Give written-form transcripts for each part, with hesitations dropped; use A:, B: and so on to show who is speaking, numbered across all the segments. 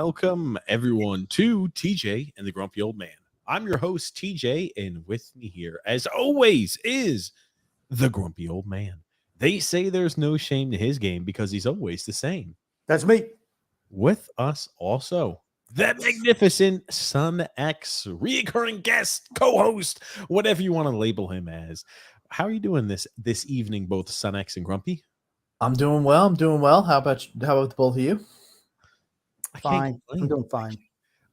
A: welcome everyone to TJ and the Grumpy Old Man. I'm your host, TJ, and with me here, as always, is the Grumpy Old Man. They say there's no shame to his game because he's always the same.
B: That's me.
A: With us also, the magnificent Son X, recurring guest, co-host, whatever you want to label him as. How are you doing this evening, both Son X and Grumpy?
B: I'm doing well. How about the both of you?
A: Fine.
B: I'm doing fine.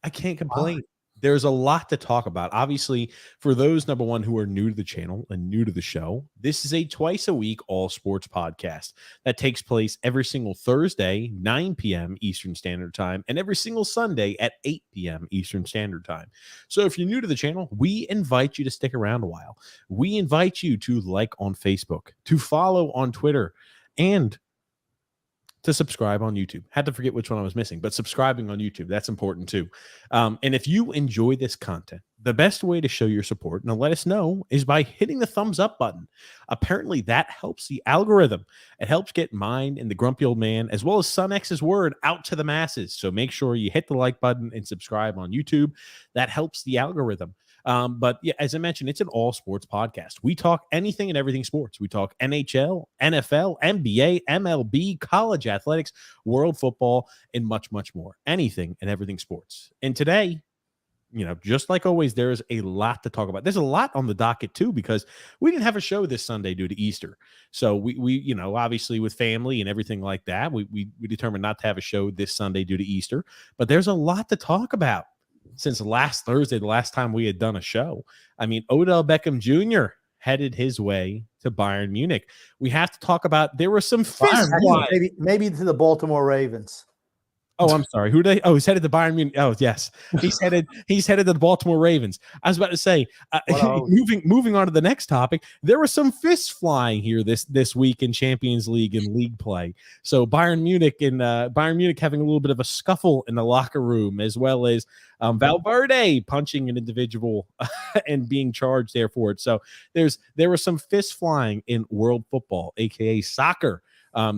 A: I can't complain. There's a lot to talk about. Obviously, for those, number one, who are new to the channel and new to the show, this is a twice-a-week all-sports podcast that takes place every single Thursday, 9 p.m. Eastern Standard Time, and every single Sunday at 8 p.m. Eastern Standard Time. So if you're new to the channel, we invite you to stick around a while. We invite you to like on Facebook, to follow on Twitter, and to subscribe on YouTube. Had to forget which one I was missing, but subscribing on YouTube, that's important too. And if you enjoy this content, the best way to show your support and to let us know is by hitting the thumbs up button. Apparently that helps the algorithm. It helps get mine and the Grumpy Old Man, as well as Son X's word, out to the masses. So make sure you hit the like button and subscribe on YouTube. That helps the algorithm. But yeah, as I mentioned, it's an all sports podcast. We talk anything and everything sports. We talk NHL, NFL, NBA, MLB, college athletics, world football, and much, much more. Anything and everything sports. And today, just like always, there's a lot to talk about. There's a lot on the docket too, because we didn't have a show this Sunday due to Easter. So we obviously with family and everything like that, we determined not to have a show this Sunday due to Easter. But there's a lot to talk about. Since last Thursday, the last time we had done a show. I mean, Odell Beckham Jr. headed his way to Bayern Munich. We have to talk about, there were some
B: maybe to the Baltimore Ravens.
A: Oh, I'm sorry. Who they? Oh, he's headed to Bayern Munich. Oh, yes, he's headed to the Baltimore Ravens. I was about to say, moving on to the next topic. There were some fists flying here this week in Champions League and league play. So Bayern Munich having a little bit of a scuffle in the locker room, as well as Valverde punching an individual and being charged there for it. So there were some fists flying in world football, aka soccer.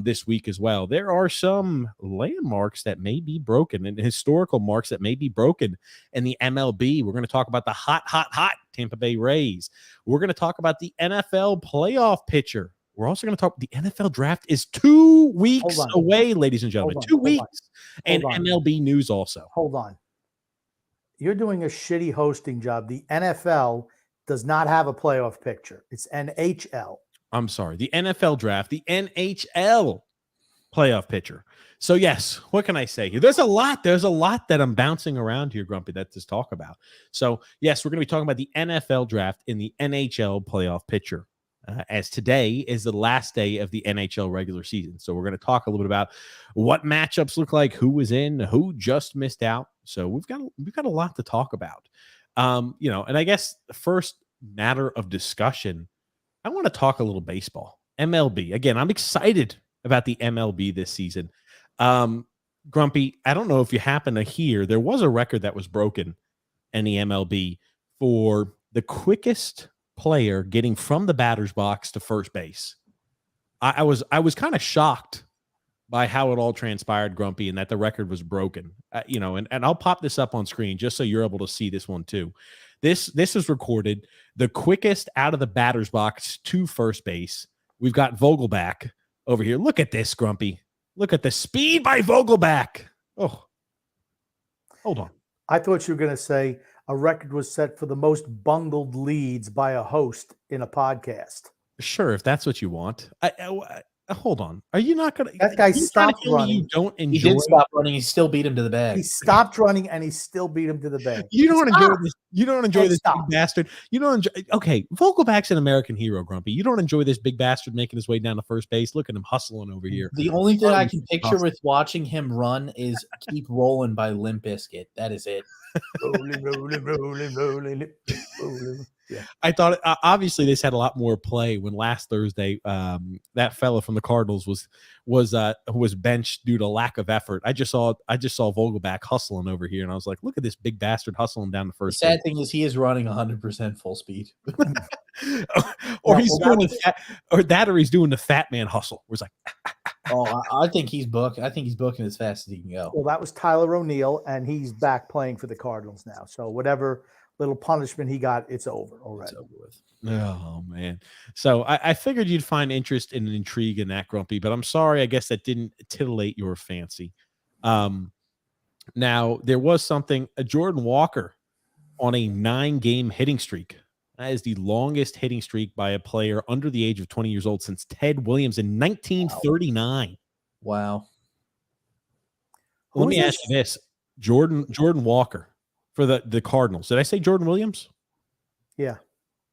A: This week as well. There are some landmarks that may be broken and historical marks that may be broken in the MLB. We're going to talk about the hot Tampa Bay Rays. We're going to talk about the NFL playoff picture. We're also going to talk, the NFL draft is 2 weeks away, ladies and gentlemen. 2 weeks. And MLB news also.
B: Hold on. You're doing a shitty hosting job. The NFL does not have a playoff picture. It's NHL.
A: I'm sorry, the NFL draft, the NHL playoff picture. So yes, what can I say here? There's a lot that I'm bouncing around here, Grumpy, that to talk about. So yes, we're going to be talking about the NFL draft in the NHL playoff picture, as today is the last day of the NHL regular season. So we're going to talk a little bit about what matchups look like, who was in, who just missed out. So we've got a lot to talk about. And I guess the first matter of discussion, I want to talk a little baseball. MLB. Again, I'm excited about the MLB this season. Grumpy, I don't know if you happen to hear, there was a record that was broken in the MLB for the quickest player getting from the batter's box to first base. I was kind of shocked by how it all transpired, Grumpy, and that the record was broken. And I'll pop this up on screen just so you're able to see this one too. This is recorded, the quickest out of the batter's box to first base. We've got Vogelback over here. Look at this, Grumpy. Look at the speed by Vogelback. Oh, hold on.
B: I thought you were going to say a record was set for the most bungled leads by a host in a podcast.
A: Sure, if that's what you want. Hold on. Are you not going to?
B: That guy stopped running.
A: You don't enjoy.
C: He did stop running. He still beat him to the bag.
B: He stopped running and he still beat him to the bag.
A: You don't enjoy this. You don't enjoy this big bastard. You don't enjoy. Okay, Vogelback's an American hero, Grumpy. You don't enjoy this big bastard making his way down to first base. Look at him hustling over here.
C: The only thing I can picture with watching him run is "Keep Rolling" by Limp Bizkit. That is it.
B: rolling. Yeah.
A: I thought obviously this had a lot more play when last Thursday that fella from the Cardinals was benched due to lack of effort. I just saw Vogelback hustling over here, and I was like, look at this big bastard hustling down the first.
C: The sad thing is he is running 100% full speed.
A: or he's doing the fat man hustle. Where it's like
C: Oh, I think he's booking. I think he's booking as fast as he can go.
B: Well, that was Tyler O'Neill, and he's back playing for the Cardinals now. So whatever little punishment he got, it's over already.
C: It's over with.
A: Oh man. So I figured you'd find interest and intrigue in that, Grumpy, but I'm sorry, I guess that didn't titillate your fancy. Now there was something, a Jordan Walker on a 9-game hitting streak. That is the longest hitting streak by a player under the age of 20 years old since Ted Williams in 1939.
C: Wow.
A: Let me ask you this. Jordan Walker for the Cardinals. Did I say Jordan Williams?
B: Yeah.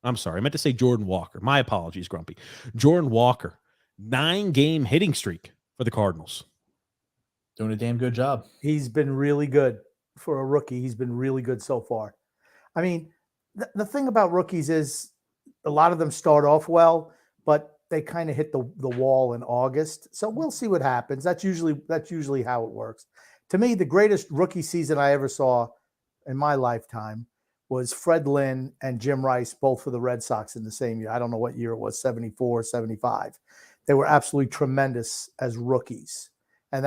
A: I'm sorry. I meant to say Jordan Walker. My apologies, Grumpy. Jordan Walker, 9-game hitting streak for the Cardinals.
C: Doing a damn good job.
B: He's been really good for a rookie. He's been really good so far. I mean, the thing about rookies is a lot of them start off well, but they kind of hit the wall in August. So we'll see what happens. That's usually how it works. To me, the greatest rookie season I ever saw in my lifetime was Fred Lynn and Jim Rice, both for the Red Sox in the same year. I don't know what year it was, 74, 75. They were absolutely tremendous as rookies. And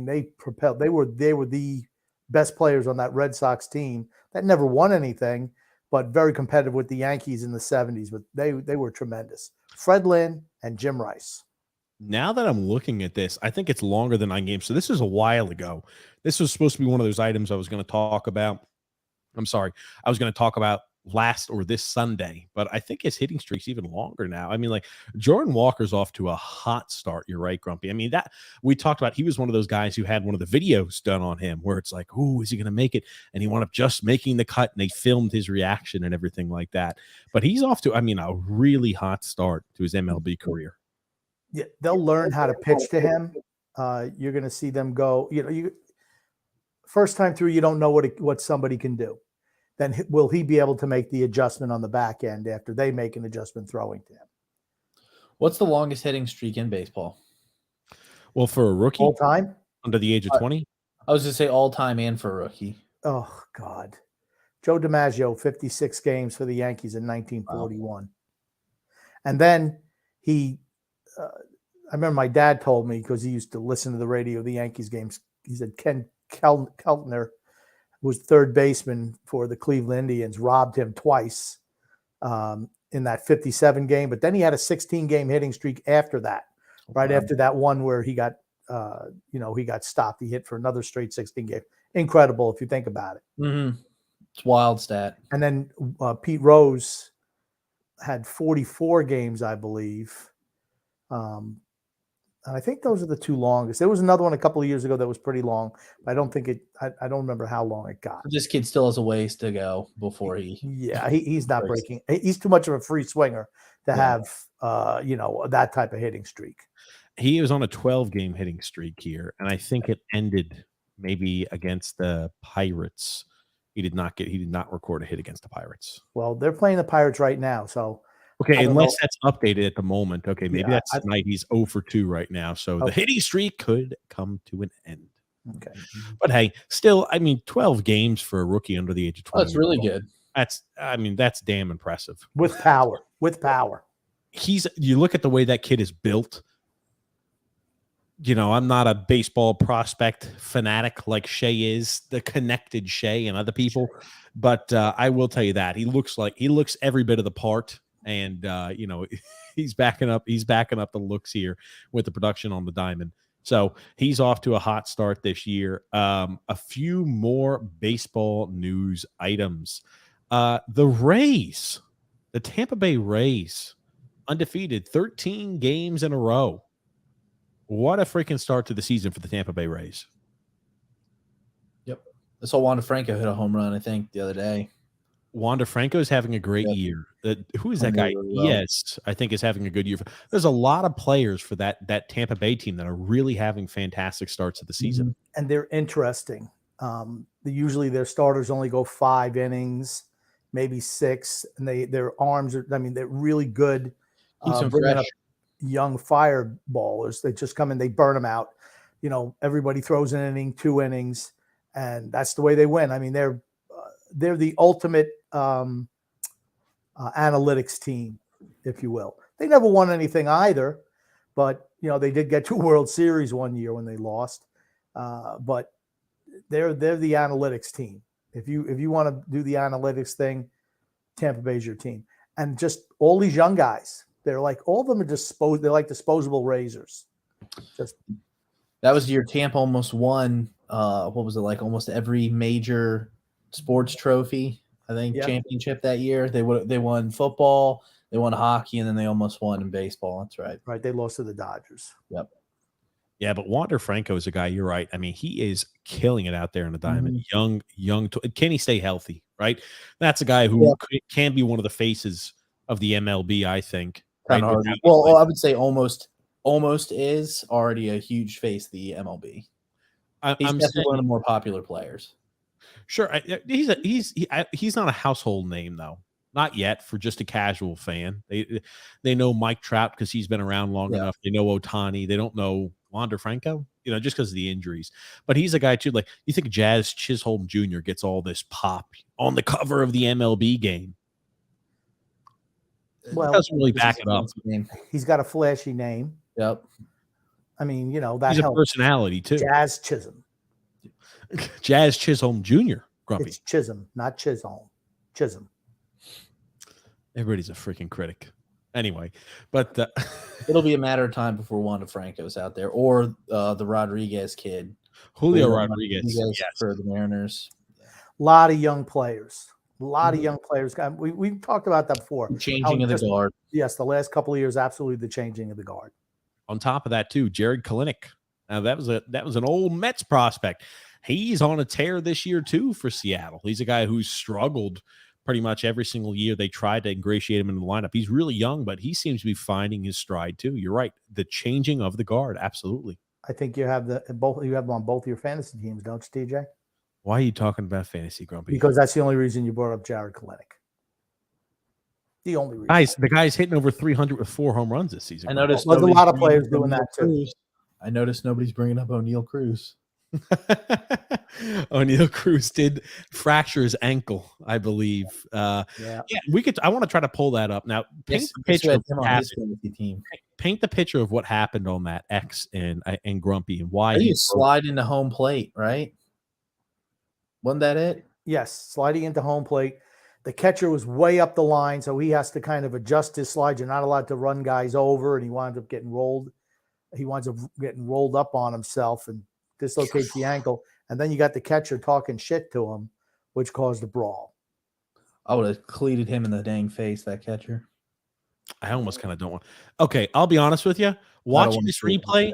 B: they propelled, they were the best players on that Red Sox team that never won anything, but very competitive with the Yankees in the 70s. But they were tremendous. Fred Lynn and Jim Rice.
A: Now that I'm looking at this, I think it's longer than 9 games. So this is a while ago. This was supposed to be one of those items I was going to talk about. I'm sorry. I was going to talk about this Sunday, but I think his hitting streak's even longer now. I mean, like Jordan Walker's off to a hot start. You're right, Grumpy. I mean, that we talked about, he was one of those guys who had one of the videos done on him where it's like, oh, is he going to make it? And he wound up just making the cut and they filmed his reaction and everything like that. But he's off to, a really hot start to his MLB career.
B: Yeah, they'll learn how to pitch to him. You're going to see them go, first time through, you don't know what somebody can do. Then will he be able to make the adjustment on the back end after they make an adjustment throwing to him?
C: What's the longest hitting streak in baseball?
A: Well, for a rookie,
B: all time
A: under the age of 20,
C: I was going to say all time and for a rookie.
B: Oh God, Joe DiMaggio, 56 games for the Yankees in 1941, wow. And then I remember my dad told me, because he used to listen to the radio, the Yankees games. He said Ken Keltner, was third baseman for the Cleveland Indians, robbed him twice in that 57 game. But then he had a 16-game hitting streak after that, right after that one where he got, he got stopped. He hit for another straight 16 game. Incredible if you think about it.
C: Mm-hmm. It's a wild stat.
B: And then Pete Rose had 44 games, I believe. I think those are the two longest. There was another one a couple of years ago that was pretty long, but I don't think I don't remember how long it got.
C: This kid still has a ways to go before he.
B: Yeah, he's not breaking. He's too much of a free swinger to have, that type of hitting streak.
A: He was on a 12-game hitting streak here, and I think it ended maybe against the Pirates. He did not record a hit against the Pirates.
B: Well, they're playing the Pirates right now, so.
A: Okay, unless that's updated at the moment. Okay, maybe that's tonight. He's 0 for 2 right now, so the hitting streak could come to an end.
B: Okay,
A: but hey, still, 12 games for a rookie under the age of 20.
C: That's really good.
A: That's damn impressive.
B: With power.
A: You look at the way that kid is built. I'm not a baseball prospect fanatic like Shea is, the connected Shea and other people, but I will tell you that he looks every bit of the part. And he's backing up the looks here with the production on the diamond. So he's off to a hot start this year. A few more baseball news items. The Rays, the Tampa Bay Rays, undefeated 13 games in a row. What a freaking start to the season for the Tampa Bay Rays.
C: Yep. I saw Wander Franco hit a home run, I think, the other day.
A: Wander Franco is having a great year. Who is that guy? Yes, I think is having a good year. There's a lot of players for that Tampa Bay team that are really having fantastic starts of the season.
B: And they're interesting. Usually their starters only go 5 innings, maybe 6, and their arms are. They're really good. Bringing up young fireballers. They just come in, they burn them out. Everybody throws an inning, 2 innings, and that's the way they win. They're the ultimate analytics team, if you will. They never won anything either, but they did get to World Series one year when they lost. But they're the analytics team. If you want to do the analytics thing, Tampa Bay's your team. And just all these young guys, they're like, all of them are they're like disposable razors.
C: That was the year Tampa almost won. What was it, like almost every major sports trophy, I think, championship that year. They won football, they won hockey, and then they almost won in baseball. That's right.
B: Right. They lost to the Dodgers.
C: Yep.
A: Yeah, but Wander Franco is a guy. You're right. I mean, he is killing it out there in the diamond. Young. Can he stay healthy? Right. That's a guy who can be one of the faces of the MLB. I think. Right?
C: Well, I would say almost is already a huge face of the MLB. He's definitely one of the more popular players.
A: Sure, he's not a household name though. Not yet for just a casual fan. They know Mike Trout because he's been around long enough. They know Ohtani. They don't know Wander Franco, just because of the injuries. But he's a guy too. Like, you think Jazz Chisholm Jr. gets all this pop on the cover of the MLB game?
B: Well,
A: it doesn't really back it up.
B: He's got a flashy name.
C: Yep.
B: I mean, that
A: he's
B: helps.
A: A personality too.
B: Jazz Chisholm.
A: Jazz Chisholm Jr. Grumpy.
B: It's Chisholm, not Chisholm. Chisholm.
A: Everybody's a freaking critic. Anyway, but
C: it'll be a matter of time before Wander Franco's out there, or the Rodriguez kid,
A: Julio Rodriguez
C: for the Mariners.
B: A lot of young players. A lot of young players. We've talked about that before.
C: Changing of the guard.
B: Yes, the last couple of years, absolutely the changing of the guard.
A: On top of that, too, Jared Kalenic. Now that was an old Mets prospect. He's on a tear this year too for Seattle. He's a guy who's struggled pretty much every single year they tried to ingratiate him in the lineup. He's really young, but he seems to be finding his stride too. You're right. The changing of the guard. Absolutely.
B: I think you have you have them on both your fantasy teams, don't you, TJ?
A: Why are you talking about fantasy, Grumpy?
B: Because that's the only reason you brought up Jared Kalenic. The only reason.
A: The guy's hitting over 300 with 4 home runs this season.
C: I noticed
B: there's a lot of players doing that too.
C: I noticed nobody's bringing up O'Neal Cruz.
A: O'Neal Cruz did fracture his ankle, I believe. We could. I want to try to pull that up now. Paint the picture of what happened. Paint the picture of what happened on that X and Grumpy and why
C: he slide into home plate, right? Wasn't that it? Yes,
B: sliding into home plate. The catcher was way up the line, so he has to kind of adjust his slide. You're not allowed to run guys over, and he winds up getting rolled. He winds up getting rolled up on himself and dislocates the ankle. And then you got the catcher talking shit to him, which caused a brawl.
C: I would have cleated him in the dang face, that catcher.
A: I almost kind of don't want. Okay, I'll be honest with you. Watching this replay,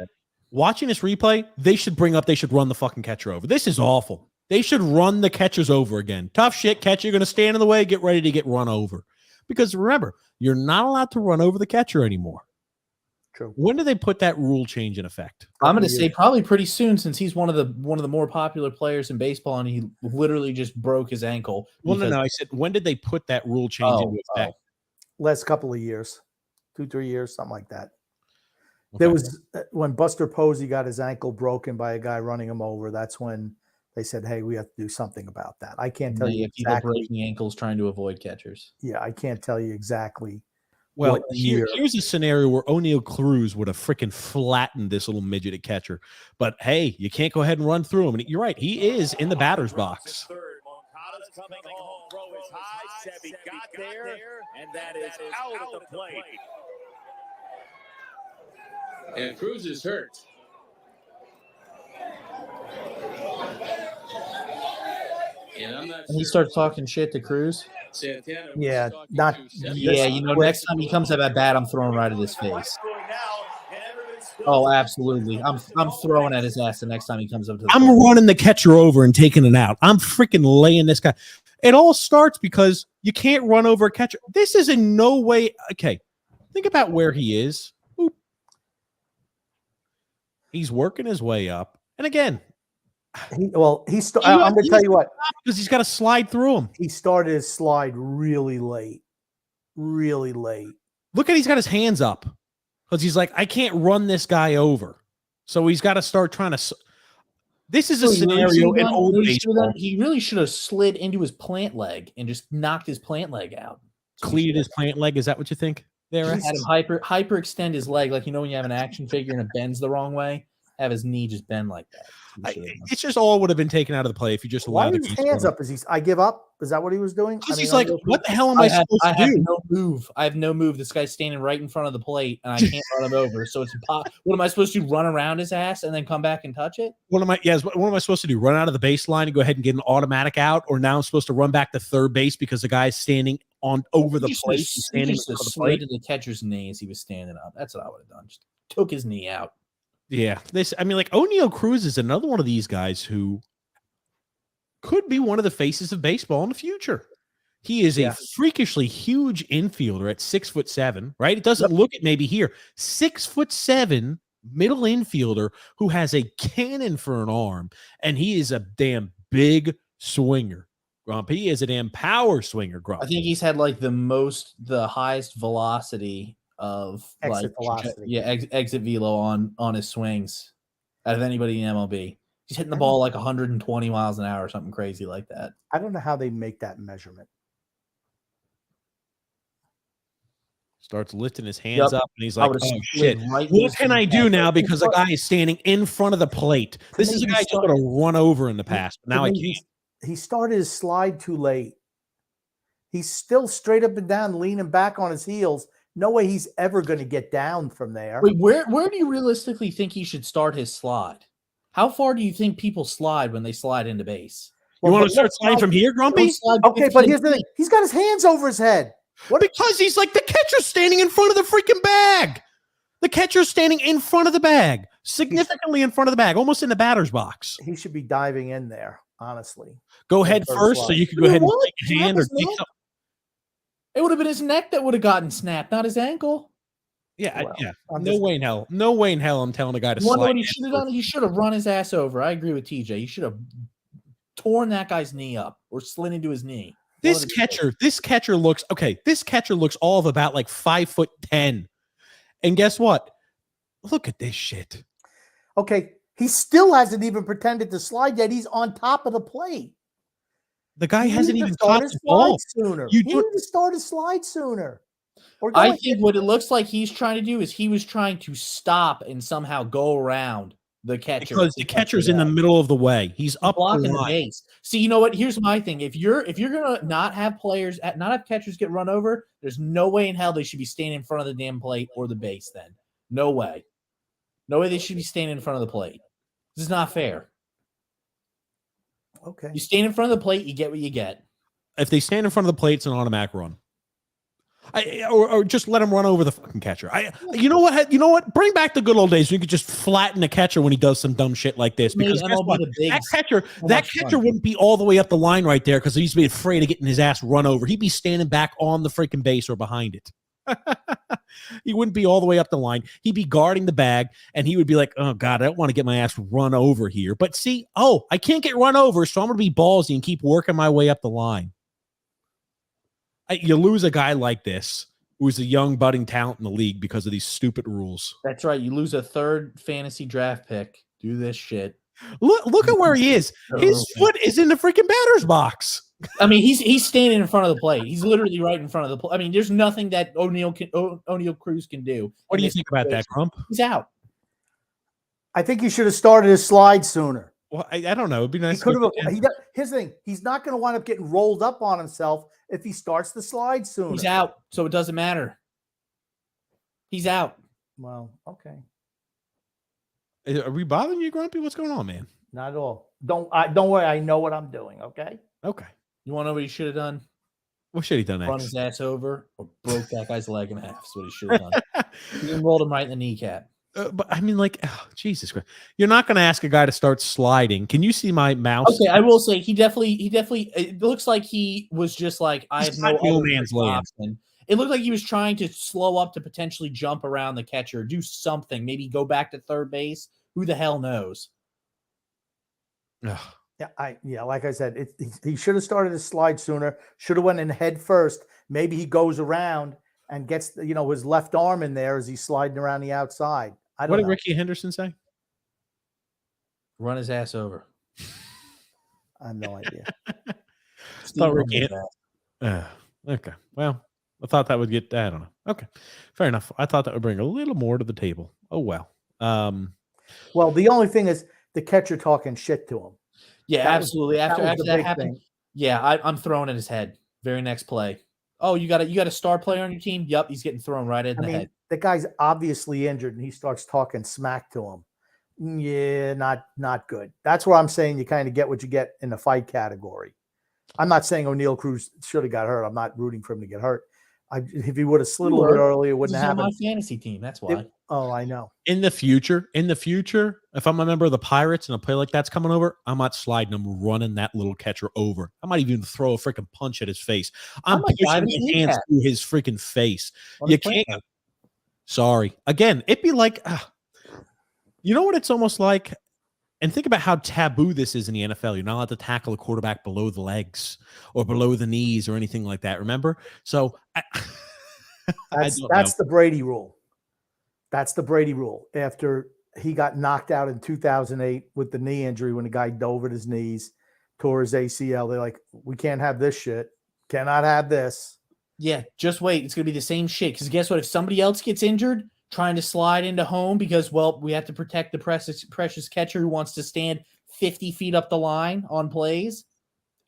A: they should run the fucking catcher over. This is awful. They should run the catchers over again. Tough shit, catcher. You're going to stand in the way. Get ready to get run over. Because remember, you're not allowed to run over the catcher anymore.
B: True.
A: When do they put that rule change in effect?
C: I'm going to say probably pretty soon, since he's one of the more popular players in baseball, and he literally just broke his ankle.
A: Well, no. I said, when did they put that rule change into effect?
B: Last couple of years, 2-3 years, something like that. Okay. There was when Buster Posey got his ankle broken by a guy running him over. That's when they said, "Hey, we have to do something about that." I can't tell you exactly.
C: People breaking ankles trying to avoid catchers.
B: Yeah, I can't tell you exactly.
A: Well, here's a scenario where O'Neal Cruz would have freaking flattened this little midget at catcher. But, hey, you can't go ahead and run through him. And you're right. He is in the batter's box.
D: Coming home. Throw is high. Sebi got there, and that is out at the plate. And Cruz is hurt.
C: And he starts talking shit to Cruz.
B: Yeah,
C: next time he comes up at bat, I'm throwing right at his face. Oh, absolutely. I'm throwing at his ass the next time he comes up to the
A: I'm running the catcher over and taking it out. I'm freaking laying this guy. It all starts because you can't run over a catcher. This is in no way okay. Think about where he is. Oop. He's working his way up. And again,
B: I'm going to tell you what.
A: Because he's got to slide through him.
B: He started his slide really late. Really late.
A: Look at he's got his hands up. Because he's like, I can't run this guy over. So he's got to start trying to. This is a scenario in old baseball.
C: He really should have slid into his plant leg and just knocked his plant leg out.
A: Cleated his plant leg. Is that what you think? There,
C: Had him hyperextend his leg, like when you have an action figure and it bends the wrong way. Have his knee just bend like that.
A: It's just all would have been taken out of the play if you just
B: Why
A: allowed
B: his hands up? Is he? I give up. Is that what he was doing?
A: Because he's like, what the hell am I supposed to do?
C: No move. I have no move. This guy's standing right in front of the plate, and I can't run him over. So it's what am I supposed to do? Run around his ass and then come back and touch it?
A: What am I supposed to do? Run out of the baseline and go ahead and get an automatic out, or now I'm supposed to run back to third base because the guy's standing over the plate, standing
C: to the catcher's knee as he was standing up. That's what I would have done. Just took his knee out.
A: Yeah, O'Neal Cruz is another one of these guys who could be one of the faces of baseball in the future. He is a freakishly huge infielder at 6'7", right? It doesn't look it maybe here. 6'7" middle infielder who has a cannon for an arm, and he is a damn big swinger. Grump. He is a damn power swinger, Grump.
C: I think he's had like the highest velocity of
B: exit velocity.
C: Exit velo on his swings out of anybody in MLB. He's hitting the ball like 120 miles an hour or something crazy like that.
B: I don't know how they make that measurement.
A: Starts lifting his hands up, and he's like, "Oh shit!
C: Right,
A: what can I do now?" Because the guy is standing in front of the plate. This is a guy just going to run over in the past. But now I can't.
B: He started his slide too late. He's still straight up and down, leaning back on his heels. No way he's ever going to get down from there.
C: Wait, where do you realistically think he should start his slide? How far do you think people slide when they slide into base?
A: You want to start sliding from here, Grumpy?
B: Okay, but here's the thing. He's got his hands over his head.
A: Because he's like the catcher's standing in front of the freaking bag. The catcher's standing in front of the bag, significantly in front of the bag, almost in the batter's box.
B: He should be diving in there, honestly.
A: Go head first so you can go ahead and take his hand or take something.
C: It would have been his neck that would have gotten snapped, not his ankle.
A: Yeah, No way in hell. No way in hell I'm telling the guy to slide.
C: What he should have done? He should have run his ass over. I agree with TJ. He should have torn that guy's knee up or slid into his knee.
A: This catcher looks okay. This catcher looks all of about like 5'10", and guess what? Look at this shit.
B: Okay, he still hasn't even pretended to slide yet. He's on top of the plate.
A: The guy hasn't even caught the ball
B: sooner. You need to start his slide sooner.
C: I think what it looks like he's trying to do is he was trying to stop and somehow go around the catcher
A: because the catcher's in the middle of the way. He's up
C: blocking the base. See, you know what? Here's my thing: if you're gonna not have catchers get run over, there's no way in hell they should be standing in front of the damn plate or the base. Then no way they should be standing in front of the plate. This is not fair.
B: Okay,
C: you stand in front of the plate, you get what you get.
A: If they stand in front of the plate, it's an automatic run. Or just let him run over the fucking catcher. You know what? Bring back the good old days. You could just flatten the catcher when he does some dumb shit like this. Because guess what? That catcher wouldn't be all the way up the line right there because he'd be afraid of getting his ass run over. He'd be standing back on the freaking base or behind it. He wouldn't be all the way up the line. He'd be guarding the bag, and he would be like, "Oh God, I don't want to get my ass run over here." But see, I can't get run over, so I'm going to be ballsy and keep working my way up the line. You lose a guy like this, who's a young budding talent in the league because of these stupid rules.
C: That's right. You lose a third fantasy draft pick. Do this shit.
A: Look at where he is. His foot is in the freaking batter's box.
C: I mean, he's standing in front of the plate. He's literally right in front of the plate. I mean, there's nothing that O'Neal Cruz can do.
A: What do you think about that, Grump?
C: He's out.
B: I think he should have started his slide sooner.
A: Well, I don't know. It'd be nice.
B: Here's the thing. He's not going to wind up getting rolled up on himself if he starts the slide sooner.
C: He's out, so it doesn't matter. He's out.
B: Well, okay.
A: Are we bothering you, Grumpy? What's going on, man?
B: Not at all. Don't worry. I know what I'm doing. Okay.
A: Okay.
C: You want to know what he should have done?
A: What should he done next?
C: Run his ass over or broke that guy's leg in half. That's what he should have done. He rolled him right in the kneecap.
A: But I mean, like, Jesus Christ, you're not going to ask a guy to start sliding. Can you see my mouse?
C: Okay, I will say he definitely. It looks like he was just like, I have no man's option. It looked like he was trying to slow up to potentially jump around the catcher, do something, maybe go back to third base. Who the hell knows?
B: Yeah, like I said, he should have started his slide sooner. Should have went in head first. Maybe he goes around and gets his left arm in there as he's sliding around the outside.
A: What did Ricky Henderson say?
C: Run his ass over.
B: I have no idea.
A: Okay. Well, I thought that would get, I don't know. Okay, fair enough. I thought that would bring a little more to the table. Oh well.
B: Well, the only thing is the catcher talking shit to him.
C: Yeah,
B: That
C: absolutely.
B: was
C: After
B: the
C: that
B: big
C: happened,
B: thing.
C: yeah, I'm throwing at his head. Very next play. Oh, you got a star player on your team? Yep, he's getting thrown right in the head.
B: The guy's obviously injured, and he starts talking smack to him. Yeah, not good. That's where I'm saying you kind of get what you get in the fight category. I'm not saying O'Neal Cruz should have got hurt. I'm not rooting for him to get hurt. If he would have slid a little bit earlier, it wouldn't
C: He's
B: have
C: on my
B: happened.
C: fantasy team. That's why.
B: I know.
A: In the future, if I'm a member of the Pirates and a play like that's coming over, I'm not sliding him, running that little catcher over. I might even throw a freaking punch at his face. I'm pushing my hands through his freaking face. You can't. Sorry. Again, it'd be like, you know what it's almost like? And think about how taboo this is in the NFL. You're not allowed to tackle a quarterback below the legs or below the knees or anything like that. Remember? So
B: that's the Brady rule. That's the Brady rule. After he got knocked out in 2008 with the knee injury when the guy dove at his knees, tore his ACL, they're like, we can't have this shit. Cannot have this.
C: Yeah, just wait. It's going to be the same shit. Because guess what? If somebody else gets injured trying to slide into home because, well, we have to protect the precious catcher who wants to stand 50 feet up the line on plays,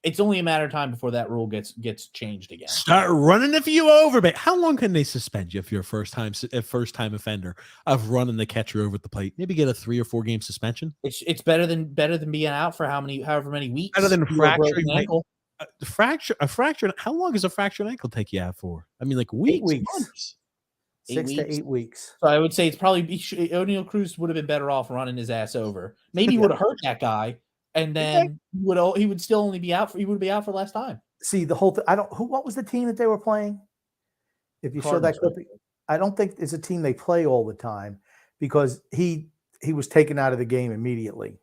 C: it's only a matter of time before that rule gets changed again.
A: Start running a few over, but how long can they suspend you if you're a first time offender of running the catcher over at the plate? Maybe get a 3 or 4 game suspension.
C: It's better than being out for however many weeks.
A: Better than fracturing ankle. A fracture. How long does a fractured ankle take you out for? I mean, like weeks.
B: 8 weeks.
A: Months.
B: 6 to 8 weeks.
C: So I would say it's probably O'Neal Cruz would have been better off running his ass over. Maybe he would have hurt that guy, and then he would still only be out for less time.
B: See, the whole thing. What was the team that they were playing? If you show that clip, I don't think it's a team they play all the time because he was taken out of the game immediately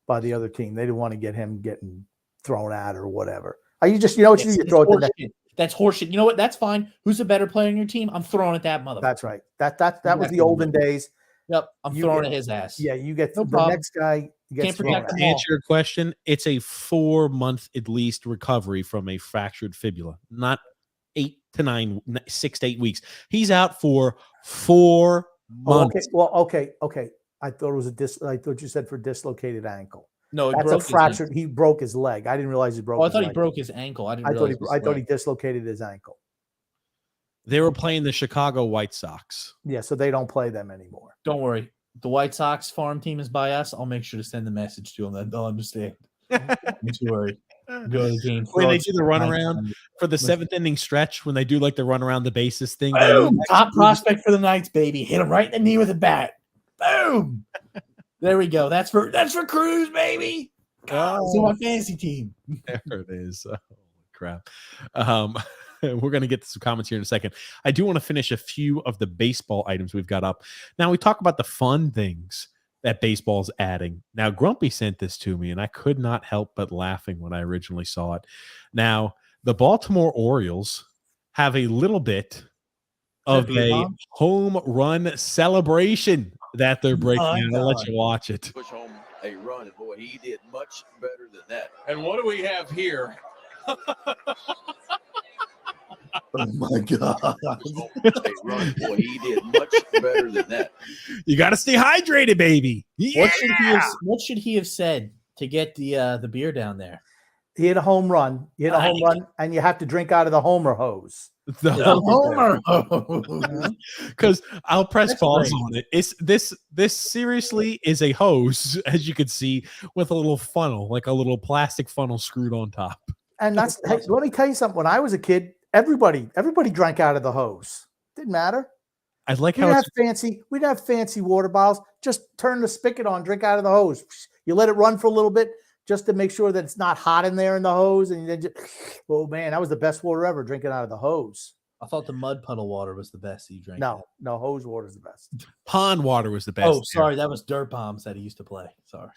B: by the other team. They didn't want to get him getting thrown out or whatever. You throw it to that.
C: That's horseshit. You know what? That's fine. Who's a better player on your team? I'm throwing at that motherfucker.
B: That's right. That was the olden days.
C: Yep, I'm throwing at his ass.
B: Yeah, you get
C: no
B: the
C: problem.
B: next guy.
C: Can't protect them
A: all. To answer your question, it's a 4-month at least recovery from a fractured fibula, not 6 to 8 weeks. He's out for 4 months.
B: Okay. I thought it was I thought you said for dislocated ankle.
C: No,
B: that's a fractured. He broke his leg. I didn't realize he broke.
C: I thought he broke his ankle. I
B: thought he dislocated his ankle.
A: They were playing the Chicago White Sox.
B: Yeah, so they don't play them anymore.
C: Don't worry. The White Sox farm team is by us. I'll make sure to send the message to them that they'll understand. Don't worry. Go to the game.
A: When they do the runaround for the 7th inning stretch, when they do like the run around the bases thing.
C: Boom! Top prospect for the Knights, baby. Hit him right in the knee with a bat. Boom! There we go. That's for Cruz, baby. It's my fantasy team.
A: There it is. Oh, crap. We're going to get to some comments here in a second. I do want to finish a few of the baseball items we've got up. Now, we talk about the fun things that baseball's adding. Now, Grumpy sent this to me, and I could not help but laughing when I originally saw it. Now, the Baltimore Orioles have a little bit of a home run celebration that they're breaking. I'll let you watch it.
E: Push home a run, and boy, he did much better than that.
F: And what do we have here?
C: Oh my God!
E: A run, boy, he did much better than that.
A: You got to stay hydrated, baby. Yeah!
C: What should he have said to get the beer down there?
B: He hit a home run. You hit a home run, and you have to drink out of the homer hose.
C: The homer hose.
A: Because I'll press pause on it. It's this seriously is a hose, as you can see, with a little funnel, like a little plastic funnel screwed on top.
B: And that's let me tell you something. When I was a kid, everybody drank out of the hose. Didn't matter.
A: I like how
B: we'd have fancy water bottles. Just turn the spigot on, drink out of the hose. You let it run for a little bit just to make sure that it's not hot in there in the hose. And then oh man, that was the best water ever, drinking out of the hose.
C: I thought the mud puddle water was the best you drank.
B: No, hose water is the best.
A: Pond water was the best.
C: Oh, sorry, that was dirt bombs that he used to play. Sorry.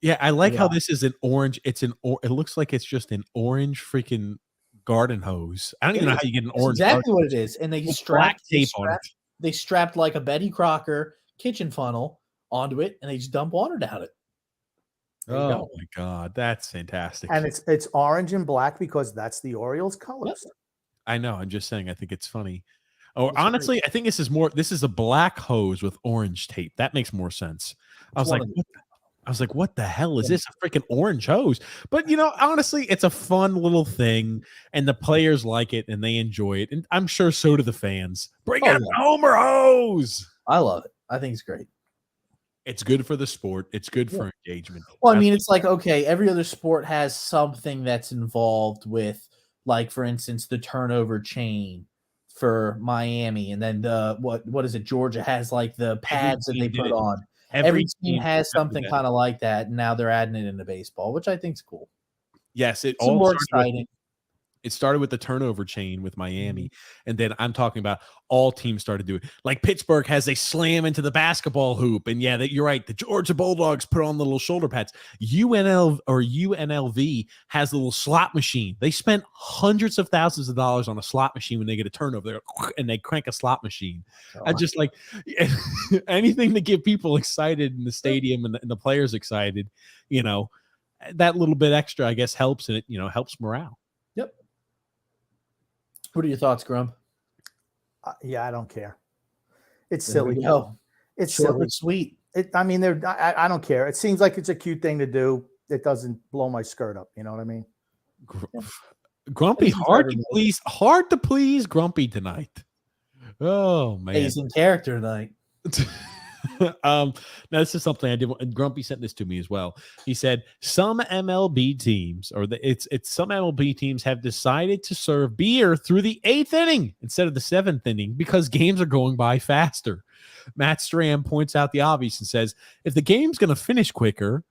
A: Yeah, I like how this is an orange. It looks like it's just an orange freaking garden hose. I don't even know how you get an orange.
C: Exactly what it is. And they strapped
A: tape on it.
C: They strapped like a Betty Crocker kitchen funnel onto it, and they just dump water down it.
A: Oh my God, that's fantastic.
B: And it's orange and black because that's the Orioles colors.
C: Yep.
A: I know. I'm just saying. I think it's funny. Or honestly, I think this is a black hose with orange tape. That makes more sense. I was like, what the hell is this? A freaking orange hose. But honestly, it's a fun little thing, and the players like it and they enjoy it. And I'm sure so do the fans. Bring out the Homer hose.
C: I love it. I think it's great.
A: It's good for the sport. It's good for engagement.
C: Well, I mean, it's like, okay, every other sport has something that's involved with, like, for instance, the turnover chain for Miami, and then the what is it? Georgia has like the pads that they put on. Every team has something kind of like that, and now they're adding it into baseball, which I think is cool.
A: Yes, it's
C: all more exciting.
A: It started with the turnover chain with Miami, and then I'm talking about all teams started doing. Like Pittsburgh has a slam into the basketball hoop, and you're right. The Georgia Bulldogs put on the little shoulder pads. UNLV has a little slot machine. They spent hundreds of thousands of dollars on a slot machine when they get a turnover, and they crank a slot machine. I just like anything to get people excited in the stadium and the players excited. That little bit extra, I guess, helps, and it helps morale.
C: Yep. What are your thoughts, Grump?
B: I don't care. It's silly. It's
C: short
B: silly.
C: and sweet.
B: I don't care. It seems like it's a cute thing to do. It doesn't blow my skirt up. You know what I mean?
A: Grumpy, hard to please Grumpy tonight. Oh man,
C: he's in character tonight.
A: Now this is something I did, and Grumpy sent this to me as well. He said some MLB teams, some MLB teams have decided to serve beer through the 8th inning instead of the 7th inning because games are going by faster. Matt Stram points out the obvious and says, if the game's going to finish quicker,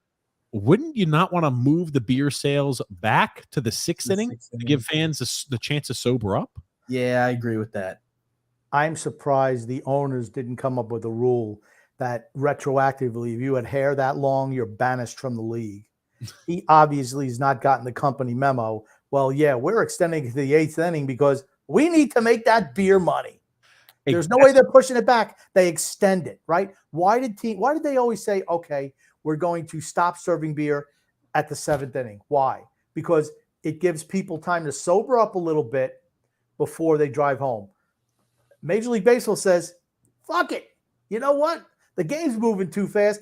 A: wouldn't you not want to move the beer sales back to the 6th inning to give fans the chance to sober up?
C: Yeah, I agree with that.
B: I'm surprised the owners didn't come up with a rule that retroactively, if you had hair that long, you're banished from the league. He obviously has not gotten the company memo. Well, yeah, we're extending it to the 8th inning because we need to make that beer money. There's no way they're pushing it back. They extend it, right? Why did they always say, okay, we're going to stop serving beer at the 7th inning? Why? Because it gives people time to sober up a little bit before they drive home. Major League Baseball says, fuck it. You know what? The game's moving too fast.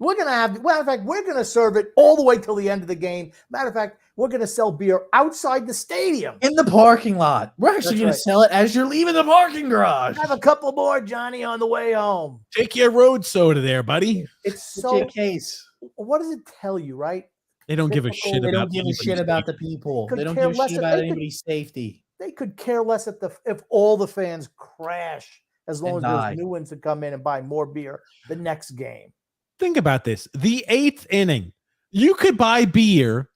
B: We're going to serve it all the way till the end of the game. Matter of fact, we're going to sell beer outside the stadium.
C: In the parking lot. We're actually going to sell it as you're leaving the parking garage.
B: Have a couple more, Johnny, on the way home.
A: Take your road soda there, buddy.
B: It's so
C: case.
B: What does it tell you, right?
A: They don't give a shit.
C: They don't give a shit about the people. They don't give a shit about anybody's safety.
B: They could care less if all the fans crash, as long as there's new ones that come in and buy more beer the next game.
A: Think about this. The 8th inning. You could buy beer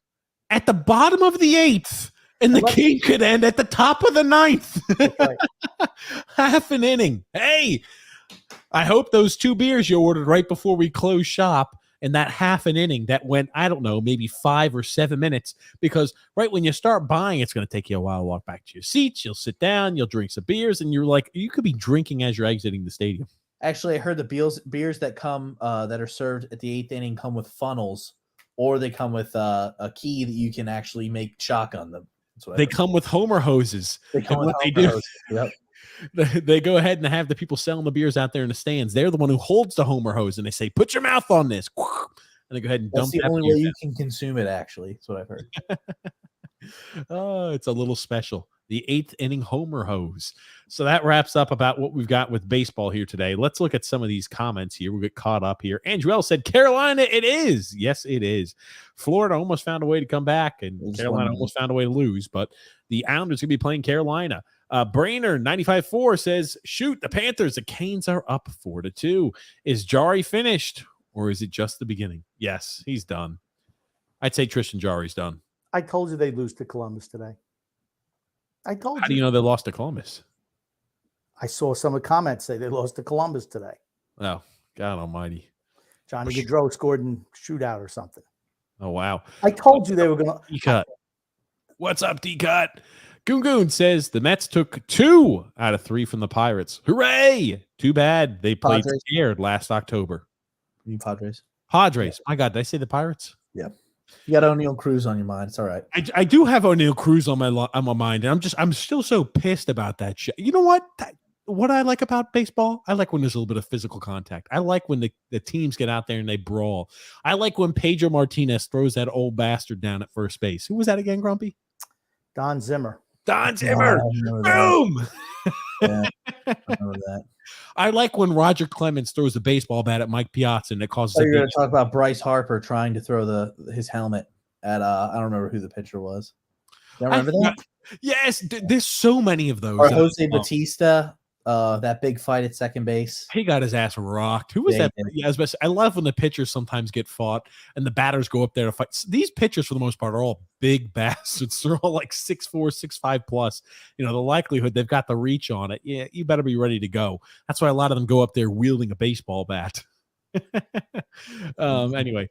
A: at the bottom of the 8th, and the game could end at the top of the 9th. Right. Half an inning. Hey, I hope those 2 beers you ordered right before we closed shop and that half an inning that went, I don't know, maybe 5 or 7 minutes, because right when you start buying, it's going to take you a while to walk back to your seats. You'll sit down, you'll drink some beers, and you're like, you could be drinking as you're exiting the stadium.
C: Actually, I heard the beers that come that are served at the 8th inning come with funnels, or they come with a key that you can actually make shotgun them.
A: They come with Homer hoses. They go ahead and have the people selling the beers out there in the stands. They're the one who holds the Homer hose, and they say, "Put your mouth on this," and they go ahead and dump.
C: That's the only way you can consume it. Actually, that's what I've heard.
A: Oh, it's a little special. The 8th inning Homer hose. So that wraps up about what we've got with baseball here today. Let's look at some of these comments here. We'll get caught up here. Andrew L. said, Carolina, it is. Yes, it is. Florida almost found a way to come back, and Carolina almost found a way to lose, but the Islanders going to be playing Carolina. Brainer 95.4 says, shoot, the Panthers, the Canes are up 4-2. Is Jari finished, or is it just the beginning? Yes, he's done. I'd say Tristan Jari's done.
B: I told you they'd lose to Columbus today. I told you.
A: How do you know they lost to Columbus?
B: I saw some of the comments say they lost to Columbus today.
A: Oh, God almighty.
B: Johnny Gaudreau scored in shootout or something.
A: Oh, wow.
B: I told you they were going to.
A: D-Cut. What's up, D-Cut? Goon says the Mets took 2 out of 3 from the Pirates. Hooray! Too bad they played scared last October.
C: You mean Padres?
A: Padres. My God, did I say the Pirates?
C: Yeah. You got O'Neal Cruz on your mind. It's all right.
A: I do have O'Neal Cruz on my mind, and I'm still so pissed about that shit. You know what? what I like about baseball, I like when there's a little bit of physical contact. I like when the teams get out there and they brawl. I like when Pedro Martinez throws that old bastard down at first base. Who was that again, Grumpy?
B: Don Zimmer.
A: Don Zimmer. Boom.
C: Yeah, I remember that.
A: I like when Roger Clemens throws the baseball bat at Mike Piazza and it causes.
C: You're going to talk about Bryce Harper trying to throw his helmet at I don't remember who the pitcher was. You remember that?
A: Yes, there's so many of those.
C: Or Jose Batista, that big fight at second base.
A: He got his ass rocked. Who was that? Yeah, I love when the pitchers sometimes get fought and the batters go up there to fight. These pitchers, for the most part, are all big bastards. They're all like 6'4", 6'5" plus. The likelihood they've got the reach on it. Yeah, you better be ready to go. That's why a lot of them go up there wielding a baseball bat. Anyway,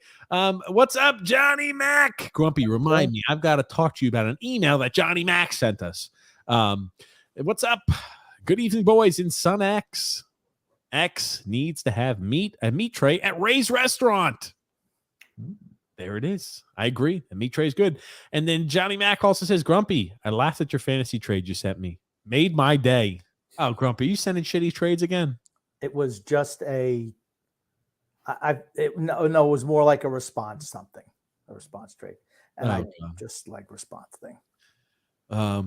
A: what's up, Johnny Mac? Grumpy, remind me, I've got to talk to you about an email that Johnny Mac sent us. What's up? Good evening, boys. In Son X needs to have a meat tray at Ray's restaurant. There it is. I agree. The meat tray is good. And then Johnny Mac also says, Grumpy, I laughed at your fantasy trade you sent me. Made my day. Oh, Grumpy, you sending shitty trades again?
B: It was just it was more like a response trade. And I just like response thing.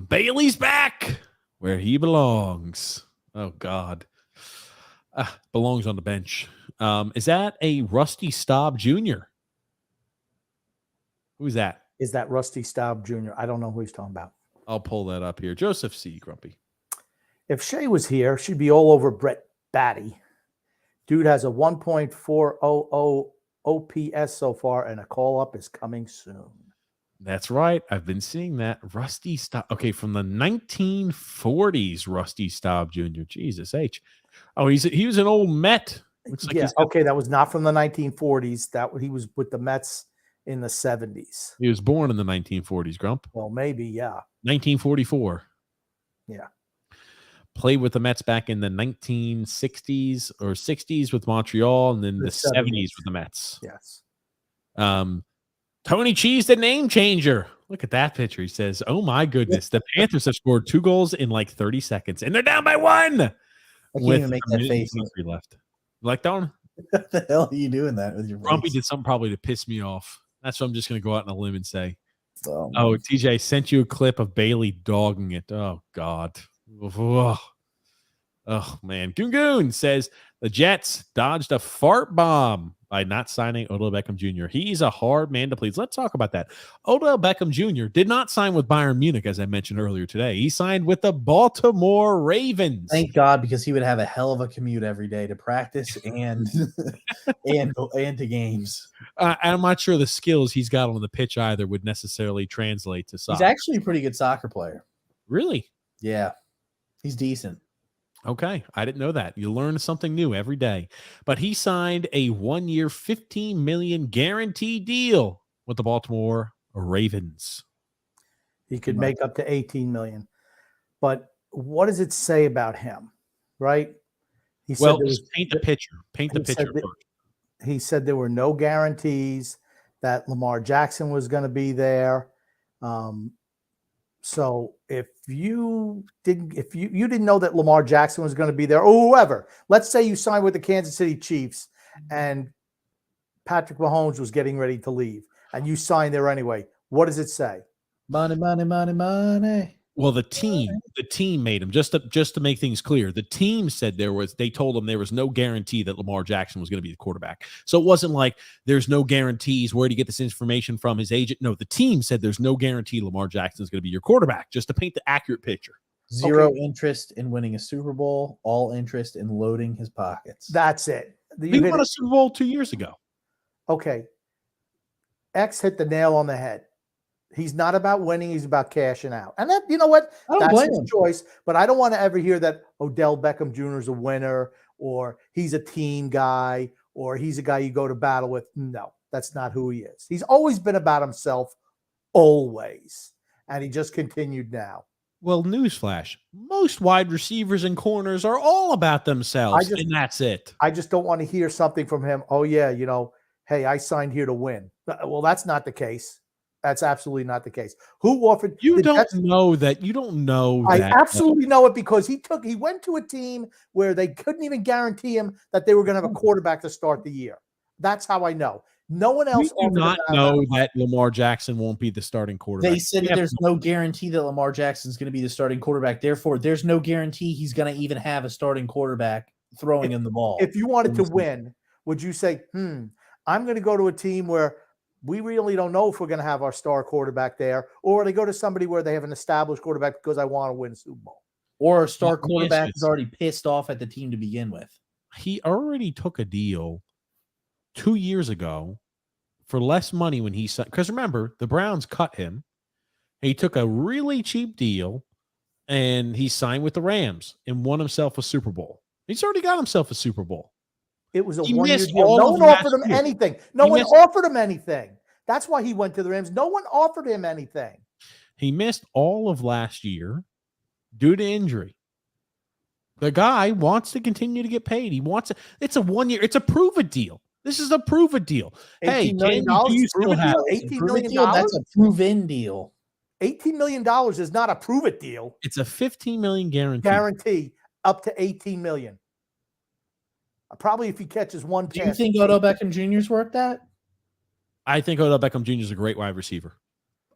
A: Bailey's back where he belongs. Oh God. Belongs on the bench. Is that a Rusty Staub Jr.? Who's that?
B: Is that Rusty Staub Jr.? I don't know who he's talking about.
A: I'll pull that up here. Joseph C. Grumpy.
B: If Shea was here, she'd be all over Brett Batty. Dude has a 1.400 OPS so far, and a call-up is coming soon.
A: That's right. I've been seeing that. Rusty Staub. Okay, from the 1940s, Rusty Staub Jr. Jesus H. Oh, he was an old Met.
B: Looks like okay, that was not from the 1940s. He was with the Mets in the 70s.
A: He was born in the 1940s, Grump.
B: Well, maybe, yeah.
A: 1944.
B: Yeah.
A: Played with the Mets back in the 1960s or 60s with Montreal, and then the 70s with the Mets.
B: Yes.
A: Tony Cheese, the name changer. Look at that picture. He says, oh my goodness, the Panthers have scored 2 goals in like 30 seconds, and they're down by 1.
C: I can't even make that face.
A: Left. Like, don't.
C: What the hell are you doing that with your
A: Grumpy
C: face?
A: did something probably to piss me off. That's what I'm just going to go out on a limb and say.
C: Oh,
A: TJ sent you a clip of Bailey dogging it. Oh, God. Oh, man. Goon says the Jets dodged a fart bomb by not signing Odell Beckham Jr. He's a hard man to please. Let's talk about that. Odell Beckham Jr. did not sign with Bayern Munich, as I mentioned earlier today. He signed with the Baltimore Ravens.
C: Thank God, because he would have a hell of a commute every day to practice and to games.
A: I'm not sure the skills he's got on the pitch either would necessarily translate to soccer.
C: He's actually a pretty good soccer player.
A: Really?
C: Yeah. He's decent.
A: Okay, I didn't know that. You learn something new every day. But he signed a 1-year, $15 million guarantee deal with the Baltimore Ravens.
B: He could make up to $18 million. But what does it say about him, right? He said
A: paint the picture. Paint the picture first.
B: He said there were no guarantees that Lamar Jackson was going to be there. So if you didn't know that Lamar Jackson was going to be there, or whoever, let's say you signed with the Kansas City Chiefs and Patrick Mahomes was getting ready to leave and you signed there anyway, what does it say?
C: Money, money, money, money.
A: Well, the team made him, just to make things clear. The team said they told him there was no guarantee that Lamar Jackson was going to be the quarterback. So it wasn't like there's no guarantees. Where do you get this information from? His agent? No, the team said there's no guarantee Lamar Jackson is going to be your quarterback, just to paint the accurate picture.
C: Zero interest in winning a Super Bowl, all interest in loading his pockets.
B: That's it.
A: He won a Super Bowl 2 years ago.
B: Okay. X hit the nail on the head. He's not about winning. He's about cashing out. And that, you know what? That's his choice. But I don't want to ever hear that Odell Beckham Jr. is a winner or he's a team guy or he's a guy you go to battle with. No, that's not who he is. He's always been about himself, always. And he just continued now.
A: Well, newsflash, most wide receivers and corners are all about themselves, and that's it.
B: I just don't want to hear something from him. Oh, yeah, hey, I signed here to win. Well, that's not the case. That's absolutely not the case. Who offered?
A: You
B: the
A: don't
B: Jets?
A: know that. You don't know
B: I
A: that.
B: absolutely know it because he went to a team where they couldn't even guarantee him that they were going to have a quarterback to start the year. That's how I know. No one else
A: We do
B: offered him
A: not
B: that amount
A: know
B: of money.
A: that Lamar Jackson won't be the starting quarterback.
C: They said that there's no guarantee that Lamar Jackson's going to be the starting quarterback. Therefore, there's no guarantee he's going to even have a starting quarterback throwing him the ball.
B: If you wanted to win, would you say, I'm going to go to a team where we really don't know if we're going to have our star quarterback there, or they go to somebody where they have an established quarterback because I want to win a Super Bowl?
C: Or a star quarterback is already pissed off at the team to begin with.
A: He already took a deal 2 years ago for less money when he signed. Because remember, the Browns cut him. He took a really cheap deal, and he signed with the Rams and won himself a Super Bowl. He's already got himself a Super Bowl.
B: It was a
A: He
B: one-year
A: missed
B: deal.
A: all
B: No
A: of
B: one offered
A: last
B: him
A: year.
B: anything. No one offered him anything. That's why he went to the Rams. No one offered him anything.
A: He missed all of last year due to injury. The guy wants to continue to get paid. He wants it. It's a 1 year. It's a prove it deal. This is a prove it deal. Hey,
B: $18 million.
A: do you still have
B: $18 million.
C: That's a prove-in deal.
B: $18 million is not a prove it deal.
A: It's a $15 million guarantee.
B: Guarantee up to $18 million. Probably if he catches one
C: Do
B: pass.
C: you think Odell Beckham Jr.'s worth that?
A: I think Odell Beckham Jr. is a great wide receiver.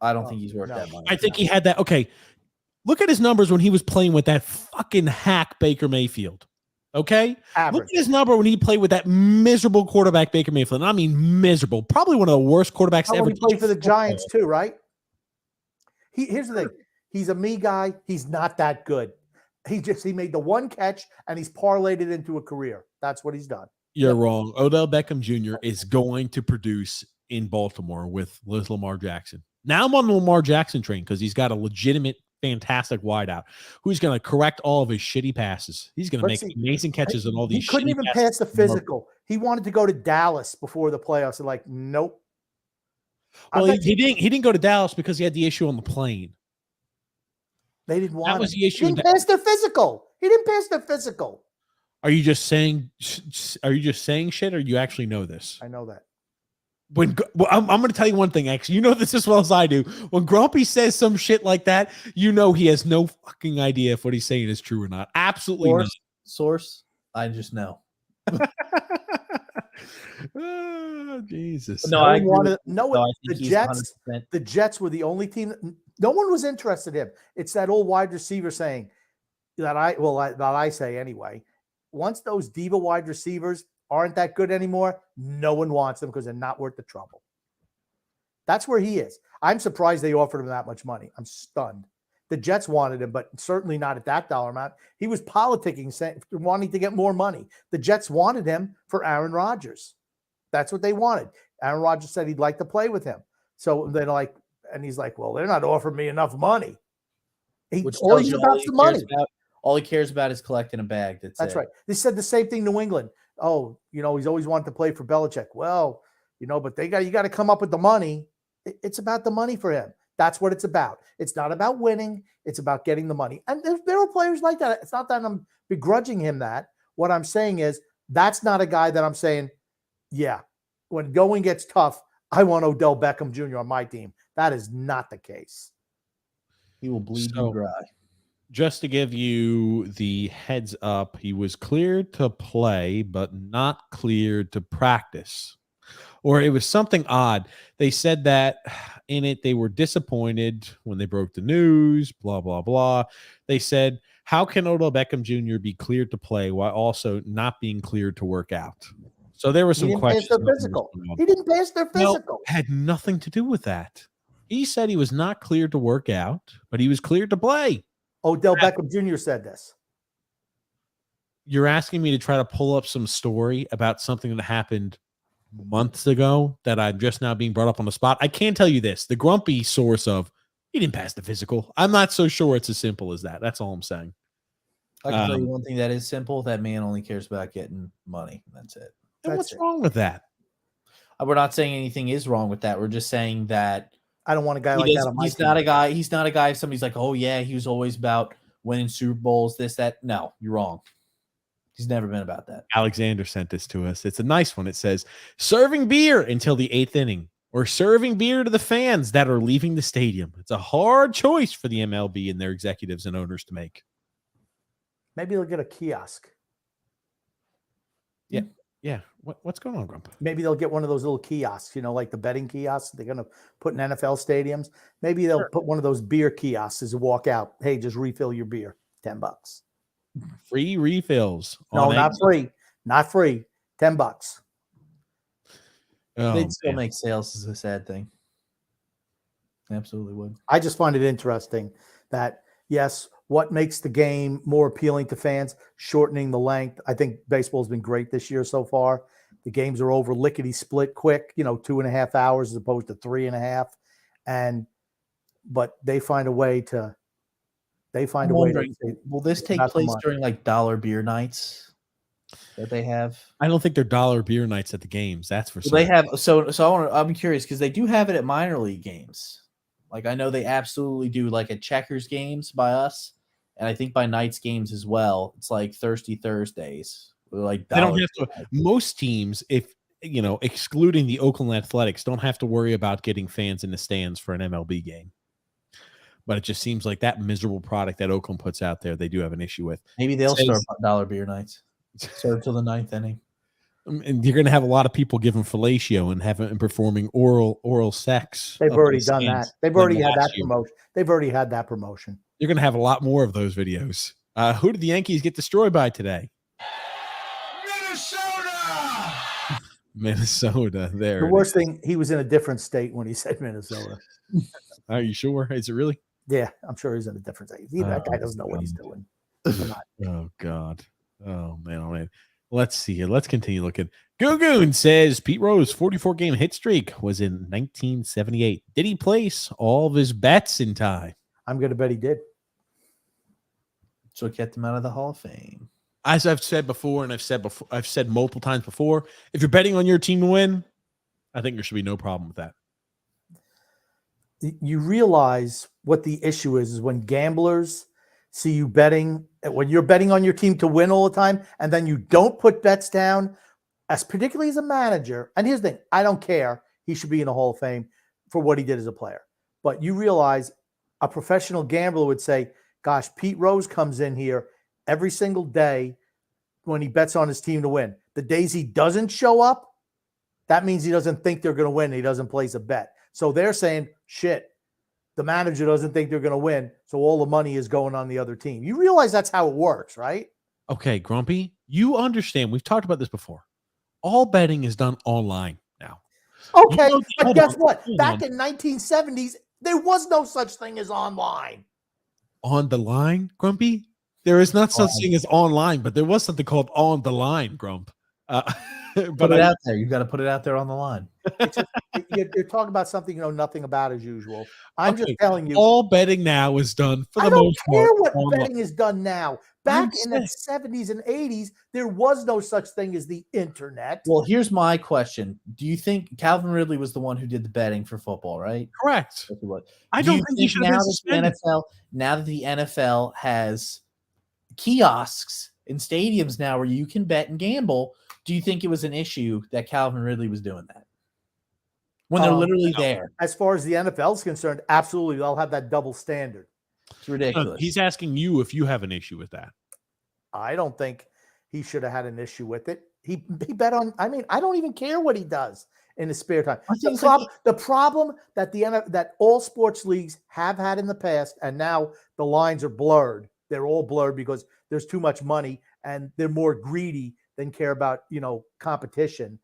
C: I don't think he's worth that money.
A: I think he had that. Okay. Look at his numbers when he was playing with that fucking hack Baker Mayfield. Okay?
B: Average.
A: Look at his number when he played with that miserable quarterback Baker Mayfield. And I mean miserable. Probably one of the worst quarterbacks
B: How
A: ever.
B: he played for the Giants too, right? Here's the thing. He's a me guy. He's not that good. He made the one catch and he's parlayed it into a career. That's what he's done.
A: You're wrong. Odell Beckham Jr. is going to produce in Baltimore with Lamar Jackson. Now I'm on the Lamar Jackson train because he's got a legitimate, fantastic wideout who's going to correct all of his shitty passes. He's going to make amazing catches on all these.
B: He couldn't even pass the physical. He wanted to go to Dallas before the playoffs. And like, nope.
A: Well, he didn't go to Dallas because he had the issue on the plane.
B: They didn't want.
A: That was
B: him.
A: the issue.
B: He didn't pass their physical. He didn't pass their physical.
A: Are you just saying? Are you just saying shit, or you actually know this?
B: I know that.
A: I'm going to tell you one thing, X. You know this as well as I do. When Grumpy says some shit like that, you know he has no fucking idea if what he's saying is true or not. Absolutely not.
C: Source, I just know.
A: Oh, Jesus.
C: No, I
B: the Jets were the only team. No one was interested in him. It's that old wide receiver saying that I say anyway. Once those diva wide receivers aren't that good anymore, no one wants them because they're not worth the trouble. That's where he is. I'm surprised they offered him that much money. I'm stunned. The Jets wanted him, but certainly not at that dollar amount. He was politicking, wanting to get more money. The Jets wanted him for Aaron Rodgers. That's what they wanted. Aaron Rodgers said he'd like to play with him. So they're like, and he's like, well, they're not offering me enough money. All he's about the money.
C: All he cares about is collecting a bag. That's
B: right. They said the same thing in New England. Oh, he's always wanted to play for Belichick. Well, but you got to come up with the money. It's about the money for him. That's what it's about. It's not about winning. It's about getting the money. And there are players like that. It's not that I'm begrudging him that. What I'm saying is that's not a guy that I'm saying, yeah, when going gets tough, I want Odell Beckham Jr. on my team. That is not the case.
C: He will bleed you dry.
A: Just to give you the heads up, he was cleared to play, but not cleared to practice. Or it was something odd. They said that in it, they were disappointed when they broke the news, blah, blah, blah. They said, how can Odell Beckham Jr. be cleared to play while also not being cleared to work out? So there were some questions.
B: He didn't pass their physical.
A: Had nothing to do with that. He said he was not cleared to work out, but he was cleared to play.
B: Odell Beckham Jr. said this.
A: You're asking me to try to pull up some story about something that happened months ago that I'm just now being brought up on the spot. I can tell you this. The grumpy source of he didn't pass the physical. I'm not so sure it's as simple as that. That's all I'm saying.
C: I can tell you one thing that is simple. That man only cares about getting money. That's it.
A: And what's wrong with that?
C: We're not saying anything is wrong with that. We're just saying that
B: I don't want a guy like that on my team.
C: He's not a guy if somebody's like, oh, yeah, he was always about winning Super Bowls, this, that. No, you're wrong. He's never been about that.
A: Alexander sent this to us. It's a nice one. It says, serving beer until the 8th inning. or serving beer to the fans that are leaving the stadium? It's a hard choice for the MLB and their executives and owners to make.
B: Maybe they'll get a kiosk.
A: Yeah. Yeah. What's going on, Grump?
B: Maybe they'll get one of those little kiosks, like the betting kiosks they're going to put in NFL stadiums. Maybe they'll put one of those beer kiosks as you walk out. Hey, just refill your beer. $10.
A: Free refills.
B: No, not free. Not free. $10.
A: Oh,
C: They'd still
A: man.
C: make sales is a sad thing. Absolutely would.
B: I just find it interesting that, yes, what makes the game more appealing to fans? Shortening the length. I think baseball's been great this year so far. The games are over lickety split quick, 2.5 hours as opposed to 3.5. But they find a way to.
C: Will this take place during like dollar beer nights that they have?
A: I don't think they're dollar beer nights at the games. That's for sure.
C: They have I'm curious because they do have it at minor league games. Like I know they absolutely do like at Checkers games by us, and I think by Knights games as well. It's like Thirsty Thursdays. Like
A: they don't have to. Most teams, if excluding the Oakland Athletics, don't have to worry about getting fans in the stands for an MLB game. But it just seems like that miserable product that Oakland puts out there, they do have an issue with.
C: Maybe they'll start dollar beer nights. Start until the 9th inning.
A: And you're going to have a lot of people giving fellatio and performing oral sex.
B: They've already done that. They've already had that promotion. They've already had that promotion.
A: You're going to have a lot more of those videos. Who did the Yankees get destroyed by today? Minnesota. There.
B: The worst thing, he was in a different state when he said Minnesota.
A: Are you sure? Is it really?
B: Yeah, I'm sure he's in a different state. That guy doesn't know what he's doing.
A: Oh, God. Oh, man. Let's see here. Let's continue looking. Gogoon says Pete Rose 44-game hit streak was in 1978. Did he place all of his bets in time?
B: I'm going to bet he did.
C: So it kept him out of the Hall of Fame.
A: As I've said before, and I've said multiple times before, if you're betting on your team to win, I think there should be no problem with that.
B: You realize what the issue is when gamblers see you betting, when you're betting on your team to win all the time, and then you don't put bets down, as particularly as a manager. And here's the thing, I don't care. He should be in the Hall of Fame for what he did as a player. But you realize a professional gambler would say, gosh, Pete Rose comes in here every single day when he bets on his team to win. The days he doesn't show up, that means he doesn't think they're going to win. He doesn't place a bet. So they're saying, shit, the manager doesn't think they're going to win, so all the money is going on the other team. You realize that's how it works, right?
A: Okay, Grumpy, you understand. We've talked about this before. All betting is done online now.
B: Okay, but guess what? Back in 1970s, there was no such thing as online.
A: On the line, Grumpy? There is not such thing as online, but there was something called on the line, Grump.
C: Put it out there. You've got to put it out there on the line.
B: You're talking about something you know nothing about as usual. I'm just telling you.
A: All betting now is done for the most part.
B: I don't care what betting is done now. Back in the 70s and 80s, there was no such thing as the internet.
C: Well, here's my question. Do you think Calvin Ridley was the one who did the betting for football, right?
A: Correct.
C: I don't think he should have been suspended. Now that the NFL has kiosks in stadiums now where you can bet and gamble, do you think it was an issue that Calvin Ridley was doing that? When they're literally there.
B: As far as the NFL is concerned, absolutely. They'll have that double standard.
C: It's ridiculous.
A: He's asking you if you have an issue with that.
B: I don't think he should have had an issue with it. He bet on, I don't even care what he does in his spare time. The problem that that all sports leagues have had in the past, and now the lines are blurred. They're all blurred because there's too much money and they're more greedy than care about, competition.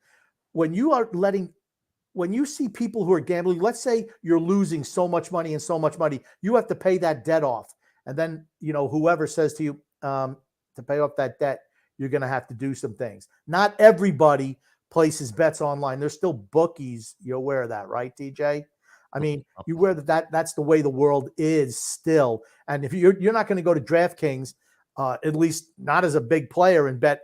B: When you see people who are gambling, let's say you're losing so much money, you have to pay that debt off. And then, whoever says to you to pay off that debt, you're going to have to do some things. Not everybody places bets online. There's still bookies. You're aware of that, right, TJ? You aware that's the way the world is still. And if you're not going to go to DraftKings, at least not as a big player, and bet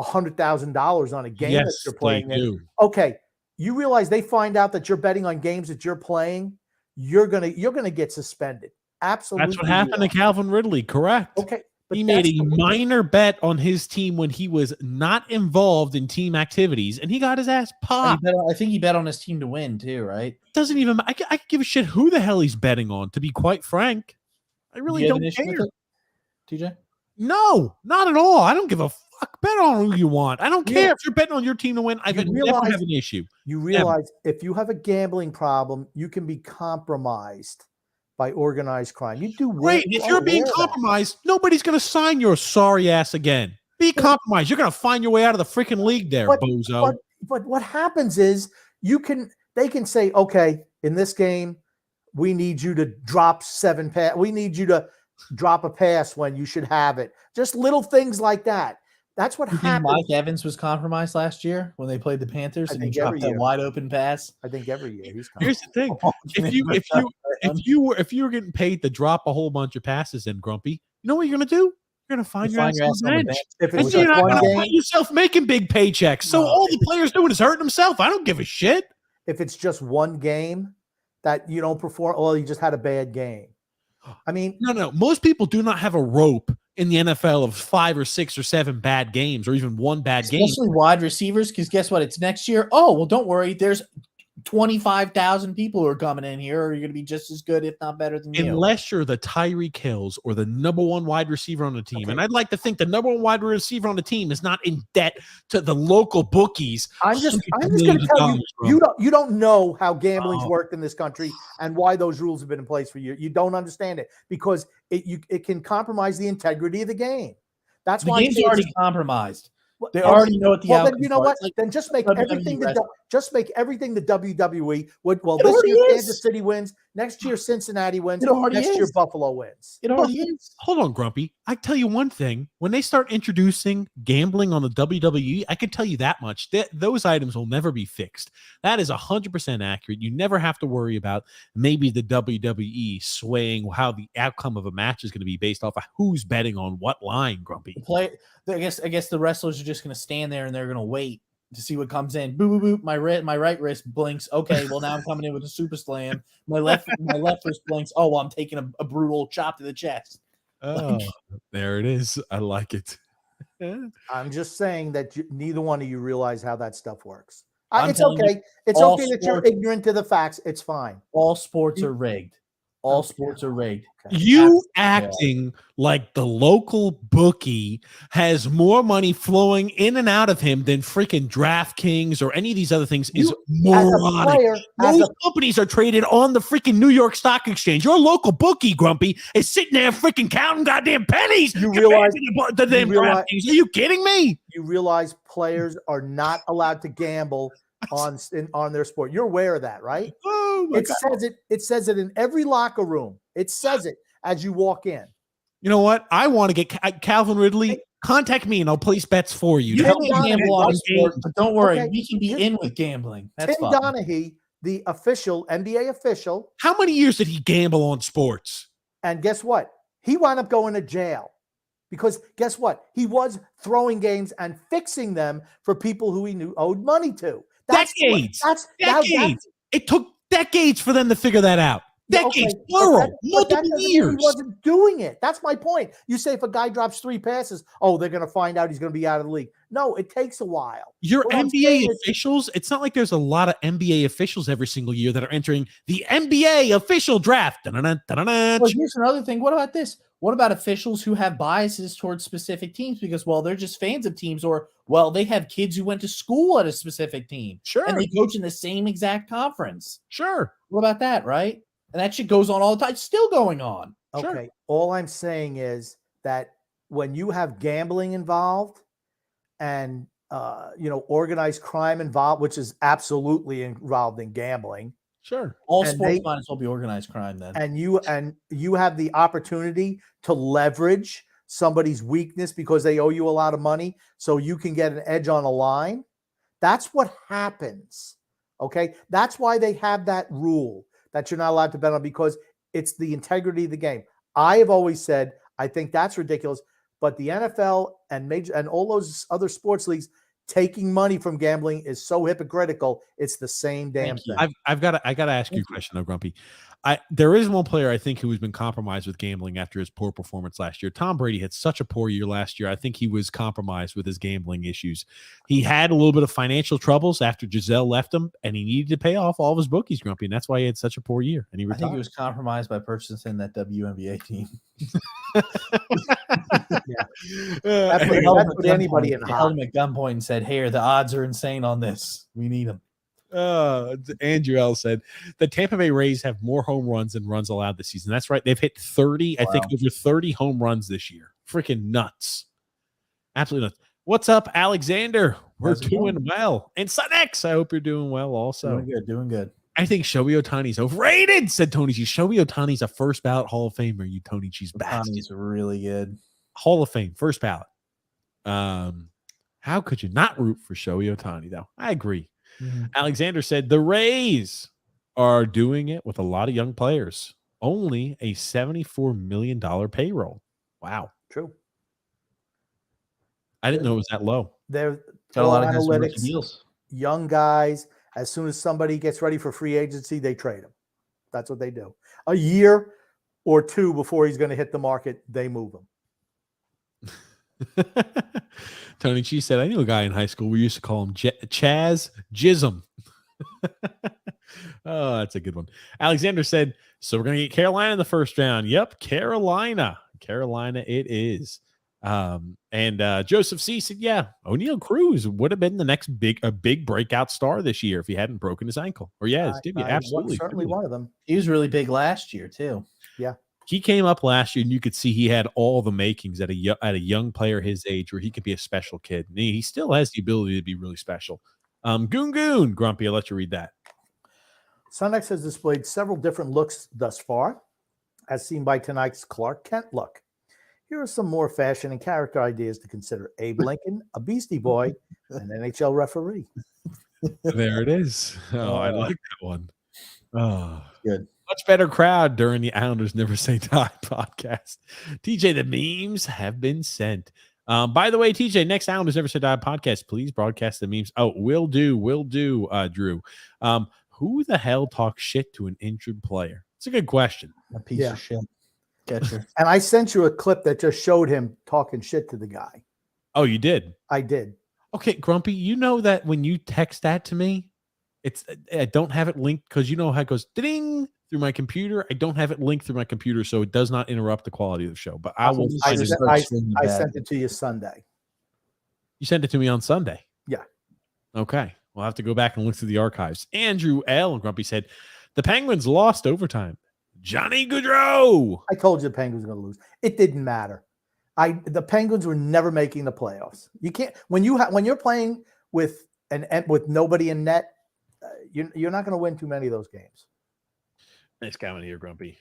B: $100,000 on a game that you're playing in. Okay. You realize they find out that you're betting on games that you're playing, you're gonna get suspended. Absolutely.
A: That's what happened to Calvin Ridley, correct.
B: Okay. But
A: He made
B: that's
A: a minor bet on his team when he was not involved in team activities, and he got his ass popped.
C: I think he bet on his team to win too, right?
A: Doesn't even. I could give a shit who the hell he's betting on. To be quite frank, I
C: Do
A: really
C: you have
A: don't
C: an issue
A: care.
C: with it, TJ?
A: No, not at all. I don't give a fuck. Bet on who you want. I don't
B: You
A: care
B: know-
A: if you're betting on your team to win. I would never have an issue.
B: You realize if you have a gambling problem, you can be compromised by organized crime. You do
A: Great. If you're being compromised, nobody's going to sign your sorry ass again. Be compromised. You're going to find your way out of the freaking league there, bozo.
B: But what happens is they can say, okay, in this game, we need you to drop 7 pass. We need you to drop a pass when you should have it. Just little things like that. That's what happens.
C: Mike Evans was compromised last year when they played the Panthers and he dropped that wide open pass.
B: I think every year he's
A: Here's the thing. If you were getting paid to drop a whole bunch of passes in, Grumpy, you know what you're gonna do? You're gonna find your ass on the bench.
B: If
A: And
B: it's
A: so you're
B: just
A: not
B: one
A: gonna
B: game,
A: find yourself making big paychecks. So all the players doing is hurting themselves. I don't give a shit.
B: if it's just one game that you don't perform, well, you just had a bad game. I mean,
A: No. Most people do not have a rope in the NFL of 5 or 6 or 7 bad games or even one bad game.
C: Especially wide receivers, because guess what? It's next year. Oh, well, don't worry. There's 25,000 people who are coming in here, or you're going to be just as good, if not better than you.
A: Unless you're the Tyreek Hills or the number 1 wide receiver on the team.
B: Okay.
A: And I'd like to think the number 1 wide receiver on the team is not in debt to the local bookies.
B: I'm just going to tell you, you don't know how gambling's worked in this country and why those rules have been in place for years. You don't understand it because it can compromise the integrity of the game. That's
C: the
B: why
C: game's already compromised. They
B: okay.
C: already know what the outcome
B: then you know what?
C: like,
B: then just make
C: WWE
B: everything
C: wrestling.
B: just make everything the WWE would. Well,
C: It
B: this
C: already
B: year
C: is.
B: Kansas City wins. Next year Cincinnati wins.
C: It already
B: Next year
C: is.
B: Buffalo wins.
C: It already is.
A: Hold on, Grumpy. I tell you one thing. When they start introducing gambling on the WWE, I can tell you that much. Those items will never be fixed. That is 100% accurate. You never have to worry about maybe the WWE swaying how the outcome of a match is going to be based off of who's betting on what line, Grumpy.
C: I guess the wrestlers are just going to stand there and they're going to wait to see what comes in. Boop, boop, boop. My right wrist blinks. Okay, well now I'm coming in with a super slam. My left wrist blinks. Oh, well, I'm taking a brutal chop to the chest.
A: Oh, there it is. I like it.
B: I'm just saying that neither one of you realize how that stuff works.
C: I'm
B: It's
C: telling
B: okay.
C: you,
B: It's
C: all
B: okay that you're
C: sports-
B: ignorant to the facts. It's fine.
C: All sports are rigged. All
B: Okay.
C: sports are rigged.
B: Okay.
A: You acting like the local bookie has more money flowing in and out of him than freaking DraftKings or any of these other things is
B: As a
A: moronic.
B: player,
A: Most companies are traded on the freaking New York Stock Exchange. Your local bookie, Grumpy, is sitting there freaking counting goddamn pennies.
B: You realize-
A: the damn
B: you realize-
A: DraftKings. Are you kidding me?
B: you realize players are not allowed to gamble on their sport. You're aware of that, right?
A: Oh my
B: It
A: God.
B: says it. It says it in every locker room. It says it as you walk in.
A: You know what? I want to get Calvin Ridley. Contact me and I'll place bets for you.
C: You
A: to help
C: can
A: me
B: Donahue,
C: gamble on a sport,
A: games.
C: but don't worry,
B: Okay.
C: we can be in with gambling. That's
B: Tim
C: fine.
B: Donahue, the official NBA official,
A: How many years did he gamble on sports?
B: and guess what? He wound up going to jail because guess what? He was throwing games and fixing them for people who he knew owed money to.
A: Decades.
B: Decades.
A: It took decades for them to figure that out. Decades, plural, multiple years.
B: He wasn't doing it. That's my point. You say if a guy drops 3 passes, oh, they're going to find out he's going to be out of the league. No, it takes a while.
A: Your
B: What I'm
A: NBA
B: saying is-
A: officials, it's not like there's a lot of NBA officials every single year that are entering the NBA official draft. Dun-dun-dun, dun-dun-dun.
C: Well, here's another thing. What about this? What about officials who have biases towards specific teams because, well, they're just fans of teams, or, well, they have kids who went to school at a specific team
A: Sure,
C: and they coach in the same exact conference?
A: sure.
C: What about that, right? And that shit goes on all the time. It's still going on.
B: Okay.
A: Sure.
B: All I'm saying is that when you have gambling involved and organized crime involved, which is absolutely involved in gambling,
A: Sure.
C: All
B: And
C: sports
B: they-
C: might as well be organized crime then.
B: and you have the opportunity to leverage somebody's weakness because they owe you a lot of money so you can get an edge on a line. That's what happens. Okay. That's why they have that rule that you're not allowed to bet on because it's the integrity of the game. I have always said, I think that's ridiculous, but the NFL and all those other sports leagues, taking money from gambling is so hypocritical. It's the same damn thing.
A: I got to ask you a question, though, Grumpy. There is one player I think who has been compromised with gambling after his poor performance last year. Tom Brady had such a poor year last year. I think he was compromised with his gambling issues. He had a little bit of financial troubles after Giselle left him, and he needed to pay off all of his bookies, Grumpy, and that's why he had such a poor year. And he retired.
C: I think he was compromised by purchasing that WNBA team.
B: That's what anybody in
C: held him at gunpoint and said, "Hey, the odds are insane on this. We need him."
A: Andrew L said the Tampa Bay Rays have more home runs than runs allowed this season. That's right. They've hit 30, I think over 30 home runs this year. Freaking nuts. Absolutely nuts. What's up, Alexander? We're doing well. And Sun X, I hope you're doing well also.
C: Doing good.
A: I think Shohei Ohtani's overrated, said Tony G. Shohei Ohtani's a first ballot Hall of Famer, you Tony G's bastard.
C: Ohtani's really good.
A: Hall of Fame, first ballot. How could you not root for Shohei Ohtani, though? I agree. Mm-hmm. Alexander said the Rays are doing it with a lot of young players. Only a $74 million payroll. Wow.
B: True.
A: I didn't know it was that low.
B: They're
C: got a lot of
B: analytics,
C: deals.
B: Young guys. As soon as somebody gets ready for free agency, they trade him. That's what they do. A year or two before he's going to hit the market, they move him.
A: Tony G said, I knew a guy in high school. We used to call him Chaz Jism. Oh, that's a good one. Alexander said, so we're going to get Carolina in the first round. Yep, Carolina. Carolina it is. And Joseph C said, yeah, O'Neal Cruz would have been the next big breakout star this year if he hadn't broken his ankle. Or absolutely.
B: Certainly one of them.
C: He was really big last year too.
B: Yeah.
A: He came up last year, and you could see he had all the makings at a young player his age where he could be a special kid. And he still has the ability to be really special. Goon, Grumpy, I'll let you read that.
B: Sunex has displayed several different looks thus far, as seen by tonight's Clark Kent look. Here are some more fashion and character ideas to consider. Abe Lincoln, a Beastie Boy, an NHL referee.
A: There it is. Oh, I like that one. Oh,
C: good.
A: Much better crowd during the Islanders Never Say Die podcast. TJ, the memes have been sent. By the way, TJ, next Islanders Never Say Die podcast, please broadcast the memes. Oh, will do, Drew. Who the hell talks shit to an injured player? It's a good question.
C: A piece of shit. Catcher.
B: And I sent you a clip that just showed him talking shit to the guy.
A: Oh, you did?
B: I did.
A: Okay, Grumpy, you know that when you text that to me, I don't have it linked because you know how it goes ding through my computer. I don't have it linked through my computer, so it does not interrupt the quality of the show. But I will.
B: I sent it to you Sunday.
A: You sent it to me on Sunday?
B: Yeah.
A: Okay. We'll have to go back and look through the archives. Andrew L. Grumpy said, the Penguins lost overtime. Johnny Gaudreau.
B: I told you the Penguins were going to lose. It didn't matter. The Penguins were never making the playoffs. You can't when you're playing with nobody in net. You're not going to win too many of those games.
A: Nice comment here, Grumpy.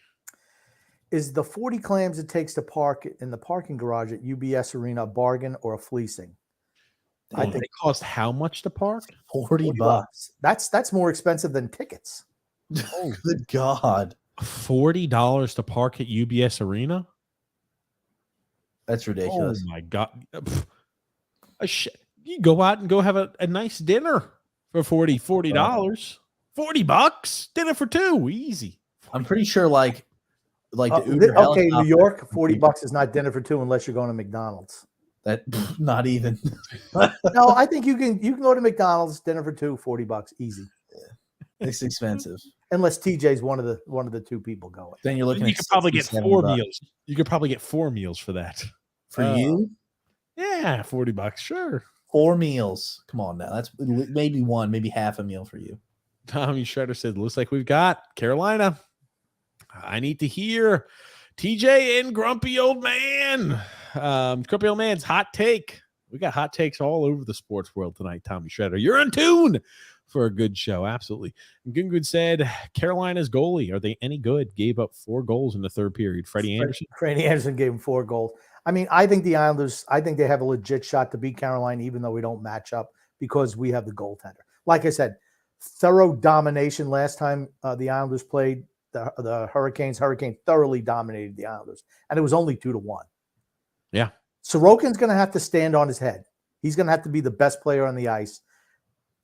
B: Is the 40 clams it takes to park in the parking garage at UBS Arena a bargain or a fleecing?
A: I think it cost how much to park?
C: $40.
B: That's more expensive than tickets.
C: Oh, good God.
A: $40 to park at UBS Arena?
C: That's ridiculous.
A: Oh, my God. You go out and go have a nice dinner for $40. $40? Dinner for two. Easy.
C: I'm pretty sure like the Uber
B: okay, New York, $40 is not dinner for two unless you're going to McDonald's.
C: That not even.
B: No, I think you can go to McDonald's, dinner for two, $40 easy.
C: Yeah. It's expensive.
B: Unless TJ's one of the two people going.
C: Then you're looking.
A: You could probably get four meals. You could probably get 4 meals for that.
C: For you?
A: Yeah, $40. Sure.
C: 4 meals. Come on now. That's maybe one, maybe half a meal for you.
A: Tommy Shredder said, looks like we've got Carolina. I need to hear TJ and Grumpy Old Man. Grumpy Old Man's hot take. We got hot takes all over the sports world tonight, Tommy Shredder. You're in tune for a good show. Absolutely. And Gungun said, Carolina's goalie, are they any good? Gave up 4 goals in the third period. Freddie Anderson?
B: Freddie Anderson gave him 4 goals. I mean, I think the Islanders, they have a legit shot to beat Carolina, even though we don't match up because we have the goaltender. Like I said, thorough domination last time the Islanders played the Hurricanes. Hurricanes thoroughly dominated the Islanders, and it was only 2-1.
A: Yeah.
B: Sorokin's going to have to stand on his head. He's going to have to be the best player on the ice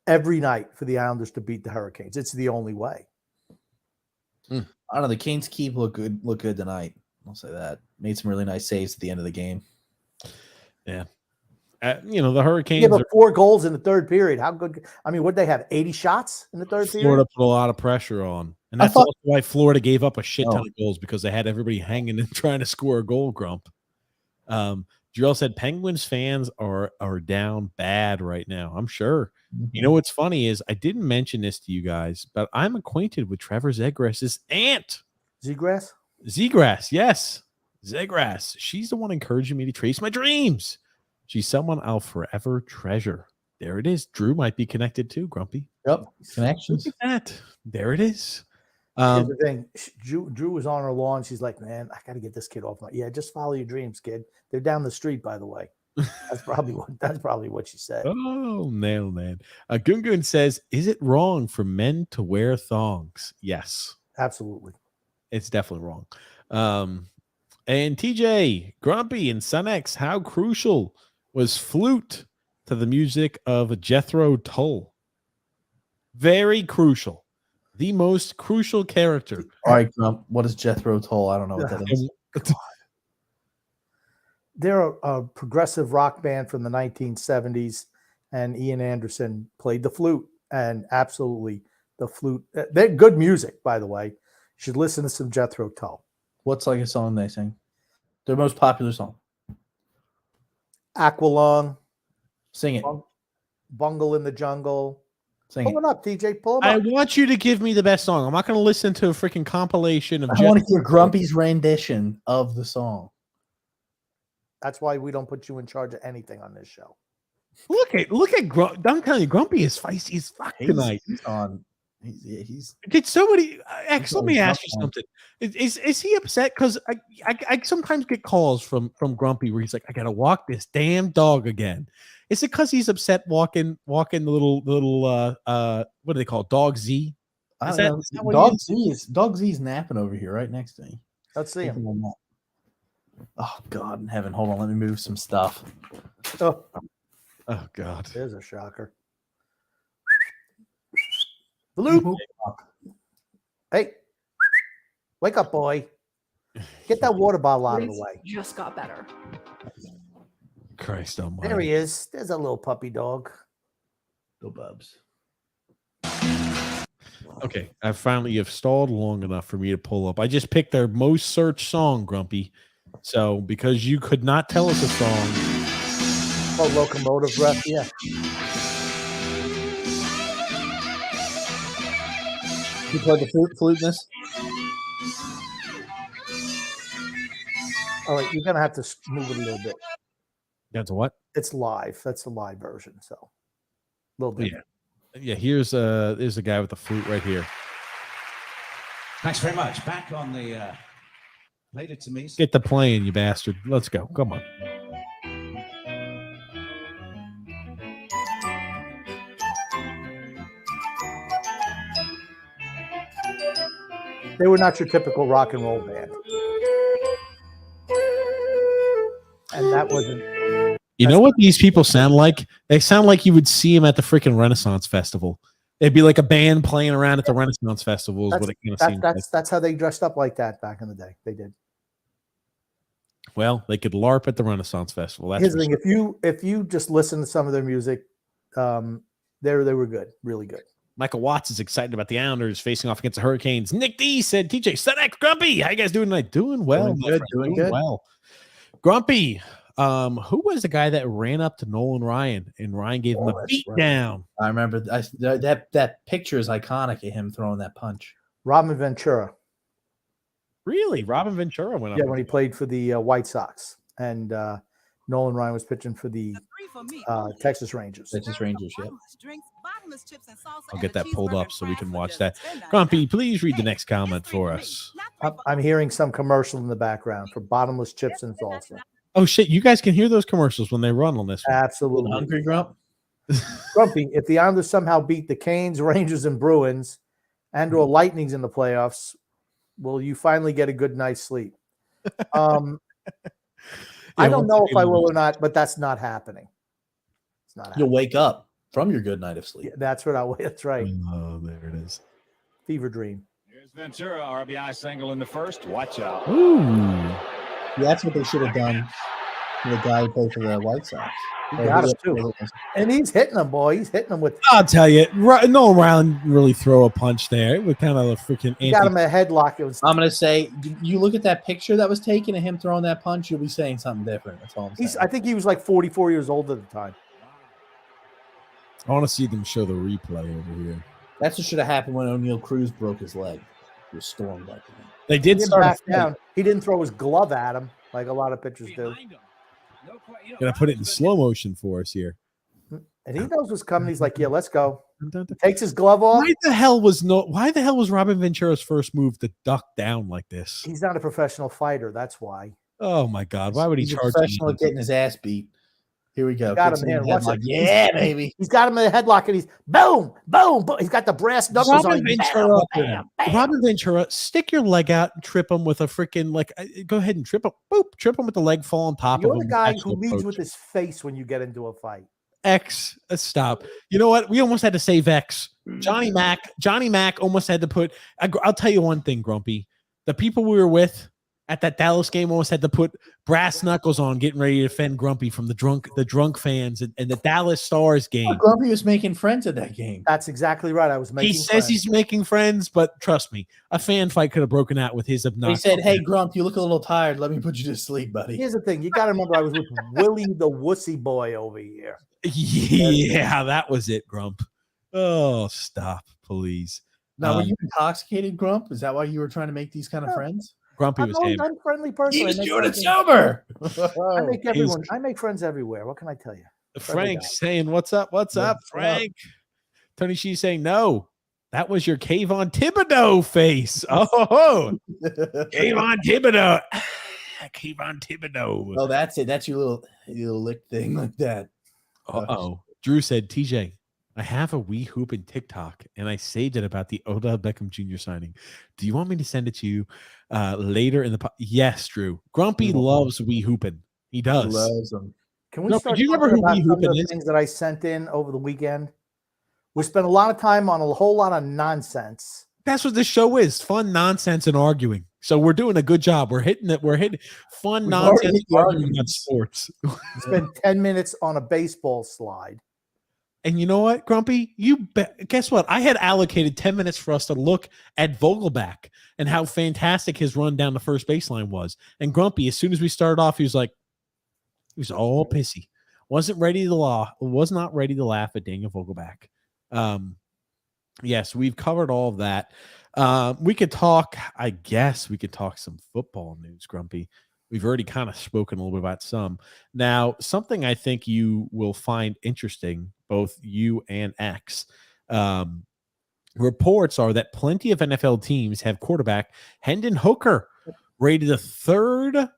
B: every night for the Islanders to beat the Hurricanes. It's the only way.
C: I don't know. The Canes keep look good tonight. I'll say that. Made some really nice saves at the end of the game.
A: Yeah. The Hurricanes.
B: Yeah, but 4 goals in the third period. How good? I mean, what did they have? 80 shots in the third period?
A: Florida put a lot of pressure on. And that's also why Florida gave up a shit ton of goals, because they had everybody hanging and trying to score a goal, Grump. Jarrell said Penguins fans are down bad right now. I'm sure. You know what's funny is I didn't mention this to you guys, but I'm acquainted with Trevor Zegras' aunt. Zegras, yes. Zegras. She's the one encouraging me to chase my dreams. She's someone I'll forever treasure. There it is. Drew might be connected too, Grumpy.
C: Yep. Connections.
A: Look at that. There it is.
B: Here's the thing. Drew was on her lawn. She's like, man, I got to get this kid off my. Yeah, just follow your dreams, kid. They're down the street, by the way. That's probably what she said.
A: Oh, man. Gungun says, is it wrong for men to wear thongs? Yes.
B: Absolutely.
A: It's definitely wrong. And TJ, Grumpy, and Sunex, how crucial was flute to the music of Jethro Tull? Very crucial. The most crucial character.
C: All right, Grump. What is Jethro Tull? I don't know what that is.
B: They're a progressive rock band from the 1970s, and Ian Anderson played the flute. And absolutely, the flute. They're good music, by the way. You should listen to some Jethro Tull.
C: What's like a song they sing? Their most popular song.
B: Aqualung.
C: Sing it.
B: Bungle in the Jungle.
C: Sing
B: Pull it up, TJ. Pull it
A: I
B: up.
A: want you to give me the best song. I'm not going to listen to a freaking compilation of
C: I want to hear Grumpy's rendition of the song.
B: That's why we don't put you in charge of anything on this show.
A: Look at Grumpy. I'm telling you, Grumpy is feisty as fuck tonight.
C: He's on. He's
A: Did somebody? X, let me ask you something. Is he upset? Because I sometimes get calls from Grumpy where he's like, I gotta walk this damn dog again. Is it because he's upset walking the little what do they call it? Dog Z? Is that what
C: Dog Z's napping over here right next to me.
B: Let's see him.
C: Oh God in heaven. Hold on, let me move some stuff.
B: Oh
A: God.
B: There's a shocker. Blue. Hey, wake up, boy. Get that water bottle out of the way.
G: Just got better.
A: Christ almighty.
B: There he is. There's a little puppy dog.
C: Go Bubs.
A: Okay, you've stalled long enough for me to pull up. I just picked their most searched song, Grumpy. So because you could not tell us a song.
B: Oh, Locomotive Breath, yeah.
C: You play the flute in this?
B: All right, you're gonna have to move it a little bit.
A: That's what?
B: It's live. That's the live version. So a little bit.
A: Yeah. Here's a guy with the flute right here.
H: Thanks very much. Back on the played it to me.
A: Get the plane, you bastard. Let's go. Come on.
B: They were not your typical rock and roll band. And that wasn't.
A: You know what these people sound like? They sound like you would see them at the freaking Renaissance Festival. It'd be like a band playing around at the Renaissance Festival is what it kind of seems like.
B: That's how they dressed up like that back in the day. They did.
A: Well, they could LARP at the Renaissance Festival. That's
B: Here's the thing. If you just listen to some of their music, they were good, really good.
A: Michael Watts is excited about the Islanders facing off against the Hurricanes. Nick D said, TJ, Sunex, Grumpy, how you guys doing tonight? Doing well.
C: Doing good.
A: Well. Grumpy, who was the guy that ran up to Nolan Ryan and Ryan gave him a beat down?
C: I remember that picture is iconic of him throwing that punch.
B: Robin Ventura.
A: Really? Robin Ventura went up.
B: Yeah, when he played for the White Sox. And Nolan Ryan was pitching for the Texas Rangers.
C: Texas Rangers, yeah.
A: I'll get that pulled up so we can watch that. Grumpy, please read the next comment for us.
B: I'm hearing some commercial in the background for bottomless chips and salsa.
A: Oh, shit. You guys can hear those commercials when they run on this one.
B: Absolutely.
C: Hungry Grump?
B: Grumpy, if the Islanders somehow beat the Canes, Rangers, and Bruins and/or Lightnings in the playoffs, will you finally get a good night's sleep? I don't know if I will or not, but that's not happening. It's not
C: You'll
B: happening.
C: wake up from your good night of sleep.
B: Yeah, that's what that's right.
A: Oh, there it is.
B: Fever dream.
D: Here's Ventura, RBI single in the first. Watch out.
A: Ooh.
C: Yeah, that's what they should have done to the guy who played for the White Sox.
B: He got us too. And he's hitting them, boy. He's hitting them with.
A: I'll tell you, no round really throw a punch there. It was kind of a freaking.
B: He got him a headlock. It was.
C: I'm gonna say, you look at that picture that was taken of him throwing that punch, you'll be saying something different. That's all I'm saying.
B: I think he was like 44 years old at the time.
A: I want to see them show the replay over here.
C: That's what should have happened when O'Neal Cruz broke his leg. He was stormed like that.
A: They did start
B: back down. He didn't throw his glove at him like a lot of pitchers do.
A: Gonna put it in slow motion for us here.
B: And he knows what's coming. He's like, "Yeah, let's go." He takes his glove off.
A: Why the hell was Robin Ventura's first move to duck down like this?
B: He's not a professional fighter. That's why.
A: Oh my God! Why would he
C: He's
A: charge?
C: a professional at getting his ass beat. Here we go.
B: Got him here. Watch it.
C: Yeah, baby.
B: He's got him in the headlock, and he's boom, boom, boom. He's got the brass knuckles on.
A: Robin Ventura, stick your leg out and trip him with a freaking go ahead and trip him. Boop, trip him with the leg fall on top
B: You're
A: of him.
B: the guy who leads with his face when you get into a fight.
A: X, stop. You know what? We almost had to save X. Johnny Mac almost had to put. I'll tell you one thing, Grumpy. The people we were with at that Dallas game almost had to put brass knuckles on, getting ready to defend Grumpy from the drunk fans and the Dallas Stars game.
C: Grumpy was making friends at that game.
B: That's exactly right. I was making.
A: He says he's making friends, but trust me, a fan fight could have broken out with his obnoxious.
C: He said, "Hey, Grump, you look a little tired. Let me put you to sleep, buddy."
B: Here's the thing: you got to remember, I was with Willie the Wussy Boy over here.
A: Yeah, that was it, Grump. Oh, stop, please.
C: Now, were you intoxicated, Grump? Is that why you were trying to make these kind of friends?
A: Grumpy was
B: I'm a friendly person.
C: He was doing it sober.
B: I make friends everywhere. What can I tell you?
A: Frank's saying, "What's up? What's up, Frank?" Tony She's saying, "No, that was your Kayvon Thibodeau face." Oh, Kayvon Thibodeau. Kayvon Thibodeau.
C: Oh, that's it. That's your little lick thing like that.
A: Oh, Drew said, "TJ, I have a wee hoop in TikTok, and I saved it about the Odell Beckham Jr. signing. Do you want me to send it to you later in the Yes, Drew. Grumpy loves wee hooping. He does.
C: He loves them.
B: Can we start talking about some of the things that I sent in over the weekend? We spent a lot of time on a whole lot of nonsense.
A: That's what this show is: fun nonsense and arguing. So we're doing a good job. We're hitting it. We're hitting fun nonsense arguing on sports.
B: Spend 10 minutes on a baseball slide.
A: And you know what, Grumpy? Guess what? I had allocated 10 minutes for us to look at Vogelback and how fantastic his run down the first baseline was. And Grumpy, as soon as we started off, he was all pissy. Was not ready to laugh at Daniel Vogelback. Yes, we've covered all of that. We could talk, I guess we could talk some football news, Grumpy. We've already kind of spoken a little bit about some. Now, something I think you will find interesting, both you and X, reports are that plenty of NFL teams have quarterback Hendon Hooker rated the third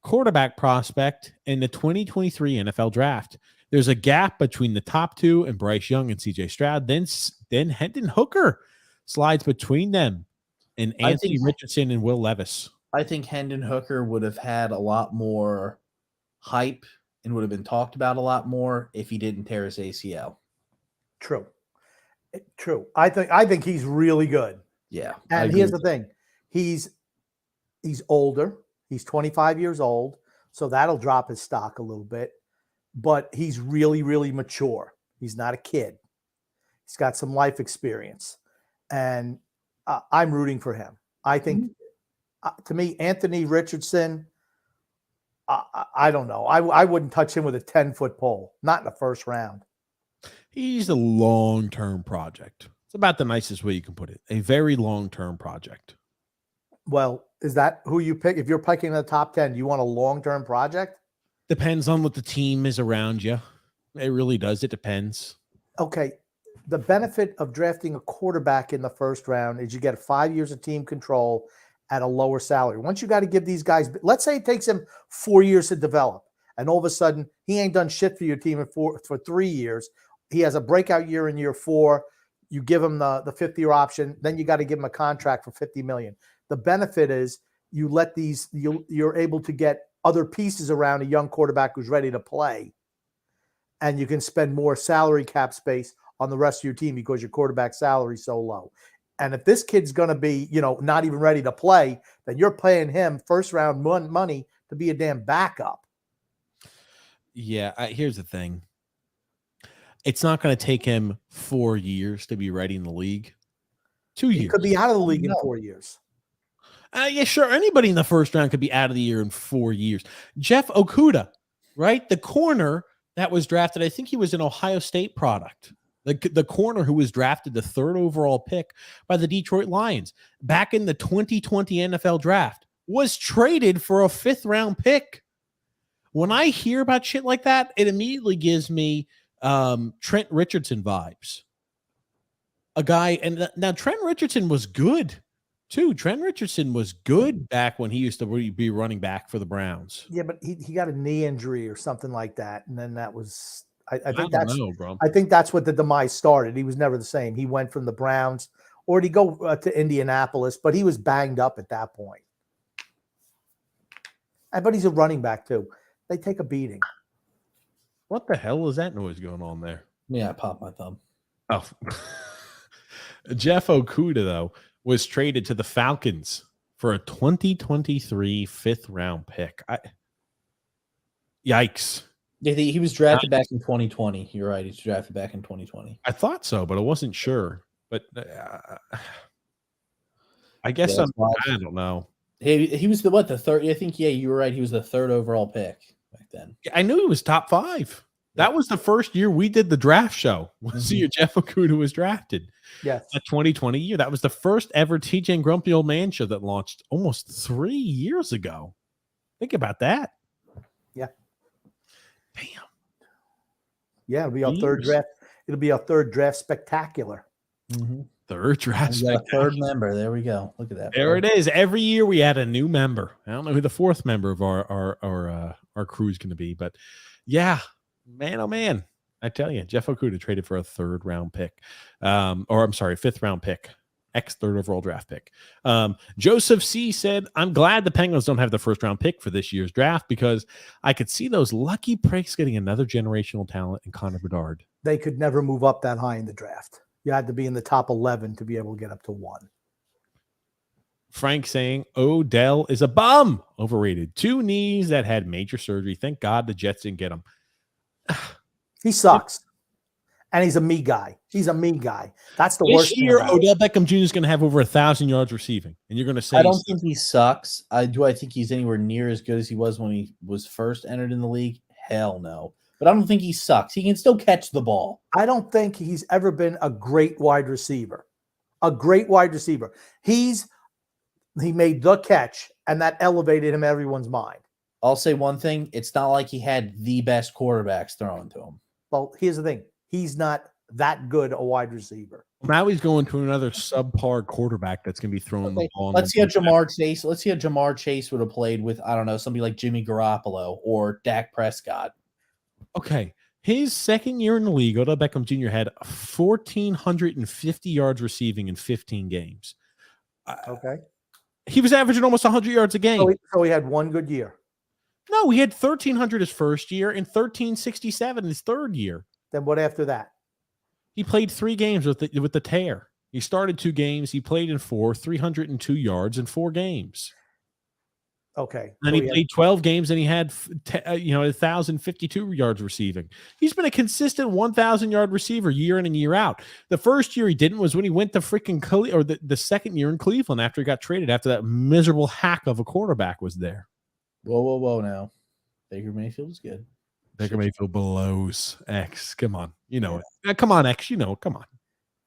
A: quarterback prospect in the 2023 NFL draft. There's a gap between the top two and Bryce Young and CJ Stroud. Then Hendon Hooker slides between them and Anthony Richardson and Will Levis.
C: I think Hendon Hooker would have had a lot more hype and would have been talked about a lot more if he didn't tear his ACL.
B: True. I think he's really good.
C: Yeah.
B: And here's the thing. He's older. He's 25 years old, so that'll drop his stock a little bit. But he's really, really mature. He's not a kid. He's got some life experience. And I'm rooting for him. I think, to me, Anthony Richardson, I don't know. I wouldn't touch him with a 10-foot pole, not in the first round.
A: He's a long-term project. It's about the nicest way you can put it. A very long-term project.
B: Well, is that who you pick? If you're picking in the top 10, do you want a long-term project?
A: Depends on what the team is around you. It really does. It depends.
B: Okay. The benefit of drafting a quarterback in the first round is you get 5 years of team control at a lower salary. Once you got to give these guys, let's say it takes him 4 years to develop, and all of a sudden he ain't done shit for your team for 3 years. He has a breakout year in year 4. You give him the 50-year option, then you got to give him a contract for $50 million. The benefit is you let you're able to get other pieces around a young quarterback who's ready to play. and you can spend more salary cap space on the rest of your team because your quarterback salary is so low. And if this kid's going to be, not even ready to play, then you're paying him first round money to be a damn backup.
A: Yeah, here's the thing. It's not going to take him 4 years to be ready in the league. 2 years.
B: He could be out of the league in 4 years.
A: Yeah, sure. Anybody in the first round could be out of the year in 4 years. Jeff Okudah, right? The corner that was drafted, I think he was an Ohio State product. The corner who was drafted the 3rd overall pick by the Detroit Lions back in the 2020 NFL draft was traded for a 5th round pick. When I hear about shit like that, it immediately gives me Trent Richardson vibes. A guy, and now Trent Richardson was good too. Trent Richardson was good back when he used to be running back for the Browns.
B: Yeah, but he got a knee injury or something like that, and then that was I think
A: don't know, bro.
B: I think that's what the demise started. He was never the same. He went from the Browns, or did he go to Indianapolis? But he was banged up at that point. But he's a running back too. They take a beating.
A: What the hell is that noise going on there?
C: Yeah, I popped my thumb.
A: Oh, Jeff Okudah though was traded to the Falcons for a 2023 5th round pick. Yikes.
C: Yeah, he was drafted back in 2020. You're right. He's drafted back in 2020.
A: I thought so, but I wasn't sure. But I guess I don't know.
C: He was the third? I think, you were right. He was the 3rd overall pick back then.
A: I knew he was top 5. That was the first year we did the draft show. Was the year Jeff Okudah was drafted.
B: Yes.
A: The 2020 year. That was the first ever TJ and Grumpy Old Man show that launched almost 3 years ago. Think about that.
B: Yeah.
A: Damn.
B: Yeah, it'll be our third draft. It'll be our 3rd draft spectacular.
C: Mm-hmm.
A: 3rd draft.
C: We got a 3rd member. There we go. Look at that.
A: There it is. Every year we add a new member. I don't know who the 4th member of our crew is going to be, but yeah, man, oh man, I tell you, Jeff Okudah traded for a 3rd round pick, 5th round pick, 3rd overall draft pick. Joseph C said, "I'm glad the Penguins don't have the 1st round pick for this year's draft because I could see those lucky pricks getting another generational talent in Connor Bedard."
B: They could never move up that high in the draft. You had to be in the top 11 to be able to get up to 1.
A: Frank saying Odell is a bum, overrated. 2 knees that had major surgery. Thank God the Jets didn't get him.
B: He sucks. And he's a me guy. He's a me guy. That's the worst
A: thing. This year,
B: about
A: Odell Beckham Jr. is going to have over 1,000 yards receiving. And you're going to say,
C: I don't think he sucks. I think he's anywhere near as good as he was when he was first entered in the league. Hell no. But I don't think he sucks. He can still catch the ball.
B: I don't think he's ever been a great wide receiver. A great wide receiver. He made the catch, and that elevated him in everyone's mind.
C: I'll say one thing. It's not like he had the best quarterbacks thrown to him.
B: Well, here's the thing. He's not that good a wide receiver.
A: Now he's going to another subpar quarterback that's going to be throwing the ball.
C: Let's see how Jamar Chase. Let's see how Jamar Chase would have played with, I don't know, somebody like Jimmy Garoppolo or Dak Prescott.
A: Okay. His 2nd year in the league, Odell Beckham Jr. had 1,450 yards receiving in 15 games.
B: Okay.
A: He was averaging almost 100 yards a game.
B: So he had 1 good year.
A: No, he had 1,300 his first year and 1,367 his 3rd year.
B: Then what after that?
A: He played 3 games with the tear. He started 2 games. He played in 4, 302 yards in 4 games.
B: Okay.
A: And then he played 12 games and he had 1,052 yards receiving. He's been a consistent 1,000-yard receiver year in and year out. The first year he didn't was when he went to freaking the 2nd year in Cleveland after he got traded after that miserable hack of a quarterback was there.
C: Whoa now. Baker Mayfield is good.
A: Baker Mayfield blows X. Come on. You know it. Come on, X. You know it. Come on.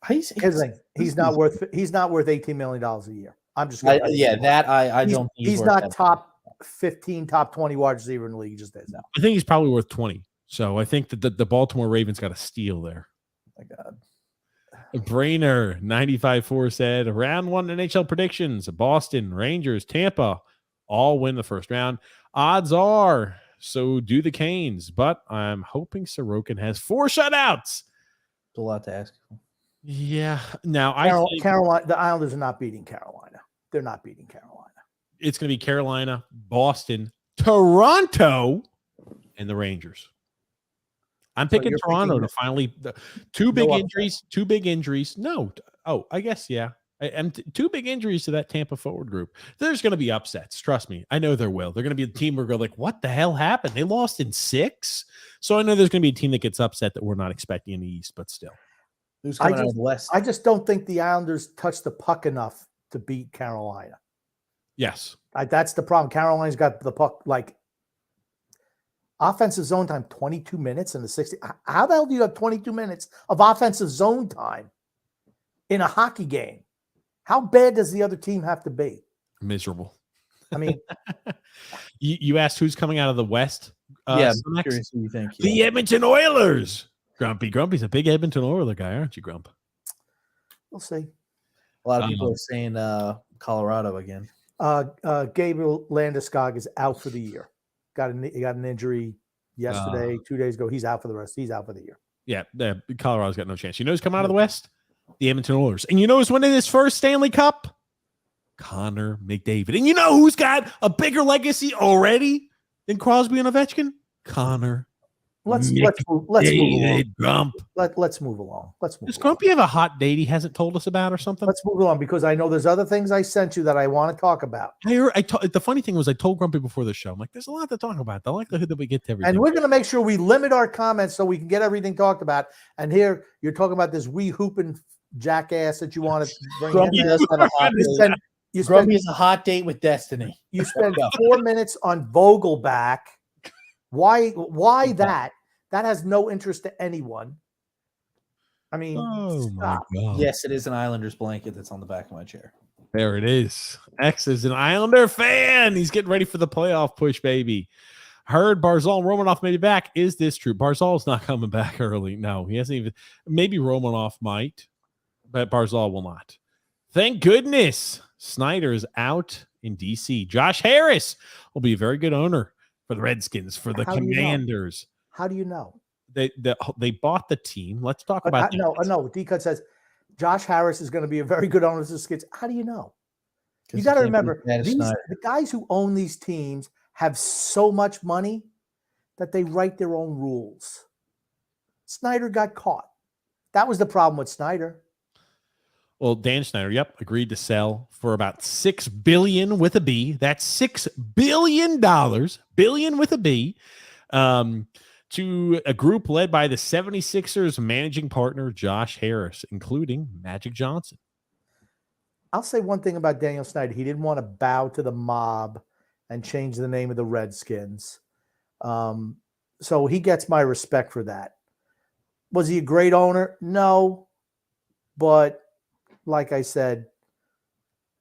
B: Here's the thing. He's not worth $18 million a year. I'm just
C: I don't think
B: he's not top 15, top 20 wide receiver in the league. He just is now.
A: I think he's probably worth 20. So I think that the Baltimore Ravens got a steal there.
C: Oh my God.
A: Brainer 95.4 said round 1 NHL predictions: Boston, Rangers, Tampa all win the 1st round. Odds are so do the Canes, but I'm hoping Sorokin has 4 shutouts.
C: It's a lot to ask.
A: Yeah. Now
B: Carolina, the Islanders are not beating Carolina. They're not beating Carolina.
A: It's going to be Carolina, Boston, Toronto, and the Rangers. I'm
B: So
A: picking
B: you're
A: Toronto
B: picking
A: to finally two big
B: upset.
A: injuries. Two big injuries. No. Oh, I guess yeah. And two big injuries to that Tampa forward group. There's going to be upsets. Trust me. I know there will. They're going to be a team where we're like, what the hell happened? They lost in 6. So I know there's going to be a team that gets upset that we're not expecting in the East, but still.
C: Who's coming out of the West?
B: I just don't think the Islanders touched the puck enough to beat Carolina.
A: Yes.
B: That's the problem. Carolina's got the puck like offensive zone time 22 minutes in the 60. How the hell do you have 22 minutes of offensive zone time in a hockey game? How bad does the other team have to be?
A: Miserable.
B: I mean,
A: you asked who's coming out of the West?
C: Yeah,
A: so
C: I'm
A: next?
C: curious who you think.
A: The Edmonton Oilers. Grumpy's a big Edmonton Oiler guy, aren't you, Grump?
B: we'll see.
C: A lot of people are saying Colorado again.
B: Gabriel Landeskog is out for the year. He got an injury yesterday, 2 days ago. He's out for the rest. He's out for the year.
A: Yeah, Colorado's got no chance. You know who's coming out of the West? The Edmonton Oilers. And you know who's winning his first Stanley Cup? Connor McDavid. And you know who's got a bigger legacy already than Crosby and Ovechkin? Connor.
B: Let's move along.
A: Grump.
B: Let's move along.
A: Does Grumpy have a hot date he hasn't told us about or something?
B: Let's move along because I know there's other things I sent you that I want to talk about.
A: The funny thing was I told Grumpy before the show, I'm like, there's a lot to talk about. The likelihood that we get to everything.
B: And we're going to make sure we limit our comments so we can get everything talked about. And here you're talking about this wee hooping jackass that you want to bring
C: Grumpy
B: in.
C: does have a hot date. Grumpy is a hot date with destiny.
B: You spend 4 minutes on Vogelback. Why that? That has no interest to anyone. I mean,
A: oh
B: stop.
A: my God.
C: Yes, it is an Islanders blanket that's on the back of my chair.
A: There it is. X is an Islander fan. He's getting ready for the playoff push, baby. Heard Barzal and Romanoff may be back. Is this true? Barzal's not coming back early. No, he hasn't even. Maybe Romanoff might, but Barzal will not. Thank goodness Snyder is out in D.C. Josh Harris will be a very good owner for the Redskins, for the Commanders.
B: How do you know?
A: They bought the team. Let's talk about that.
B: No. D-Cut says Josh Harris is going to be a very good owner of the Skins. How do you know? You got to remember, the guys who own these teams have so much money that they write their own rules. Snyder got caught. That was the problem with Snyder.
A: Well, Dan Snyder, agreed to sell for about $6 billion with a B. That's $6 billion, billion with a B, to a group led by the 76ers managing partner, Josh Harris, including Magic Johnson.
B: I'll say one thing about Daniel Snyder. He didn't want to bow to the mob and change the name of the Redskins. So he gets my respect for that. Was he a great owner? No. But like I said,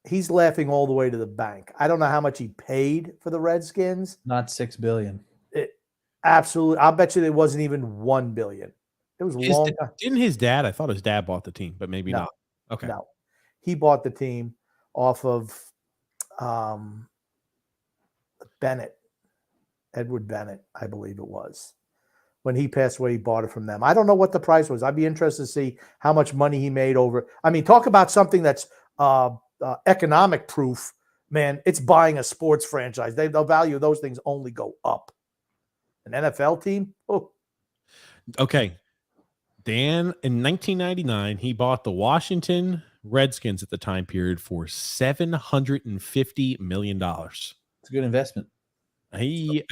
B: he's laughing all the way to the bank. I don't know how much he paid for the Redskins.
C: Not $6 billion.
B: Absolutely. I'll bet you it wasn't even $1 billion. It was long.
A: Didn't his dad? I thought his dad bought the team, but maybe not. Okay.
B: No. He bought the team off of Bennett, Edward Bennett, I believe it was. When he passed away, he bought it from them. I don't know what the price was. I'd be interested to see how much money he made over. I mean, talk about something that's economic proof, man. It's buying a sports franchise. The value of those things only go up. An NFL team? Oh.
A: Okay. Dan, in 1999, he bought the Washington Redskins at the time period for $750 million.
C: It's a good investment.
A: He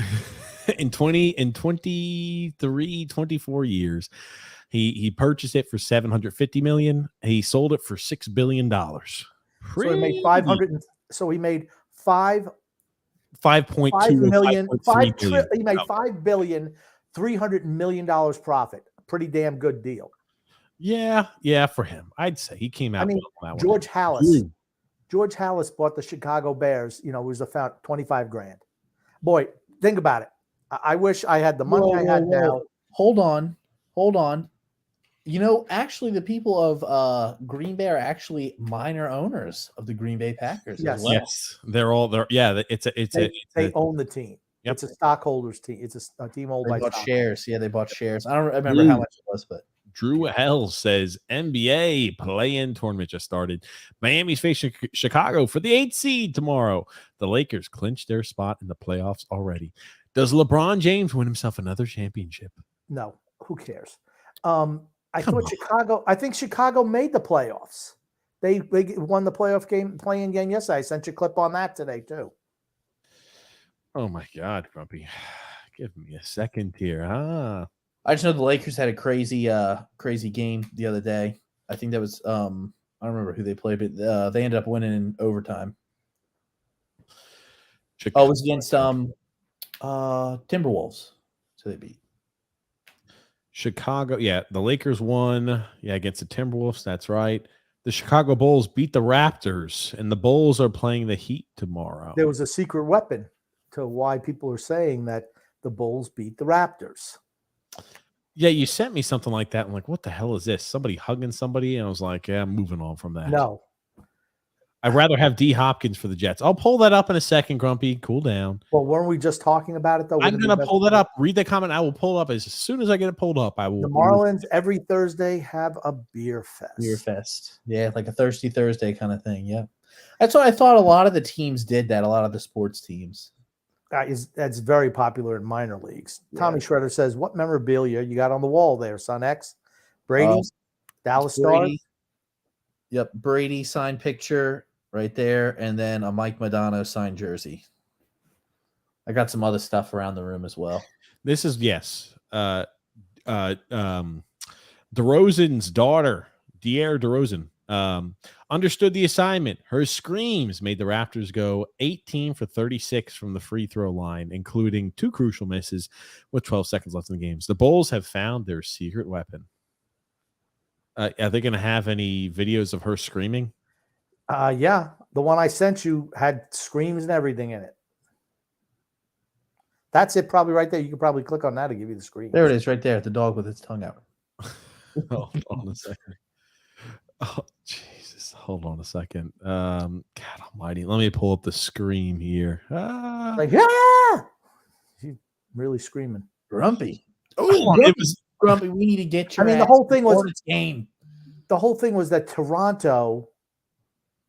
A: in 24 years, he purchased it for $750 million. He sold it for $6 billion.
B: So he made 500. So he made 5.2 million. He made $5.3 billion profit. Pretty damn good deal.
A: Yeah, for him, I'd say he came out.
B: I mean, George Halas bought the Chicago Bears. You know, it was a 25 grand. Boy, think about it. I wish I had the money I had now.
C: Hold on. You know, actually, the people of Green Bay are actually minor owners of the Green Bay Packers.
B: Yes,
C: as well.
A: Yes, they're all there. Yeah,
B: They own the team.
A: Yep.
B: It's a stockholders team. It's a team owned by
C: bought shares. Yeah, they bought shares. I don't remember how much it was, but
A: Drew Hell says NBA play-in tournament just started. Miami's facing Chicago for the 8th seed tomorrow. The Lakers clinched their spot in the playoffs already. Does LeBron James win himself another championship?
B: No. Who cares? I
A: Come
B: thought
A: on.
B: Chicago. I think Chicago made the playoffs. They won the playoff game, playing game yesterday. I sent you a clip on that today too.
A: Oh my God, Grumpy. Give me a second here.
C: I just know the Lakers had a crazy game the other day. I think that was I don't remember who they played, but they ended up winning in overtime.
A: Chicago.
C: Oh, it was against Timberwolves. So they beat
A: Chicago. Yeah, the Lakers won. Yeah, against the Timberwolves. That's right. The Chicago Bulls beat the Raptors, and the Bulls are playing the Heat tomorrow.
B: There was a secret weapon to why people are saying that the Bulls beat the Raptors.
A: Yeah, you sent me something like that. I'm like, what the hell is this? Somebody hugging somebody? And I was like, yeah, I'm moving on from that.
B: No,
A: I'd rather have D. Hopkins for the Jets. I'll pull that up in a second, Grumpy. Cool down.
B: well, weren't we just talking about it though?
A: I'm
B: Wouldn't it
A: going
B: be
A: to pull that up. Read the comment. I will pull it up as soon as I get it pulled up. I will.
B: The Marlins every Thursday have a beer fest.
C: Beer Fest. Yeah, like a Thirsty Thursday kind of thing. Yeah. That's what I thought a lot of the teams did that, a lot of the sports teams.
B: That's very popular in minor leagues. Yeah. Tommy Shredder says, "What memorabilia you got on the wall there, son X? Brady, Dallas
C: Brady,
B: Stars."
C: Yep, Brady signed picture right there, and then a Mike Modano signed jersey. I got some other stuff around the room as well.
A: This is DeRozan's daughter, DeAir DeRozan, understood the assignment. Her screams made the Raptors go 18 for 36 from the free throw line, including 2 crucial misses with 12 seconds left in the games. The Bulls have found their secret weapon. Are they going to have any videos of her screaming?
B: Yeah. The one I sent you had screams and everything in it. That's it probably right there. You could probably click on that to give you the screen.
C: There it is right there, the dog with its tongue out.
A: Hold on a second. Oh, Jesus. Hold on a second. God almighty. Let me pull up the scream here.
B: Like, yeah! She's really screaming.
C: Grumpy.
A: Oh, it was
C: Grumpy. We need to get your
B: the whole thing was
C: game.
B: The whole thing was that Toronto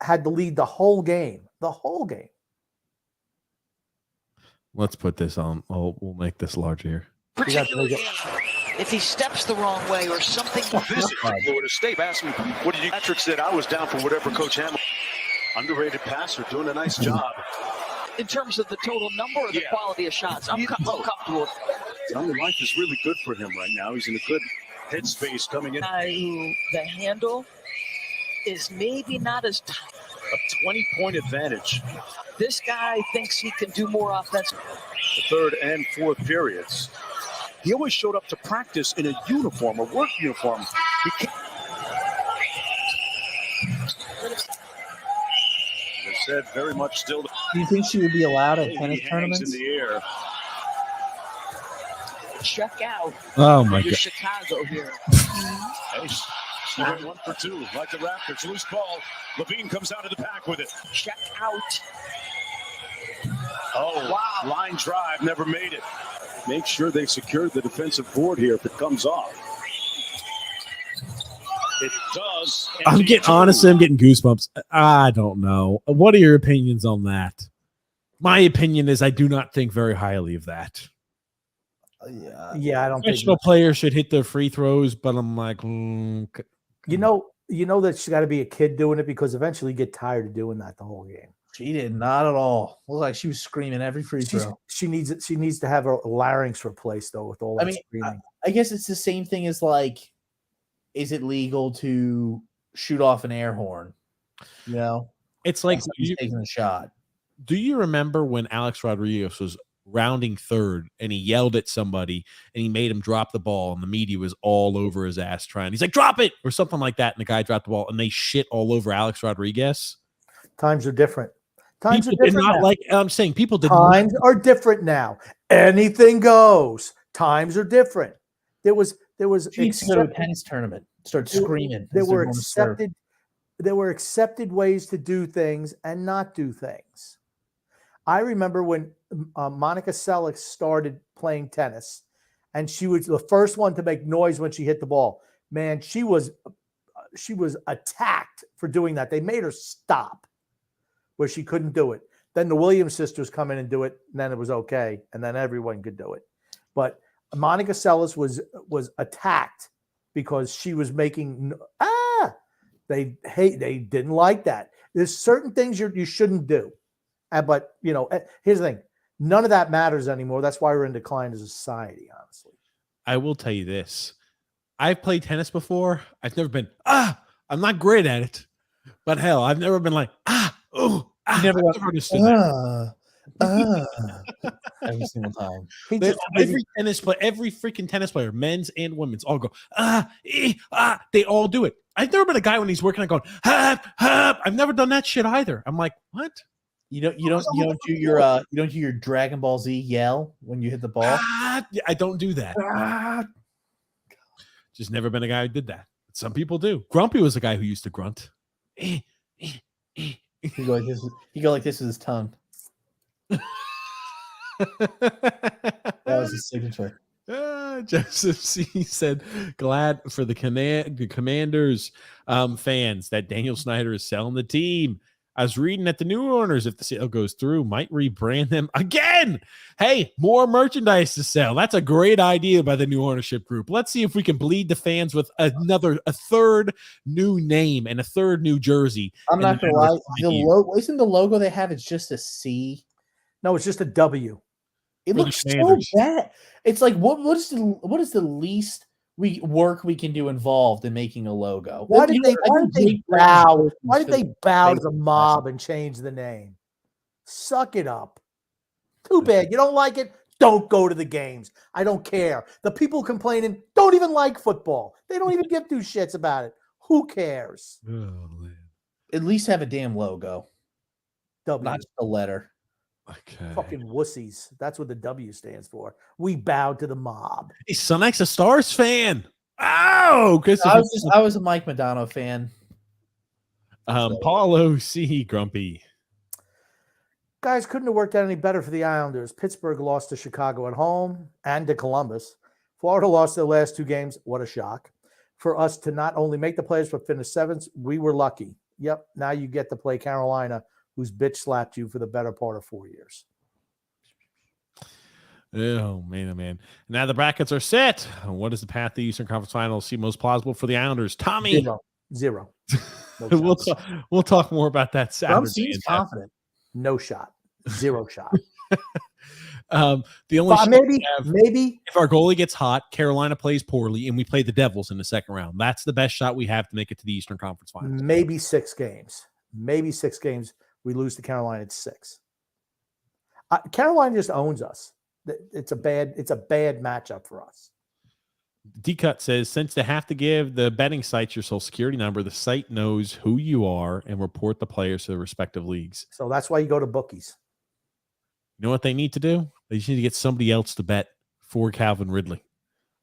B: had to lead the whole game. The whole game.
A: Let's put this on. We'll make this larger here.
G: Particularly if he steps the wrong way or something.
E: Visit Florida State. Asked me, what did you? Patrick said I was down for whatever Coach Hamilton. Underrated passer, doing a nice job.
G: In terms of the total number or the quality of shots, I'm comfortable.
E: Life is really good for him right now. He's in a good headspace coming in.
G: The handle is maybe not as tight.
E: A 20-point advantage.
G: This guy thinks he can do more offense.
E: The third and fourth periods. He always showed up to practice in a uniform, a work uniform. They said very much still.
C: Do you think she would be allowed at tennis tournaments?
E: In the air.
G: Check out.
A: Oh my God.
G: Chicago here.
E: Hey, she went 1 for 2, like the Raptors. Loose ball. Levine comes out of the pack with it.
G: Check out.
E: Oh, wow. Line drive, never made it. Make sure they secure the defensive board here if it comes off. It does.
A: I'm getting goosebumps. I don't know. What are your opinions on that? My opinion is I do not think very highly of that.
B: Yeah, I don't think
A: professional players should hit their free throws, but I'm like,
B: you know that she's got to be a kid doing it because eventually you get tired of doing that the whole game.
C: She did not at all. Looked like she was screaming every free throw.
B: She needs to have her larynx replaced though with all that screaming.
C: I guess it's the same thing as like, is it legal to shoot off an air horn? You know,
A: it's like
C: he's taking a shot.
A: Do you remember when Alex Rodriguez was rounding third and he yelled at somebody and he made him drop the ball and the media was all over his ass he's like, drop it or something like that, and the guy dropped the ball and they shit all over Alex Rodriguez?
B: Times are different.
A: Times are different. Not like I'm saying people did.
B: Times are different now. Anything goes. Times are different. There was
C: she needs to go to a tennis tournament. Start screaming.
B: There were accepted ways to do things and not do things. I remember when Monica Seles started playing tennis, and she was the first one to make noise when she hit the ball. Man, she was attacked for doing that. They made her stop where she couldn't do it. Then the Williams sisters come in and do it, and then it was okay, and then everyone could do it. But Monica Seles was attacked because she was making they didn't like that. There's certain things you shouldn't do. But here's the thing. None of that matters anymore. That's why we're in decline as a society, honestly.
A: I will tell you this. I've played tennis before. I've never been, I'm not great at it. But hell, I've never been like,
C: You never
A: understood that.
C: Every single time.
A: Every freaking tennis player, men's and women's, all go, they all do it. I've never been a guy when he's working, I going, I've never done that shit either. I'm like, what?
C: You don't do your Dragon Ball Z yell when you hit the ball.
A: I don't do that. Just never been a guy who did that. But some people do. Grumpy was a guy who used to grunt.
C: He go like this. He go like this with his tongue. That was his signature.
A: Joseph C said, glad for the Commanders fans that Daniel Snyder is selling the team. I was reading that the new owners, if the sale goes through, might rebrand them again. Hey, more merchandise to sell. That's a great idea by the new ownership group. Let's see if we can bleed the fans with a third new name and a third new jersey.
C: I'm not gonna lie. The logo isn't the logo they have. It's just a C.
B: No, it's just a W.
C: It looks so bad. It's like what is the least work we can do involved in making a logo?
B: Why did they bow? Why did they bow to the mob and change the name? Suck it up. Too bad. You don't like it? Don't go to the games. I don't care. The people complaining don't even like football. They don't even give two shits about it. Who cares?
A: Oh, man.
C: At least have a damn logo.
B: W.
C: Not just a letter.
A: Okay.
B: Fucking wussies. That's what the W stands for. We bowed to the mob.
A: Hey, SunX a Stars fan. Oh,
C: I was a Mike Madonna fan.
A: Paul O.C. Grumpy.
B: Guys, couldn't have worked out any better for the Islanders. Pittsburgh lost to Chicago at home and to Columbus. Florida lost their last two games. What a shock. For us to not only make the playoffs but finish seventh, we were lucky. Yep, now you get to play Carolina, who's bitch slapped you for the better part of 4 years.
A: Oh, man. Now the brackets are set. What is the path to the Eastern Conference Finals see most plausible for the Islanders? Tommy.
B: Zero.
A: No we'll talk more about that Saturday.
C: Seems confident.
B: No shot. Zero shot.
A: The only
B: maybe
A: if our goalie gets hot, Carolina plays poorly, and we play the Devils in the second round. That's the best shot we have to make it to the Eastern Conference Finals.
B: Maybe 6 games. We lose to Carolina at 6. Carolina just owns us. It's a bad matchup for us.
A: D-Cut says, since they have to give the betting sites your social security number, the site knows who you are and report the players to the respective leagues.
B: So that's why you go to bookies.
A: You know what they need to do? They just need to get somebody else to bet for Calvin Ridley.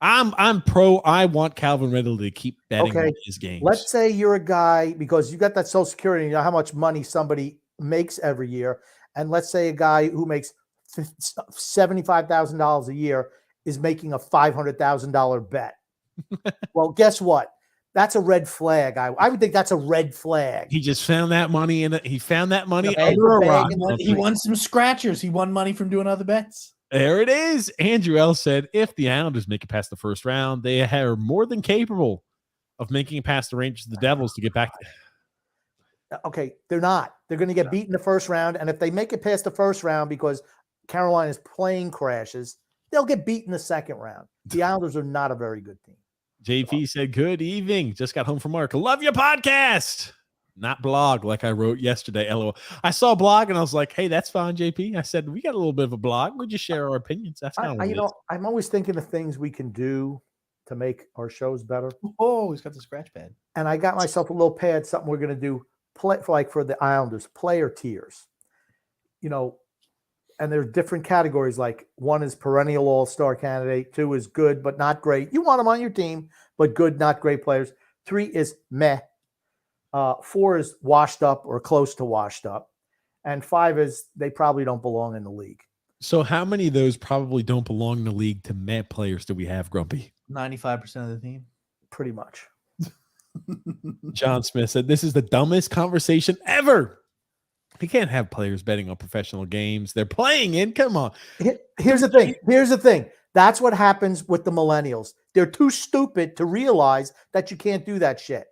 A: I'm pro. I want Calvin Ridley to keep betting on his games. Let's
B: say you're a guy, because you got that social security, you know how much money somebody makes every year. And let's say a guy who makes $75,000 a year is making a $500,000 bet. Well, guess what? That's a red flag. I would think that's a red flag.
A: He just found that money under a rock.
C: He won some scratchers. He won money from doing other bets.
A: There it is. Andrew L. said, if the Islanders make it past the first round, they are more than capable of making it past the Rangers and the Devils to get back.
B: Okay, they're not. They're going to get beat in the first round. And if they make it past the first round because Carolina's plane crashes, they'll get beat in the second round. The Islanders are not a very good team.
A: JP said, good evening. Just got home from work. Love your podcast. Not blog like I wrote yesterday. LOL. I saw a blog and I was like, hey, that's fine, JP. I said, we got a little bit of a blog. We just share our opinions. That's kind of
B: I'm always thinking of things we can do to make our shows better.
C: Oh, he's got the scratch pad.
B: And I got myself a little pad, something we're going to do for the Islanders, player tiers. And there's different categories. Like 1 is perennial all-star candidate. 2 is good, but not great. You want them on your team, but good, not great players. 3 is meh. 4 is washed up or close to washed up. And 5 is they probably don't belong in the league.
A: So how many of those probably don't belong in the league to meh players do we have, Grumpy?
C: 95% of the team.
B: Pretty much.
A: John Smith said, this is the dumbest conversation ever. You can't have players betting on professional games they're playing in. Come on.
B: Here's the thing. That's what happens with the millennials. They're too stupid to realize that you can't do that shit.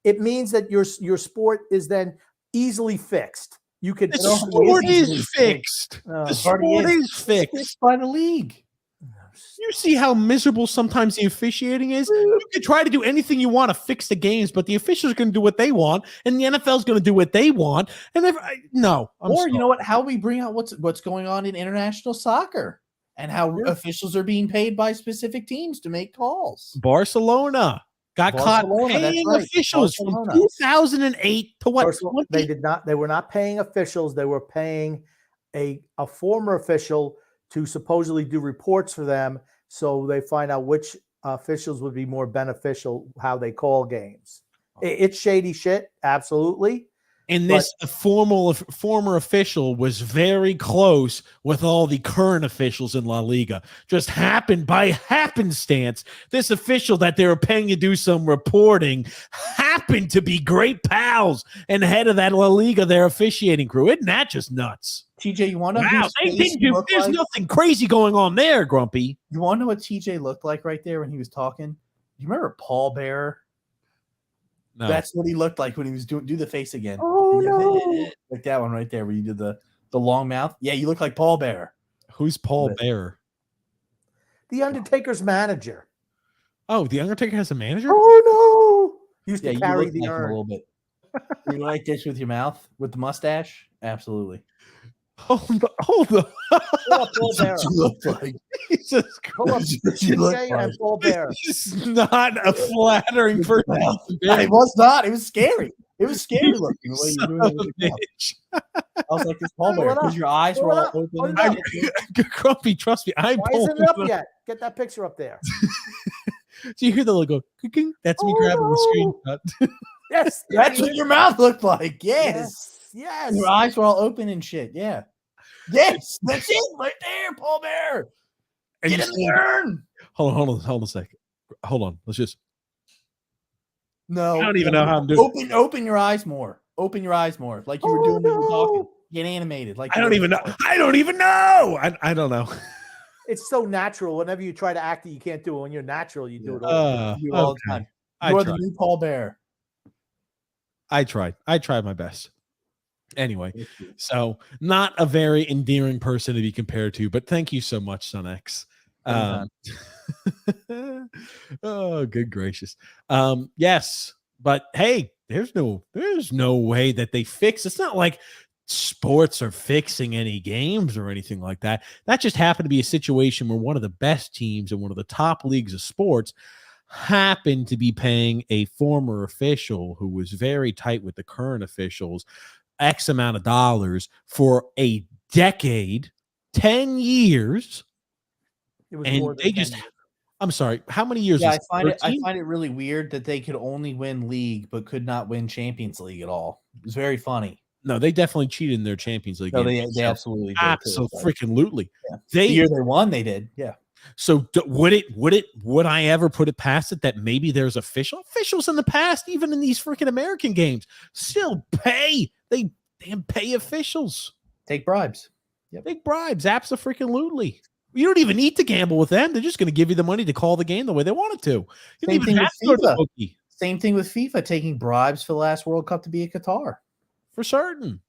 B: It means that your sport is then easily fixed. You could
A: The sport is fixed.
B: Oh.
A: The sport is fixed
C: by the league.
A: You see how miserable sometimes the officiating is? You can try to do anything you want to fix the games, but the officials are going to do what they want, and the NFL is going to do what they want. And no,
C: you know what? How we bring out what's going on in international soccer and how officials are being paid by specific teams to make calls.
A: Barcelona got caught paying officials from 2008 to what?
B: They did not. They were not paying officials. They were paying a former official to supposedly do reports for them, so they find out which officials would be more beneficial, how they call games. It's shady shit, absolutely.
A: And this former official was very close with all the current officials in La Liga. Just happened by happenstance, this official that they were paying to do some reporting happened to be great pals and head of that La Liga, their officiating crew. Isn't that just nuts?
C: TJ, you want to know?
A: Wow, there's nothing crazy going on there, Grumpy.
C: You want to know what TJ looked like right there when he was talking? You remember Paul Bearer? No. That's what he looked like when he was doing. Do the face again.
B: Oh no!
C: Like that one right there, where you did the long mouth. Yeah, you look like Paul Bearer.
A: Who's Paul Bearer?
B: The Undertaker's manager.
A: Oh, the Undertaker has a manager?
B: Oh no! Used to carry the urn
C: a little bit. You like this with your mouth with the mustache? Absolutely.
A: Hold on.
B: Paul Bearer.
C: You look like
B: Jesus Christ. And Paul Bearer.
A: It's not a flattering person.
C: It was not. It was scary. It was scary looking the way you were doing it. I was like, this Paul Bearer, because your eyes were all open.
A: Grumpy, trust me.
B: Why isn't it up yet? Get that picture up there.
A: Do you hear the logo? That's me grabbing the screenshot.
B: Yes.
C: That's what your mouth looked like. Yes.
B: Yes.
C: Your eyes were all open and shit. Yeah. Yes. That's it right there, Paul Bearer. Get in the urn.
A: Hold on a second. Hold on. Let's just.
C: No.
A: I don't even know how I'm doing.
C: Open your eyes more. Open your eyes more. Like you were doing when you were talking. Get animated. Like
A: I don't even know. I don't even know. I don't know.
B: It's so natural. Whenever you try to act it, you can't do it. When you're natural, you do it
C: all the time. You're the new Paul Bearer.
A: I tried my best. Anyway, so not a very endearing person to be compared to, but thank you so much, Son X. Oh, good gracious. Yes, but hey, there's no way that they fix. It's not like sports are fixing any games or anything like that. That just happened to be a situation where one of the best teams in one of the top leagues of sports happened to be paying a former official who was very tight with the current officials X amount of dollars for a decade, 10 years.
B: It was
A: and
B: more than
A: they just, I'm sorry, how many years?
C: Yeah, I find it really weird that they could only win league but could not win Champions League at all. It's very funny.
A: No, they definitely cheated in their Champions League.
C: No, they absolutely did.
A: Absolutely.
C: Yeah. The year they won, they did. Yeah.
A: So would I ever put it past it that maybe there's officials in the past, even in these freaking American games, still pay? They pay officials.
C: Take bribes.
A: Yep. Take bribes. Absolutely. You don't even need to gamble with them. They're just going to give you the money to call the game the way they want it to.
C: Same thing with FIFA. Same thing with FIFA taking bribes for the last World Cup to be at Qatar.
A: For certain.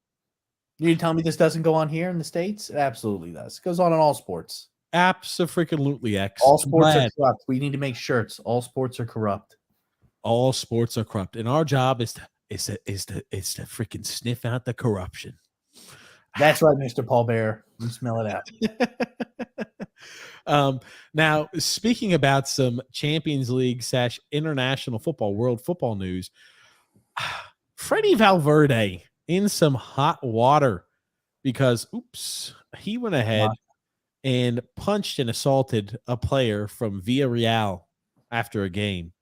C: You tell me this doesn't go on here in the States? It absolutely does. It goes on in all sports.
A: Absolutely, X.
C: All sports are corrupt. We need to make shirts. All sports are corrupt.
A: All sports are corrupt, and our job is to freaking sniff out the corruption.
C: That's right, Mr. Paul Bearer. You smell it
A: out. Now, speaking about some Champions League / international football, world football news, Freddie Valverde in some hot water because, he went ahead and punched and assaulted a player from Villarreal after a game.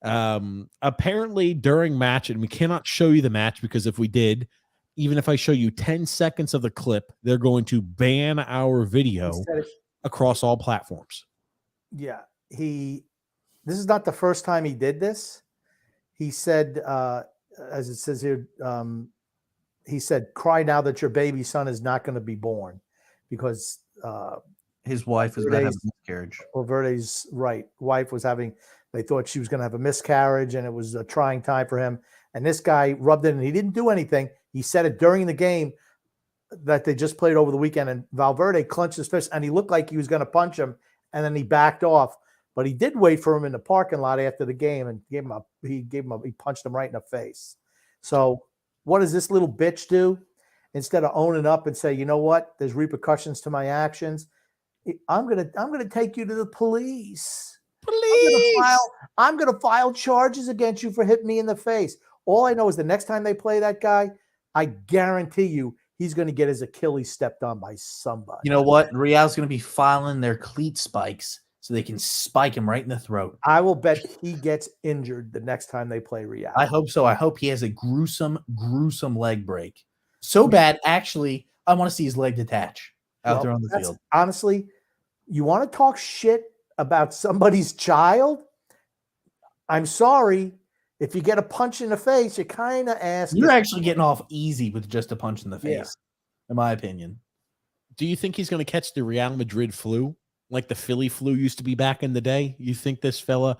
A: Apparently during match, and we cannot show you the match because if we did, even if I show you 10 seconds of the clip, they're going to ban our video across all platforms.
B: Yeah. This is not the first time he did this. He said, as it says here, he said, "Cry now that your baby son is not going to be born," because
C: His wife was about to have a miscarriage.
B: Valverde's wife was having. They thought she was going to have a miscarriage, and it was a trying time for him. And this guy rubbed it, and he didn't do anything. He said it during the game that they just played over the weekend, and Valverde clenched his fist, and he looked like he was going to punch him, and then he backed off. But he did wait for him in the parking lot after the game and he punched him right in the face. So what does this little bitch do? Instead of owning up and say, you know what, there's repercussions to my actions, I'm gonna take you to the police. I'm gonna file charges against you for hitting me in the face. All I know is the next time they play that guy, I guarantee you he's going to get his Achilles stepped on by somebody.
C: You know what? Real's going to be filing their cleat spikes so they can spike him right in the throat.
B: I will bet he gets injured the next time they play Real.
C: I hope so. I hope he has a gruesome leg break. So bad, actually, I want to see his leg detach out there on the field.
B: Honestly, you want to talk shit about somebody's child? I'm sorry. If you get a punch in the face, you kind of ask.
C: You're actually getting off easy with just a punch in the face, in my opinion.
A: Do you think he's going to catch the Real Madrid flu, like the Philly flu used to be back in the day? You think this fella,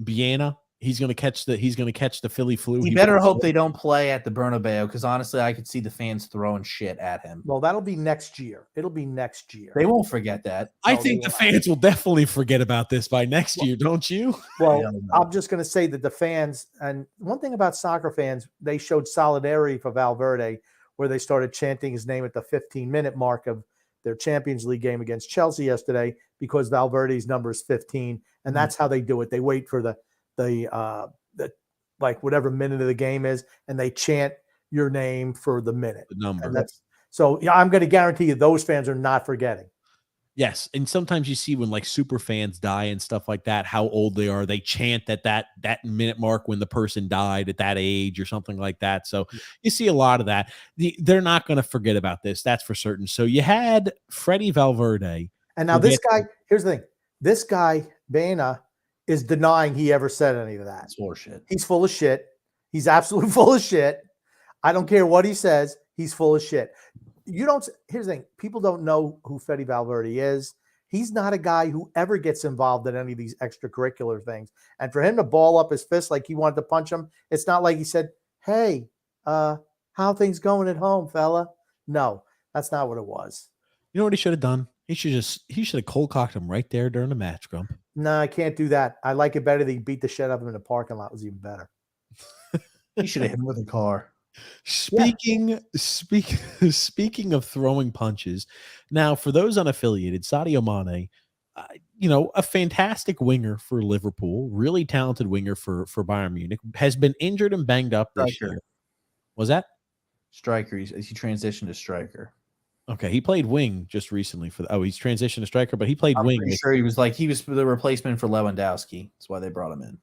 A: Biena, he's going to catch the Philly flu?
C: He better hope they don't play at the Bernabeu, because honestly, I could see the fans throwing shit at him.
B: Well, that'll be next year. It'll be next year.
C: They won't forget that.
A: I think the fans will definitely forget about this by next year, don't you?
B: Well, I'm just going to say that the fans, and one thing about soccer fans, they showed solidarity for Valverde, where they started chanting his name at the 15-minute mark of their Champions League game against Chelsea yesterday, because Valverde's number is 15, and that's how they do it. They wait for the like whatever minute of the game is, and they chant your name for the minute.
A: The number.
B: And so I'm going to guarantee you those fans are not forgetting.
A: Yes, and sometimes you see when like super fans die and stuff like that, how old they are. They chant at that minute mark when the person died at that age or something like that. So you see a lot of that. They're not going to forget about this. That's for certain. So you had Freddie Valverde.
B: And now this guy, here's the thing. This guy, Baena, is denying he ever said any of that.
C: It's bullshit.
B: He's full of shit. He's absolutely full of shit. I don't care what he says. He's full of shit. Here's the thing. People don't know who Fede Valverde is. He's not a guy who ever gets involved in any of these extracurricular things. And for him to ball up his fist like he wanted to punch him, it's not like he said, hey, how things going at home, fella? No, that's not what it was.
A: You know what he should have done? He should have cold cocked him right there during the match, Grump.
B: No, I can't do that. I like it better that he beat the shit out of him in the parking lot. It was even better.
C: He should have hit him with a car.
A: Speaking of throwing punches, now for those unaffiliated, Sadio Mane, a fantastic winger for Liverpool, really talented winger for Bayern Munich, has been injured and banged up this year. Was that
C: striker? He transitioned to striker.
A: Okay, he played wing just recently he's transitioned to striker, but he played wing.
C: I'm sure he was the replacement for Lewandowski. That's why they brought him in.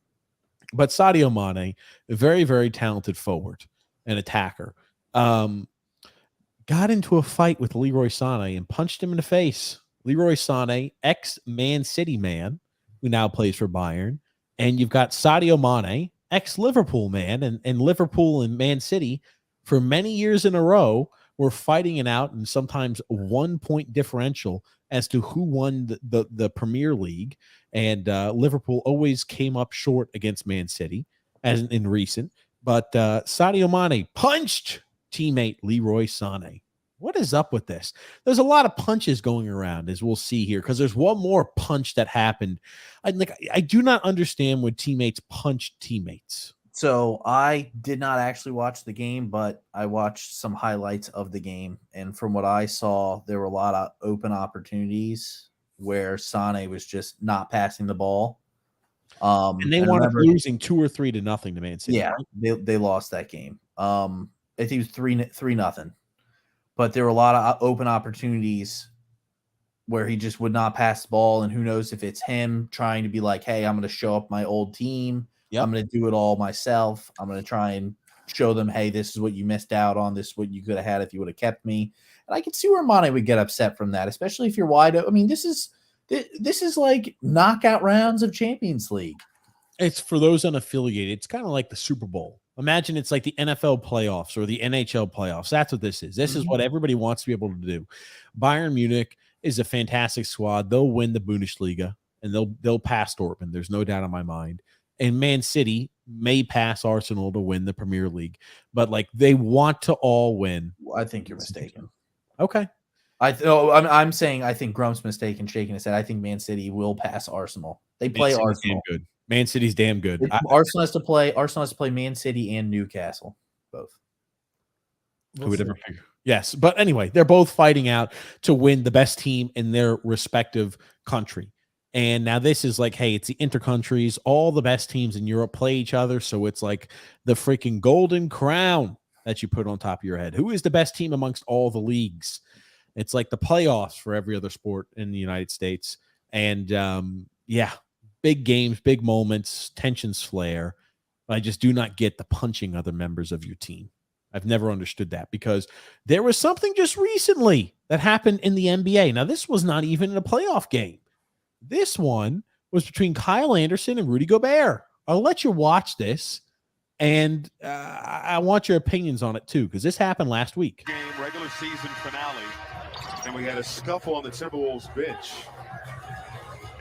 A: But Sadio Mane, a very, very talented forward and attacker, got into a fight with Leroy Sané and punched him in the face. Leroy Sané, ex-Man City man, who now plays for Bayern. And you've got Sadio Mane, ex-Liverpool man, and Liverpool and Man City for many years in a row were fighting it out, and sometimes 1 point differential as to who won the Premier League. And Liverpool always came up short against Man City, as in recent. But Sadio Mane punched teammate Leroy Sané. What is up with this? There's a lot of punches going around, as we'll see here, because there's one more punch that happened. I do not understand when teammates punch teammates.
C: So I did not actually watch the game, but I watched some highlights of the game. And from what I saw, there were a lot of open opportunities where Sané was just not passing the ball.
A: And they wound up losing 2 or 3 to nothing to Man City.
C: Yeah, they lost that game. I think it was 3-0. But there were a lot of open opportunities where he just would not pass the ball. And who knows if it's him trying to be like, hey, I'm going to show up my old team. Yep. I'm going to do it all myself. I'm going to try and show them, hey, this is what you missed out on. This is what you could have had if you would have kept me. And I could see where Mane would get upset from that, especially if you're wide open. I mean, this is like knockout rounds of Champions League.
A: It's for those unaffiliated. It's kind of like the Super Bowl. Imagine it's like the NFL playoffs or the NHL playoffs. That's what this is. This is what everybody wants to be able to do. Bayern Munich is a fantastic squad. They'll win the Bundesliga and they'll pass Dortmund. There's no doubt in my mind. And Man City may pass Arsenal to win the Premier League, but like they want to all win.
C: I think you're mistaken.
A: Okay.
C: I'm saying I think Grump's mistaken, shaking his head. I think Man City will pass Arsenal. They play Arsenal.
A: Damn good. Man City's damn good.
C: Arsenal has to play Man City and Newcastle. Both.
A: Who would ever figure? Yes. But anyway, they're both fighting out to win the best team in their respective country. And now this is like, hey, it's the intercountries. All the best teams in Europe play each other. So it's like the freaking golden crown that you put on top of your head. Who is the best team amongst all the leagues? It's like the playoffs for every other sport in the United States. And yeah, big games, big moments, tensions flare. I just do not get the punching other members of your team. I've never understood that because there was something just recently that happened in the NBA. Now, this was not even in a playoff game. This one was between Kyle Anderson and Rudy Gobert. I'll let you watch this, and I want your opinions on it too, because this happened last week.
I: Game, regular season finale, and we had a scuffle on the Timberwolves bench.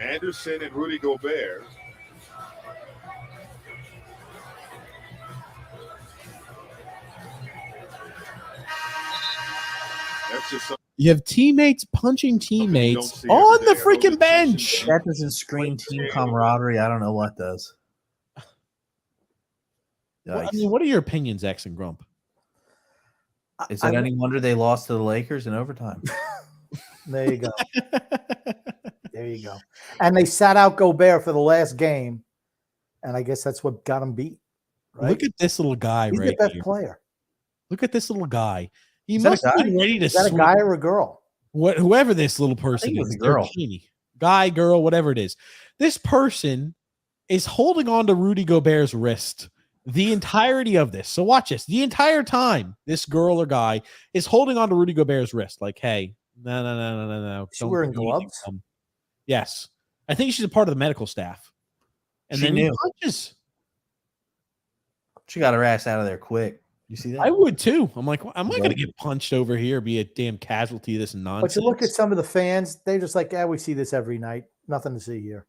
I: Anderson and Rudy Gobert. That's just something.
A: You have teammates punching teammates on the freaking bench.
C: That doesn't scream team camaraderie. I don't know what does.
A: Well, I mean, what are your opinions, X and Grump?
C: Is it any wonder they lost to the Lakers in overtime?
B: There you go. There you go. And they sat out Gobert for the last game, and I guess that's what got him beat. Right?
A: Look at this little guy.
B: He's
A: right
B: the best
A: here.
B: player.
A: Look at this little guy. He
B: Is
A: must
B: that a
A: be
B: guy?
A: ready to
B: Is that a
A: swing.
B: guy or a girl?
A: Whoever this little person
C: it's
A: is,
C: a girl.
A: Guy, girl, whatever it is. This person is holding on to Rudy Gobert's wrist the entirety of this. So watch this. The entire time, this girl or guy is holding on to Rudy Gobert's wrist, like, "Hey, no.
B: She's wearing gloves.
A: Yes, I think she's a part of the medical staff." And
C: She
A: then
C: knew.
A: he punches.
C: She got her ass out of there quick. You see that?
A: I would too. I'm like, am I going to get punched over here? Be a damn casualty of this nonsense?
B: But you look at some of the fans; they're just like, "Yeah, we see this every night. Nothing to see here."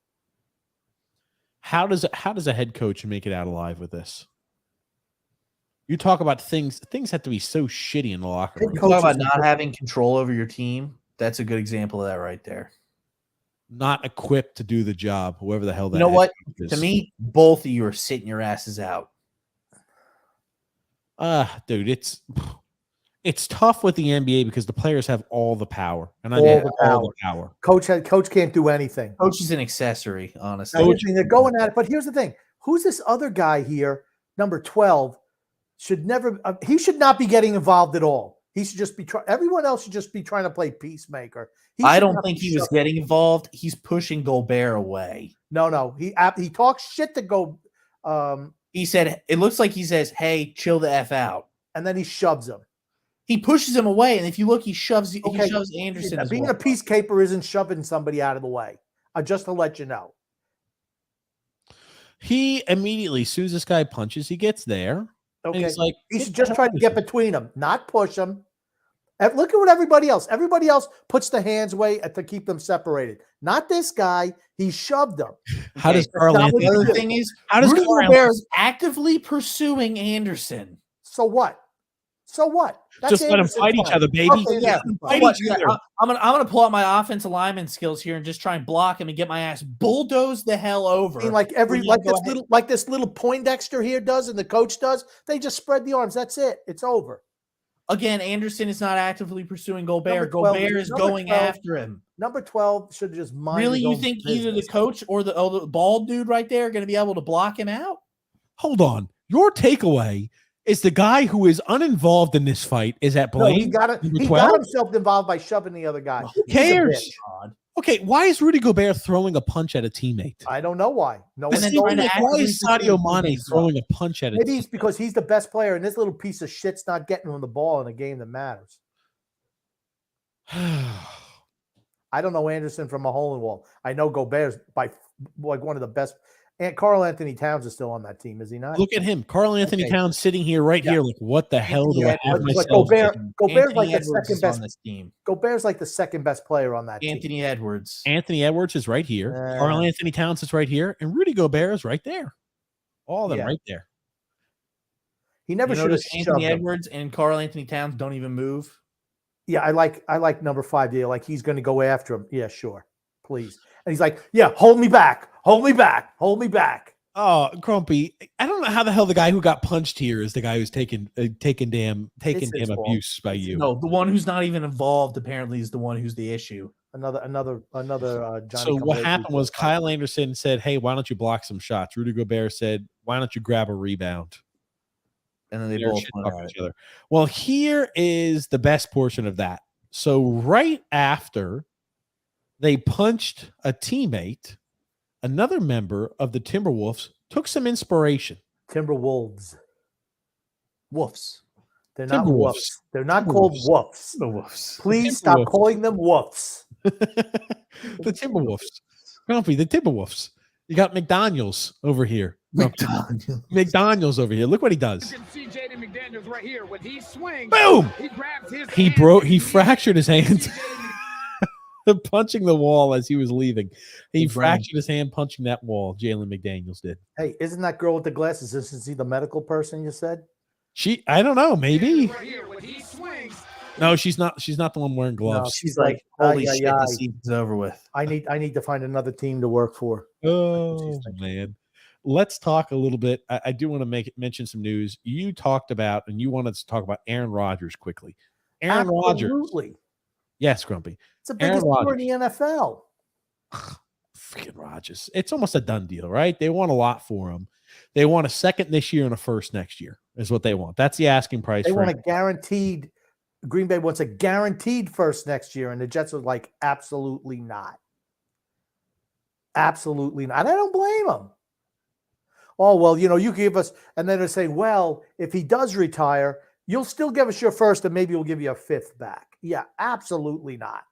A: How does a head coach make it out alive with this? You talk about things have to be so shitty in the locker room.
C: You talk about not having control over your team. That's a good example of that right there.
A: Not equipped to do the job, whoever the hell that
C: You know what?
A: is.
C: To me, both of you are sitting your asses out.
A: Dude, it's tough with the NBA because the players have all the power. And I
B: All
A: mean
B: the
A: all the power.
B: Coach can't do anything.
C: Coach is an accessory, honestly.
B: They're going at it. But here's the thing: who's this other guy here, number 12? Should never. He should not be getting involved at all. He should just be. Everyone else should just be trying to play peacemaker.
C: I don't think he was getting involved. He's pushing Gobert away.
B: No. He talks shit to go.
C: He said, it looks like he says, "Hey, chill the F out."
B: And then he shoves him.
C: He pushes him away. And if you look, he shoves Anderson. As
B: Being
C: well.
B: a peacekeeper isn't shoving somebody out of the way. Just to let you know.
A: He immediately, as soon as this guy punches, he gets there.
B: Okay.
A: He's like,
B: he should just try to get between them, not push them. Look at what everybody else puts the hands away to keep them separated. Not this guy. He shoved them.
A: How does Carl
C: The
A: Anthony?
C: other thing is, Rudy Gobert is actively pursuing Anderson.
B: So what? That's
A: Just let them fight each other, baby.
B: Okay, yeah.
A: Fight
C: What?
A: each other.
C: I'm gonna pull out my offensive lineman skills here and just try and block him and get my ass bulldozed the hell over.
B: I mean, like this little Poindexter here does and the coach does. They just spread the arms. That's it. It's over.
C: Again, Anderson is not actively pursuing Gobert. Gobert is going after him.
B: Number 12 should just mind.
C: Really, you think either the coach or the bald dude right there are going to be able to block him out?
A: Hold on. Your takeaway is the guy who is uninvolved in this fight is at blame.
B: He got himself involved by shoving the other guy.
A: Who cares? Okay, why is Rudy Gobert throwing a punch at a teammate?
B: I don't know why. No
A: Why is Sadio Mane throwing a punch at a
B: Maybe it's because he's the best player, and this little piece of shit's not getting him the ball in a game that matters. I don't know Anderson from a hole in the wall. I know Gobert's by like one of the best And Carl Anthony Towns is still on that team, is he not?
A: Look at him. Carl Anthony Towns sitting here here. Like, what the hell do I have
B: Like
A: myself?
B: Gobert's like the
C: Edwards
B: second
C: is
B: best
C: on this team.
B: Gobert's like the second best player on that team.
C: Anthony Edwards.
A: Anthony Edwards is right here. Carl Anthony Towns is right here. And Rudy Gobert is right there. All of them right there.
B: He never should have
C: Anthony Edwards and Carl Anthony Towns don't even move.
B: Yeah, I like number 5 deal. Like he's going to go after him. Yeah, sure. Please. And he's like, yeah, hold me back. Hold me back. Hold me back.
A: Oh, Grumpy. I don't know how the hell the guy who got punched here is the guy who's taking damn abuse by you.
C: No, the one who's not even involved apparently is the one who's the issue.
B: Another Johnny.
A: So what happened was Kyle Anderson said, "Hey, why don't you block some shots?" Rudy Gobert said, "Why don't you grab a rebound?"
C: And then they both went at
A: each other. Well, here is the best portion of that. So right after they punched a teammate, another member of the Timberwolves took some inspiration.
B: Timberwolves.
C: Woofs.
B: They're not woofs. They're not called woofs.
C: Woofs.
B: Please stop calling them woofs.
A: The Timberwolves. Grumpy, the Timberwolves. You got McDaniels over here. McDaniels over here. Look what he does.
F: You can see Jaden McDaniels right here. When he swings,
A: boom!
F: He grabs his
A: He fractured his hand. Punching the wall as he was leaving. He fractured his hand punching that wall. Jalen McDaniels did.
B: Hey, isn't that girl with the glasses? Isn't she the medical person you said?
A: I don't know, maybe.
F: Right here, when he swings,
A: no, she's not the one wearing gloves.
B: No, she's like, holy shit,
C: the season's over with.
B: I need to find another team to work for.
A: Oh man. Let's talk a little bit. I do want to mention some news. You talked about, and you wanted to talk about Aaron Rodgers quickly. Aaron Rodgers. Yes, Grumpy.
B: It's the biggest star in the NFL.
A: Freaking Rodgers. It's almost a done deal, right? They want a lot for him. They want a second this year and a first next year is what they want. That's the asking price.
B: They want a guaranteed. Green Bay wants a guaranteed first next year, and the Jets are like, absolutely not. Absolutely not. And I don't blame them. Oh, well, you give us, and then they say, well, if he does retire, you'll still give us your first, and maybe we'll give you a fifth back. Yeah, absolutely not.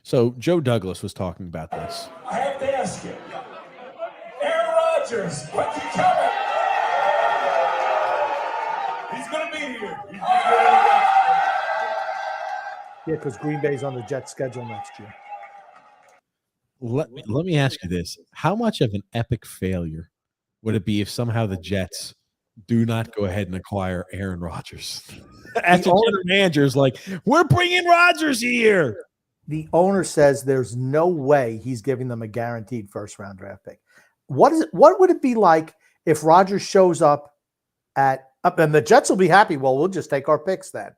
A: So Joe Douglas was talking about this.
J: I have to ask you, Aaron Rodgers, when's he coming? He's going to be here.
B: Yeah, because Green Bay's on the Jets schedule next year.
A: Let me ask you this. How much of an epic failure would it be if somehow the Jets do not go ahead and acquire Aaron Rodgers? As the general manager's like, we're bringing Rodgers here.
B: The owner says there's no way he's giving them a guaranteed first-round draft pick. What would it be like if Rodgers shows up and the Jets will be happy? Well, we'll just take our picks then.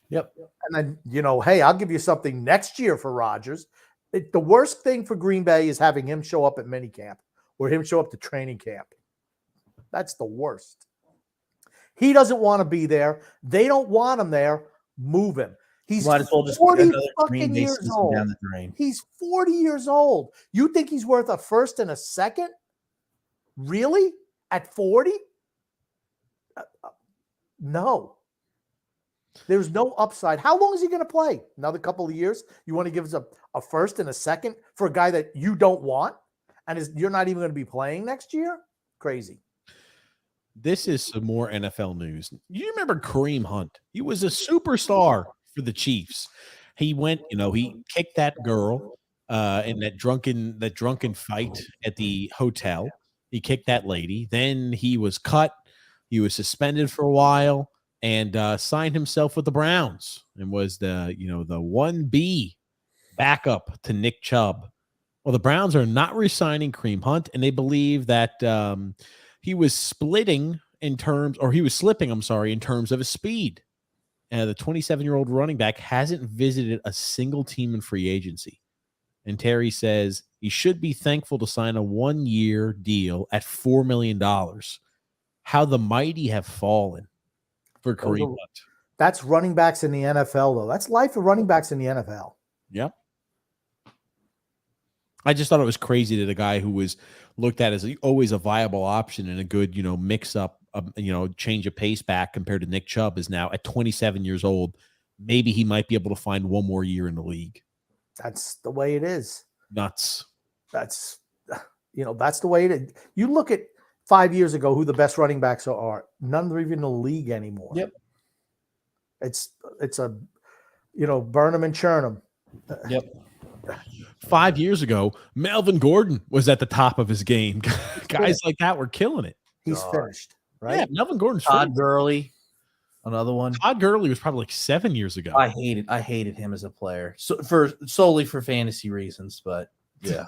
C: Yep.
B: And then, hey, I'll give you something next year for Rodgers. The worst thing for Green Bay is having him show up at minicamp or him show up to training camp. That's the worst. He doesn't want to be there. They don't want him there. Move him. He's 40 fucking years old. He's 40 years old. You think he's worth a first and a second? Really? At 40? No. There's no upside. How long is he going to play? Another couple of years? You want to give us a first and a second for a guy that you don't want? And you're not even going to be playing next year? Crazy.
A: This is some more NFL news. You remember Kareem Hunt? He was a superstar for the Chiefs. He went, he kicked that girl in that drunken fight at the hotel. He kicked that lady. Then he was cut. He was suspended for a while and signed himself with the Browns and was the 1B backup to Nick Chubb. Well, the Browns are not re-signing Kareem Hunt, and they believe that he was slipping, in terms of his speed. The 27-year-old running back hasn't visited a single team in free agency. And Terry says he should be thankful to sign a 1-year deal at $4 million. How the mighty have fallen for Kareem Hunt.
B: That's running backs in the NFL, though. That's life of running backs in the NFL.
A: Yep. I just thought it was crazy that a guy who was looked at as always a viable option and a good, mix up, change of pace back compared to Nick Chubb is now at 27 years old. Maybe he might be able to find one more year in the league.
B: That's the way it is.
A: Nuts.
B: That's the way it is. You look at 5 years ago who the best running backs are. None are even in the league anymore.
C: Yep.
B: It's a, burn them and churn them.
C: Yep.
A: 5 years ago, Melvin Gordon was at the top of his game. Guys like that were killing it.
B: He's finished, right?
A: Yeah, Melvin Gordon's
C: Todd
A: finished.
C: Gurley, another one.
A: Todd Gurley was probably like 7 years ago.
C: I hated him as a player, solely for fantasy reasons. But yeah,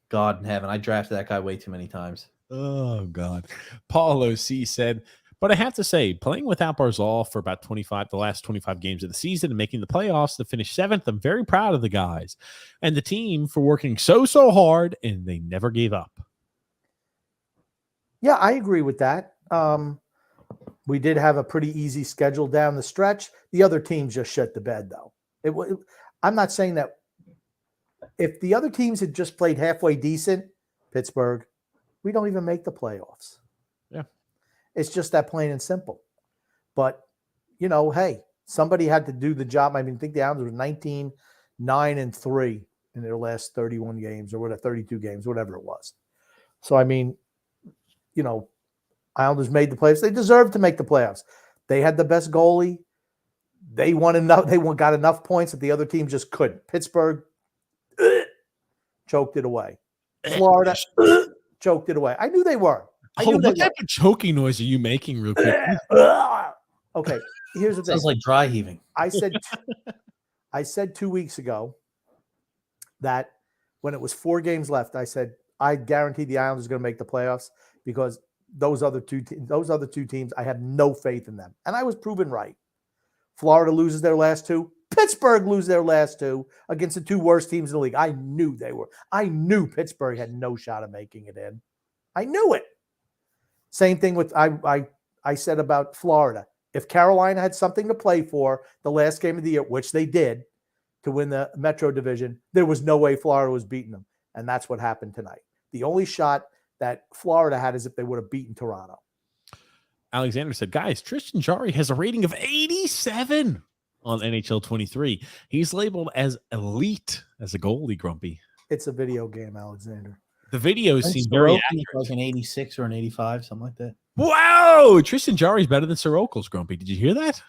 C: God in heaven, I drafted that guy way too many times.
A: Oh God. Paul OC said, but I have to say, playing without Barzal for about the last 25 games of the season and making the playoffs to finish 7th, I'm very proud of the guys and the team for working so hard, and they never gave up.
B: Yeah, I agree with that. We did have a pretty easy schedule down the stretch. The other teams just shut the bed, though. I'm not saying that if the other teams had just played halfway decent, Pittsburgh, we don't even make the playoffs.
A: Yeah.
B: It's just that plain and simple. But, hey, somebody had to do the job. I think the Islanders were 19-9-3 in their last 31 games or whatever, 32 games, whatever it was. So, Islanders made the playoffs. They deserved to make the playoffs. They had the best goalie. They won enough. Got enough points that the other team just couldn't. Pittsburgh choked it away. Florida choked it away. I knew they were.
A: What type of choking noise are you making real quick?
B: Okay, here's the thing.
C: Sounds like dry heaving.
B: I said 2 weeks ago that when it was 4 games left, I said I guarantee the Islanders are going to make the playoffs because those other two teams, I have no faith in them, and I was proven right. Florida loses their last 2. Pittsburgh lose their last 2 against the 2 worst teams in the league. I knew Pittsburgh had no shot of making it in. I knew it. Same thing with I said about Florida. If Carolina had something to play for the last game of the year, which they did, to win the Metro Division, there was no way Florida was beating them. And that's what happened tonight. The only shot that Florida had is if they would have beaten Toronto.
A: Alexander said, guys, Tristan Jarry has a rating of 87 on NHL 23. He's labeled as elite as a goalie, Grumpy.
B: It's a video game, Alexander.
A: The videos seem very
C: accurate. Like an 86 or an 85, something like that.
A: Wow! Tristan Jarry's better than Sorokin's, Grumpy. Did you hear that?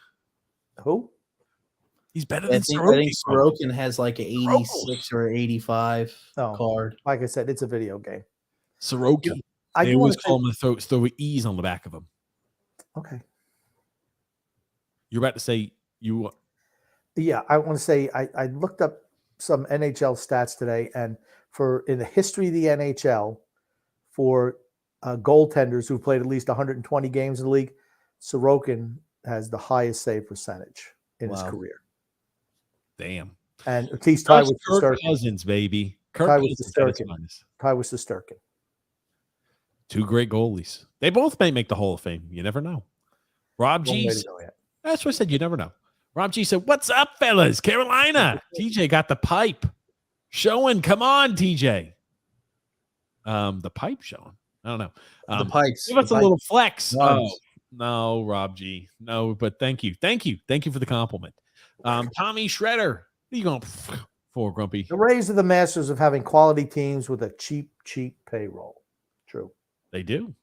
B: Who?
A: He's better than Sorokin.
C: I think Sorokin has like an 86 or 85 card.
B: Like I said, it's a video game.
A: Sorokin. They always call him throw E's on the back of him.
B: Okay.
A: You're about to say you.
B: Yeah, I want to say I looked up some NHL stats today, and in the history of the NHL, for goaltenders who played at least 120 games in the league, Sorokin has the highest save percentage in his career.
A: Damn.
B: And he's tied with
A: Kirk Cousins, baby.
B: Tied with Shesterkin.
A: 2 great goalies. They both may make the Hall of Fame. You never know. Rob G. That's what I said. You never know. Rob G said, "What's up, fellas? Carolina." TJ got the pipe showing. Come on, TJ. The pipe showing. I don't know.
C: The pipes.
A: Give us a little flex. Oh, no, Rob G. No, but thank you for the compliment. Tommy Shredder. What are you going for, Grumpy?
B: The Rays are the masters of having quality teams with a cheap payroll. True.
A: They do.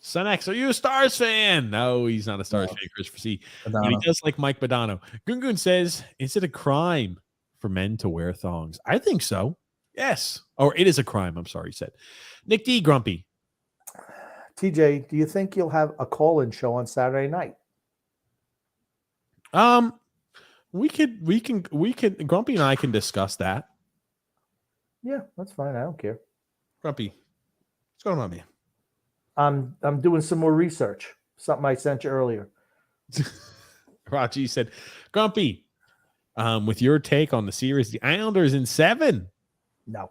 A: Son X, are you a Stars fan? No, he's not a Stars fan, Christopher C. But he does like Mike Badano. Gungun says, is it a crime for men to wear thongs? I think so. Yes. Or it is a crime. I'm sorry, he said. Nick D. Grumpy.
B: TJ, do you think you'll have a call-in show on Saturday night?
A: We can Grumpy and I can discuss that.
B: Yeah, that's fine. I don't care.
A: Grumpy, what's going on, man?
B: I'm doing some more research. Something I sent you earlier.
A: Raji said, Grumpy, with your take on the series, the Islanders in 7.
B: No.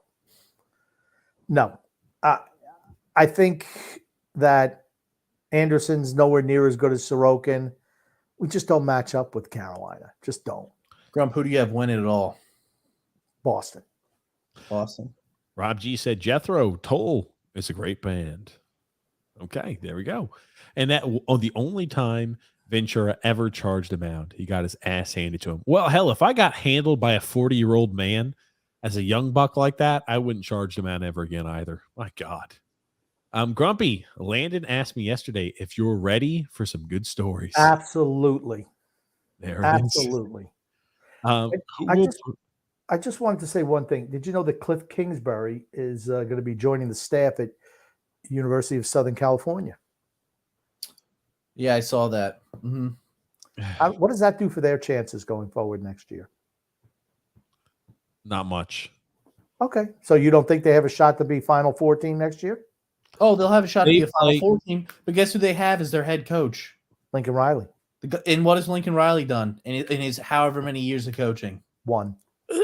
B: I think that Anderson's nowhere near as good as Sorokin. We just don't match up with Carolina. Just don't.
C: Grump, who do you have winning it all?
B: Boston.
A: Rob G said Jethro Tull is a great band. Okay, there we go. And that the only time Ventura ever charged him out, he got his ass handed to him. Well, hell, if I got handled by a 40-year-old man as a young buck like that, I wouldn't charge them out ever again either. My God. Grumpy, Landon asked me yesterday if you're ready for some good stories.
B: Absolutely.
A: There it
B: Absolutely.
A: is.
B: I just wanted to say one thing. Did you know that Cliff Kingsbury is going to be joining the staff at University of Southern California?
C: Yeah, I saw that. Mm-hmm.
B: What does that do for their chances going forward next year?
A: Not much.
B: Okay. So you don't think they have a shot to be Final Four team next year?
C: Oh, they'll have a shot to be a Final Four team. But guess who they have as their head coach?
B: Lincoln Riley.
C: And what has Lincoln Riley done in his however many years of coaching?
B: One.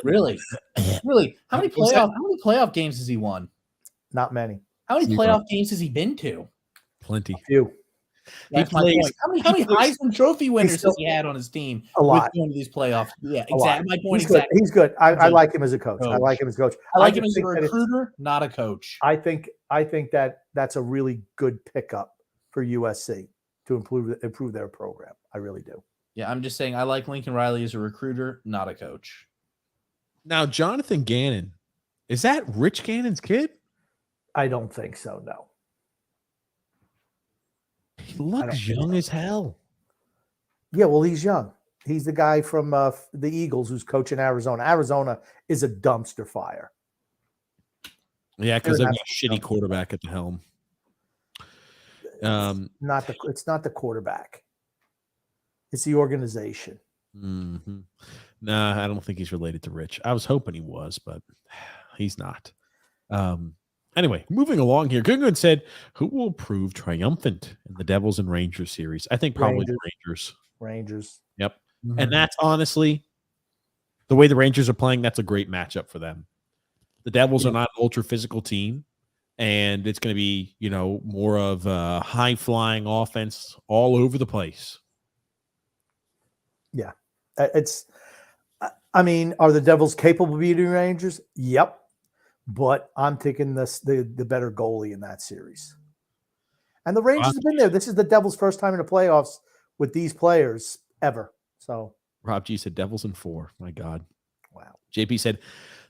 C: Really? Really? How many playoff games has he won?
B: Not many.
C: How many playoff games has he been to?
A: Plenty.
B: A few.
C: That's my point. How many Heisman Trophy winners has he had on his team?
B: A lot.
C: With these playoffs. Yeah, exactly. My point.
B: He's good. I like him as a coach. I like him as a coach.
C: I like him as a recruiter, not a coach.
B: I think that that's a really good pickup for USC to improve their program. I really do.
C: Yeah, I'm just saying I like Lincoln Riley as a recruiter, not a coach.
A: Now, Jonathan Gannon, is that Rich Gannon's kid?
B: I don't think so, no.
A: He looks young as hell.
B: Yeah, well, he's young. He's the guy from the Eagles who's coaching Arizona. Arizona is a dumpster fire.
A: Yeah, because they've got a shitty quarterback at the helm.
B: It's not the quarterback. It's the organization.
A: Mm-hmm. Nah, I don't think he's related to Rich. I was hoping he was, but he's not. Anyway, moving along here. Gungun said, who will prove triumphant in the Devils and Rangers series? I think probably the Rangers.
B: Rangers.
A: Yep. Mm-hmm. And that's honestly, the way the Rangers are playing, that's a great matchup for them. The Devils are not an ultra physical team, and it's going to be, more of a high flying offense all over the place.
B: Yeah. Are the Devils capable of beating Rangers? Yep. But I'm taking the better goalie in that series. And the Rangers have been there. This is the Devils' first time in the playoffs with these players ever. So
A: Rob G said Devils in 4. My God.
B: Wow.
A: JP said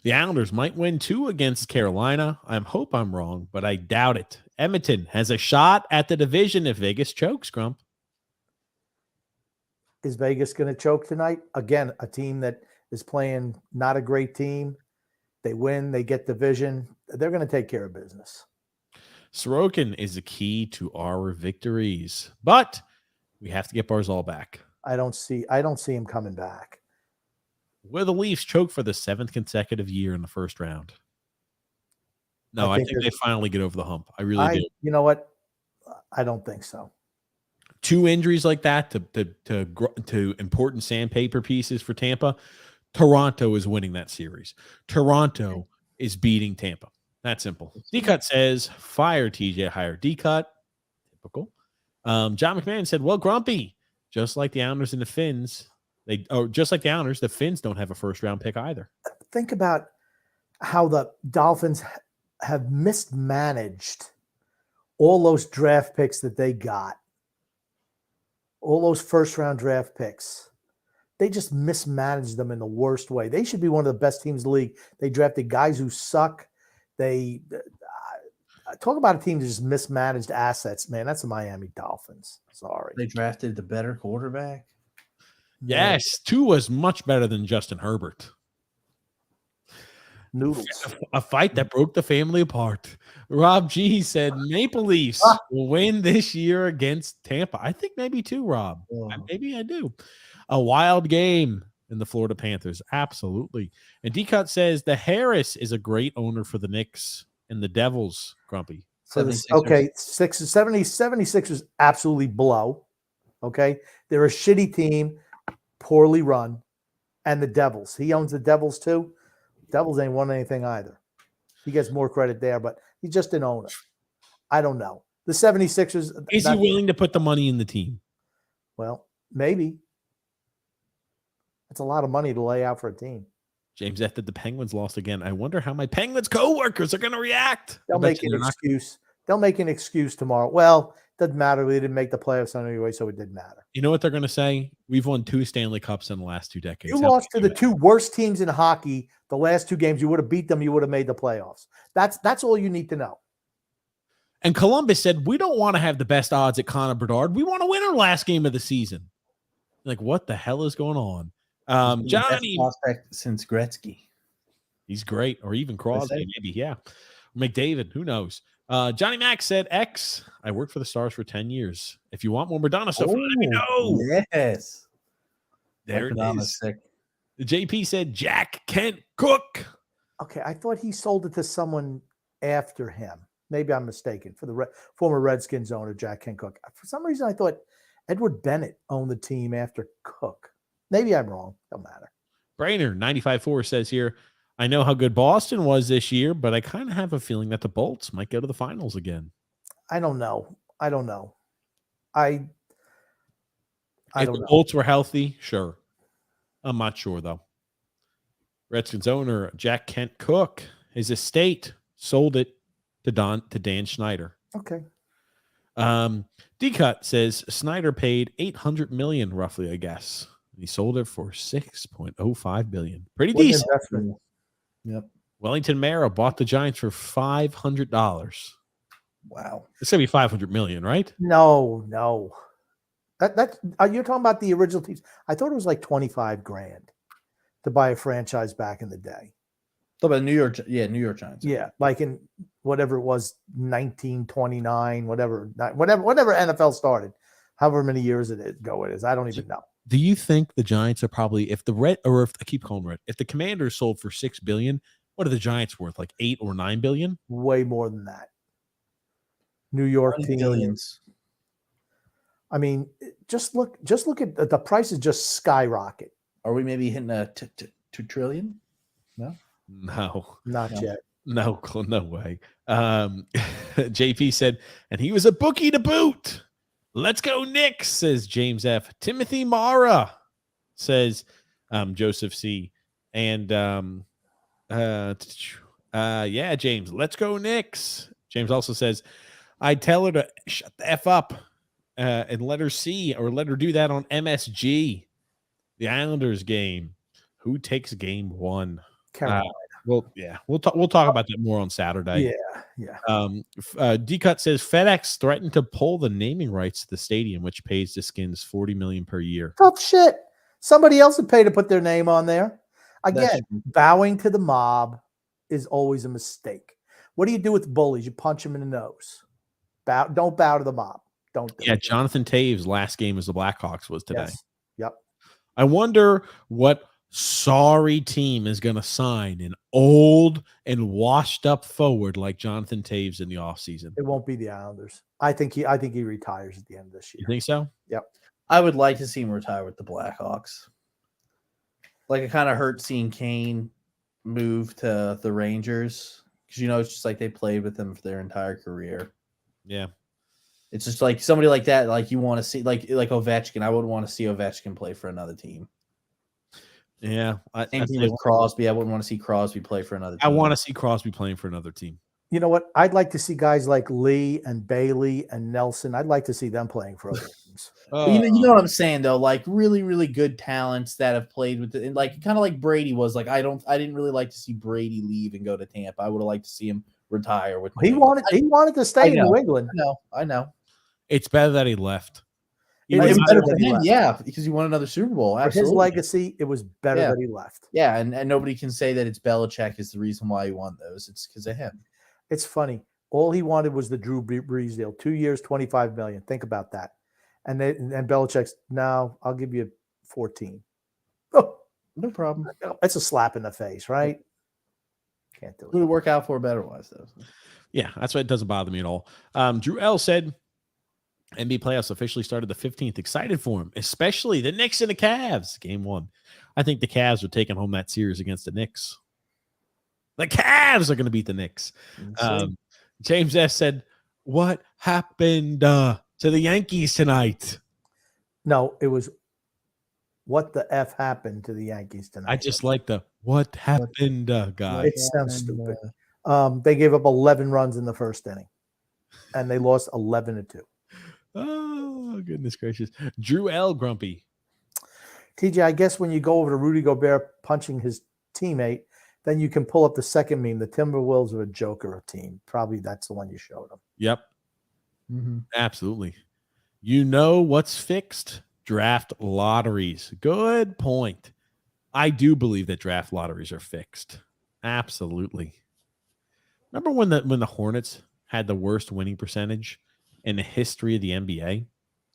A: the Islanders might win 2 against Carolina. I hope I'm wrong, but I doubt it. Edmonton has a shot at the division if Vegas chokes, Grump.
B: Is Vegas going to choke tonight? Again, a team that is playing not a great team. They win, they get division. They're going to take care of business.
A: Sorokin is the key to our victories, but we have to get Barzal back.
B: I don't see him coming back.
A: Will the Leafs choke for the 7th consecutive year in the first round? No, I think they finally get over the hump. I really do.
B: You know what? I don't think so.
A: 2 injuries like that to important sandpaper pieces for Tampa. Toronto is winning that series. Toronto is beating Tampa. That's simple. D-Cut says, fire TJ, hire D-Cut. Typical. John McMahon said, well, Grumpy, just like the Islanders and the Finns, just like the Islanders, the Finns don't have a first-round pick either.
B: Think about how the Dolphins have mismanaged all those draft picks that they got. All those first-round draft picks. They just mismanaged them in the worst way. They should be one of the best teams in the league. They drafted guys who suck. They talk about a team that just mismanaged assets, man. That's the Miami Dolphins. Sorry.
C: They drafted the better quarterback.
A: Yes, Tua was much better than Justin Herbert.
B: Noodles.
A: A fight that broke the family apart. Rob G said Maple Leafs will win this year against Tampa. I think maybe 2, Rob. Maybe I do. A wild game in the Florida Panthers. Absolutely. And D-Cut says the Harris is a great owner for the Knicks and the Devils, Grumpy.
B: So 76ers absolutely blow. Okay. They're a shitty team, poorly run. And the Devils. He owns the Devils too. Devils ain't won anything either. He gets more credit there, but he just didn't own it. I don't know. The 76ers.
A: Is he willing to put the money in the team?
B: Well, maybe. That's a lot of money to lay out for a team.
A: James F. that the Penguins lost again. I wonder how my Penguins co-workers are going to react.
B: They'll make an excuse. They'll make an excuse tomorrow. Well, Doesn't matter. We didn't make the playoffs anyway, so it didn't matter.
A: You know what they're going to say? We've won 2 Stanley Cups in the last 2 decades.
B: You lost to the 2 worst teams in hockey the last 2 games. You would have beat them. You would have made the playoffs. That's all you need to know.
A: And Columbus said, we don't want to have the best odds at Connor Bedard. We want to win our last game of the season. Like, what the hell is going on? Johnny.
C: Prospect since Gretzky.
A: He's great. Or even Crosby, maybe. Yeah. McDavid. Who knows? Johnny Mack said, X, I worked for the Stars for 10 years. If you want more Madonna stuff, let me know.
C: Yes.
A: There it is.
C: Sick.
A: The JP said, Jack Kent Cook.
B: Okay, I thought he sold it to someone after him. Maybe I'm mistaken. For the former Redskins owner, Jack Kent Cook. For some reason, I thought Edward Bennett owned the team after Cook. Maybe I'm wrong. Don't matter.
A: Brainer 95.4 says here, I know how good Boston was this year, but I kind of have a feeling that the Bolts might go to the finals again.
B: I don't know. I don't know.
A: If the Bolts were healthy, sure. I'm not sure, though. Redskins owner Jack Kent Cook, his estate, sold it to Dan Schneider.
B: Okay.
A: D-Cut says Snyder paid $800 million, roughly, I guess. He sold it for $6.05 billion. Pretty decent.
B: Investment.
C: Yep.
A: Wellington Mara bought the Giants for $500.
C: Wow.
A: It's gonna be $500 million, right?
B: No. That you're talking about the original teams. I thought it was like $25,000 to buy a franchise back in the day.
C: Talk about New York Giants.
B: Yeah, like in whatever it was, 1929, whatever NFL started, however many years ago it is. I don't even know.
A: Do you think the Giants are probably, if the Commanders sold for $6 billion, what are the Giants worth? Like $8 or $9 billion?
B: Way more than that. New York team.
C: Billions.
B: I mean, just look at the prices just skyrocket.
C: Are we maybe hitting a 2 trillion? No,
B: not yet.
A: No way. JP said, and he was a bookie to boot. Let's go, Knicks, says James F. Timothy Mara, says Joseph C. And yeah, James, let's go, Knicks. James also says, I'd tell her to shut the F up and let her see, or let her do that on MSG, the Islanders game. Who takes game 1?
B: Carolina.
A: Well, yeah, we'll talk about that more on Saturday.
B: Yeah.
A: D-Cut says FedEx threatened to pull the naming rights to the stadium, which pays the Skins $40 million per year.
B: Tough shit. Somebody else would pay to put their name on there. Again, bowing to the mob is always a mistake. What do you do with bullies? You punch them in the nose. Don't bow to the mob. Don't do it.
A: Jonathan Taves' last game as the Blackhawks was today.
B: Yes. Yep.
A: I wonder what sorry team is going to sign an old and washed up forward like Jonathan Taves in the offseason.
B: It won't be the Islanders. I think he retires at the end of this year.
A: You think so?
B: Yep.
C: I would like to see him retire with the Blackhawks. Like, it kind of hurt seeing Kane move to the Rangers because, it's just like they played with him for their entire career.
A: Yeah.
C: It's just like somebody like that, like you want to see, like Ovechkin. I wouldn't want to see Ovechkin play for another team.
A: Yeah.
C: Same thing with Crosby. I wouldn't want to see Crosby play for another team.
A: I want to see Crosby playing for another team.
B: You know what? I'd like to see guys like Lee and Bailey and Nelson. I'd like to see them playing for other teams.
C: You know what I'm saying, though? Like, really, really good talents that have played with it. Like, kind of like Brady was. Like, I didn't really like to see Brady leave and go to Tampa. I would have liked to see him retire with.
B: He wanted to stay in New England.
C: I know.
A: It's better that he left.
C: It was better for him, yeah, because he won another Super Bowl.
B: For his legacy, it was better that he left.
C: Yeah, and nobody can say that it's Belichick is the reason why he won those. It's because of him.
B: It's funny. All he wanted was the Drew Brees deal. 2 years, $25 million. Think about that. And Belichick's, no, I'll give you 14. Oh,
C: no problem.
B: It's a slap in the face, right? Can't do it.
C: Who would it work out for better-wise, though?
A: Yeah, that's why it doesn't bother me at all. Drew L said, NBA playoffs officially started the 15th. Excited for him, especially the Knicks and the Cavs. Game 1. I think the Cavs are taking home that series against the Knicks. The Cavs are going to beat the Knicks. James S. said, what happened to the Yankees tonight?
B: No, it was what the F happened to the Yankees tonight.
A: I just like the what happened guy.
B: It sounds stupid. They gave up 11 runs in the first inning, and they lost 11-2.
A: Oh, goodness gracious. Drew L. Grumpy.
B: TJ, I guess when you go over to Rudy Gobert punching his teammate, then you can pull up the second meme. The Timberwolves are a joker of team. Probably that's the one you showed them.
A: Yep.
C: Mm-hmm.
A: Absolutely. You know what's fixed? Draft lotteries. Good point. I do believe that draft lotteries are fixed. Absolutely. Remember when the Hornets had the worst winning percentage in the history of the NBA?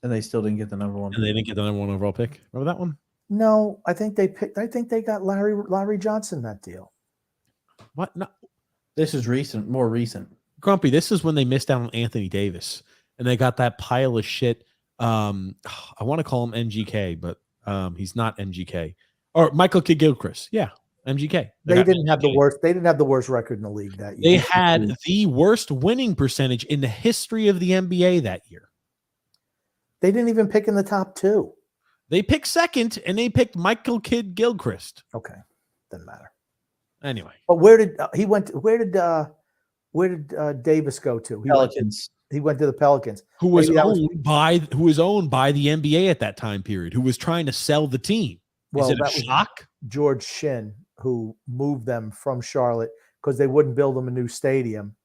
C: And they still didn't get the number one.
A: And they didn't get the number one overall pick. Remember that one?
B: No, I think they got Larry Johnson that deal.
A: What? No.
C: This is recent, more recent.
A: Grumpy, this is when they missed out on Anthony Davis. And they got that pile of shit. I want to call him MGK, but he's not MGK. Or Michael Kidd-Gilchrist. Yeah, MGK.
B: They didn't have the worst. They didn't have the worst record in the league that year.
A: They had the worst winning percentage in the history of the NBA that year.
B: They didn't even pick in the top 2.
A: They picked second, and they picked Michael Kidd-Gilchrist.
B: Okay, doesn't matter.
A: Anyway,
B: but where did he went? Where did Davis go to?
C: Pelicans.
B: He went to the Pelicans,
A: who was owned by the NBA at that time period, who was trying to sell the team.
B: Well,
A: Is it a shock?
B: George Shinn, who moved them from Charlotte because they wouldn't build them a new stadium.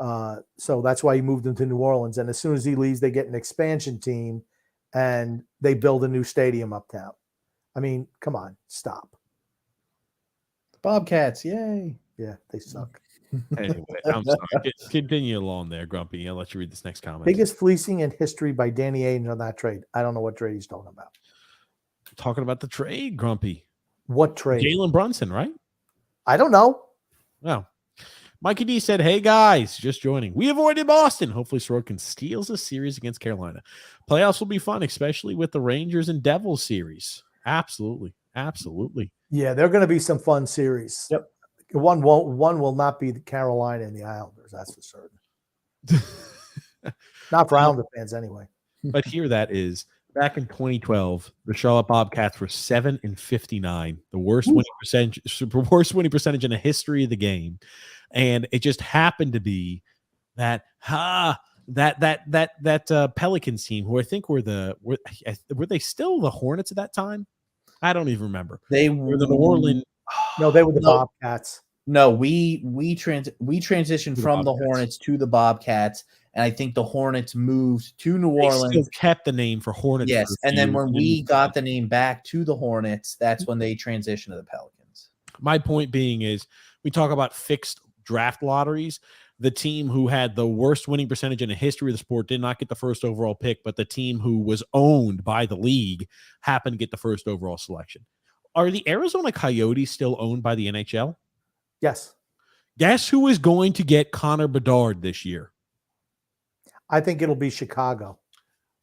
B: So that's why he moved them to New Orleans. And as soon as he leaves, they get an expansion team and they build a new stadium uptown. I mean, come on, stop.
C: Bobcats, yay.
B: Yeah, they suck.
A: Anyway, I'm sorry. Continue along there, Grumpy. I'll let you read this next comment.
B: Biggest fleecing in history by Danny Ainge on that trade. I don't know what trade he's talking about.
A: Talking about the trade, Grumpy.
B: What trade?
A: Jalen Brunson, right?
B: I don't know.
A: Oh. Mikey D said, hey, guys, just joining. We avoided Boston. Hopefully Sorokin steals a series against Carolina. Playoffs will be fun, especially with the Rangers and Devils series. Absolutely. Absolutely.
B: Yeah, they're going to be some fun series.
C: Yep.
B: One will not be the Carolina and the Islanders. That's for certain. Not for Islander fans anyway.
A: But here that is. Back in 2012, the Charlotte Bobcats were 7-59, the worst winning percentage in the history of the game, and it just happened to be that Pelicans team, who I think were they still the Hornets at that time? I don't even remember.
C: They
A: were the New Orleans.
B: No, they were the Bobcats.
C: No, we transitioned from the Hornets to the Bobcats. And I think the Hornets moved to New Orleans.
A: They still kept the name for Hornets.
C: Yes, and then when we got the name back to the Hornets, that's when they transitioned to the Pelicans.
A: My point being is we talk about fixed draft lotteries. The team who had the worst winning percentage in the history of the sport did not get the first overall pick, but the team who was owned by the league happened to get the first overall selection. Are the Arizona Coyotes still owned by the NHL?
B: Yes.
A: Guess who is going to get Connor Bedard this year?
B: I think it'll be Chicago.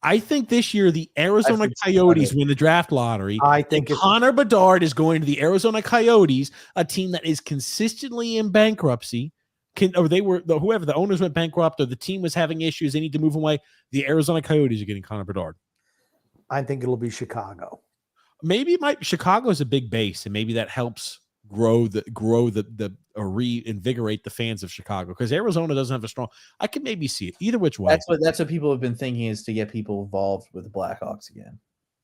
A: I think this year the Arizona Coyotes win the draft lottery.
B: I think
A: Connor Bedard is going to the Arizona Coyotes, a team that is consistently in bankruptcy. Whoever the owners went bankrupt or the team was having issues, they need to move away. The Arizona Coyotes are getting Connor Bedard.
B: I think it'll be Chicago.
A: Maybe Chicago is a big base, and maybe that helps reinvigorate the fans of Chicago, because Arizona doesn't have a strong. I can maybe see it either which way.
C: That's what people have been thinking, is to get people involved with the Blackhawks again.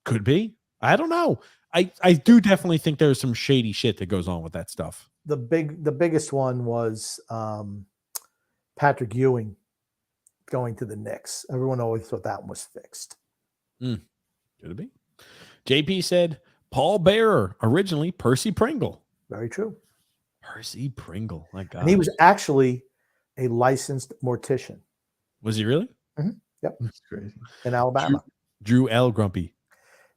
A: Could be. I don't know. I do definitely think there's some shady shit that goes on with that stuff.
B: The biggest one was Patrick Ewing going to the Knicks. Everyone always thought that one was fixed.
A: Could it be? JP said Paul Bearer, originally Percy Pringle.
B: Very true.
A: Percy Pringle. My God.
B: And he was actually a licensed mortician.
A: Was he really?
B: Mm-hmm. Yep.
A: That's crazy.
B: In Alabama.
A: Drew L. Grumpy.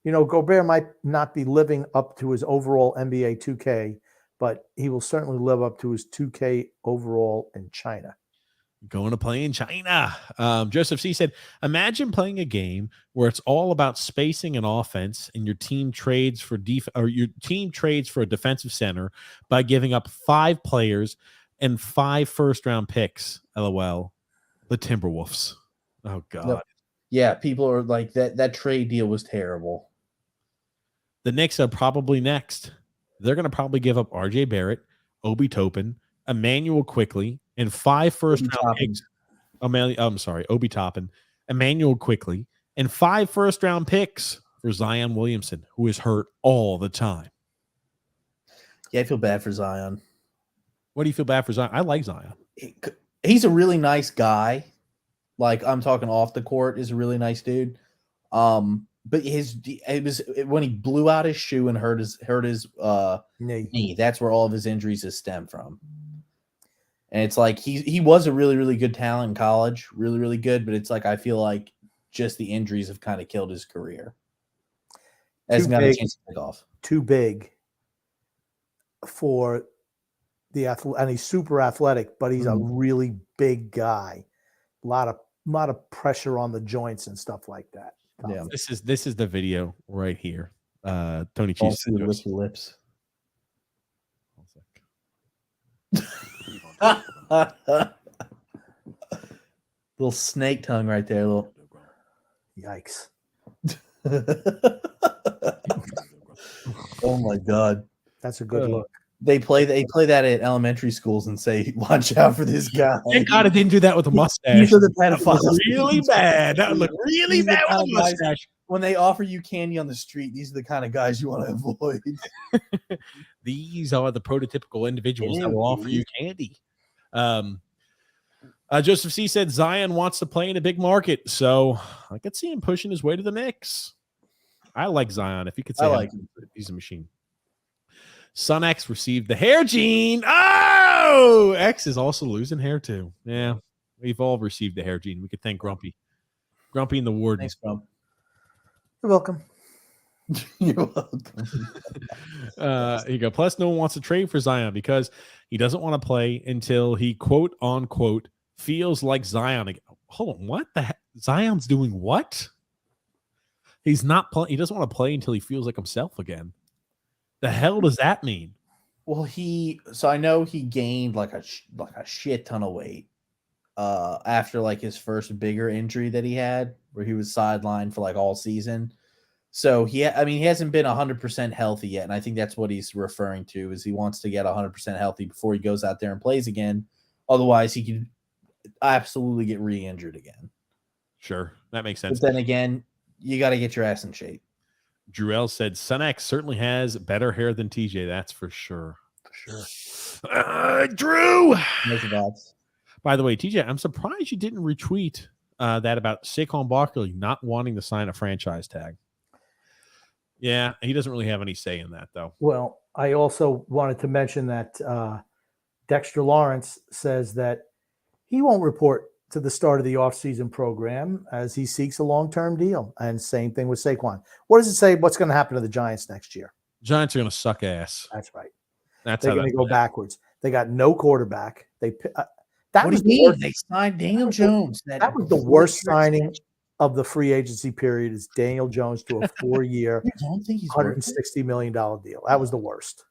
B: You know, Gobert might not be living up to his overall NBA 2K, but he will certainly live up to his 2K overall in China.
A: Going to play in China. Joseph C. said, imagine playing a game where it's all about spacing and offense, and your team trades for a defensive center by giving up 5 players and 5 first-round picks. LOL. The Timberwolves. Oh, God.
C: Yep. Yeah, people are like, that trade deal was terrible.
A: The Knicks are probably next. They're going to probably give up RJ Barrett, Obi Toppin, Emmanuel Quickly, and 5 first-round picks. I'm sorry, Obi Toppin, Emmanuel Quickly, and 5 first-round picks for Zion Williamson, who is hurt all the time.
C: Yeah, I feel bad for Zion.
A: What do you feel bad for Zion? I like Zion.
C: He's a really nice guy. Like, I'm talking off the court, is a really nice dude. But it was when he blew out his shoe and hurt his knee. That's where all of his injuries has stemmed from. And it's like he was a really, really good talent in college, really, really good. But it's like I feel like just the injuries have kind of killed his career. Hasn't got a chance to pick off.
B: Too big for the athlete, and he's super athletic, but he's a really big guy. A lot of pressure on the joints and stuff like that.
C: Yeah,
A: this is the video right here. Tony Cheese
C: lick your lips. Little snake tongue right there. Little
B: yikes.
C: Oh my god,
B: that's a good look.
C: They play that at elementary schools and say, "Watch out for this guy."
A: Thank God it didn't do that with a mustache.
C: These are the pedophiles.
A: Really bad. That would look really bad with a mustache.
C: When they offer you candy on the street, these are the kind of guys you want to avoid.
A: These are the prototypical individuals that will offer you candy. Joseph C. said Zion wants to play in a big market, so I could see him pushing his way to the Knicks. I like Zion. If you could say him, he's a machine. Son X received the hair gene. Oh, X is also losing hair too. Yeah, we've all received the hair gene. We could thank Grumpy and the Warden.
C: Thanks, Grump.
B: You're welcome.
C: You're welcome.
A: Here you go. Plus, no one wants to trade for Zion because he doesn't want to play until he quote unquote feels like Zion again. Hold on, what the heck? Zion's doing what? He's not playing. He doesn't want to play until he feels like himself again. The hell does that mean?
C: Well, so I know he gained like a shit ton of weight after like his first bigger injury that he had, where he was sidelined for like all season. So he hasn't been 100% healthy yet, and I think that's what he's referring to, is he wants to get 100% healthy before he goes out there and plays again. Otherwise, he could absolutely get re-injured again.
A: Sure, that makes sense.
C: But then again, you got to get your ass in shape.
A: Drell said Son X certainly has better hair than TJ. That's for sure. Drew. By the way, TJ, I'm surprised you didn't retweet that about Saquon Barkley not wanting to sign a franchise tag. Yeah, he doesn't really have any say in that, though.
B: Well, I also wanted to mention that Dexter Lawrence says that he won't report to the start of the offseason program as he seeks a long-term deal. And same thing with Saquon. What does it say? What's going to happen to the Giants next year?
A: Giants are going to suck ass.
B: That's right.
A: They're
B: going to go backwards. They got no quarterback.
C: What do you mean? They signed Daniel Jones.
B: That was the worst signing of the free agency period, is Daniel Jones to a 4-year, $160 million deal. That was the worst.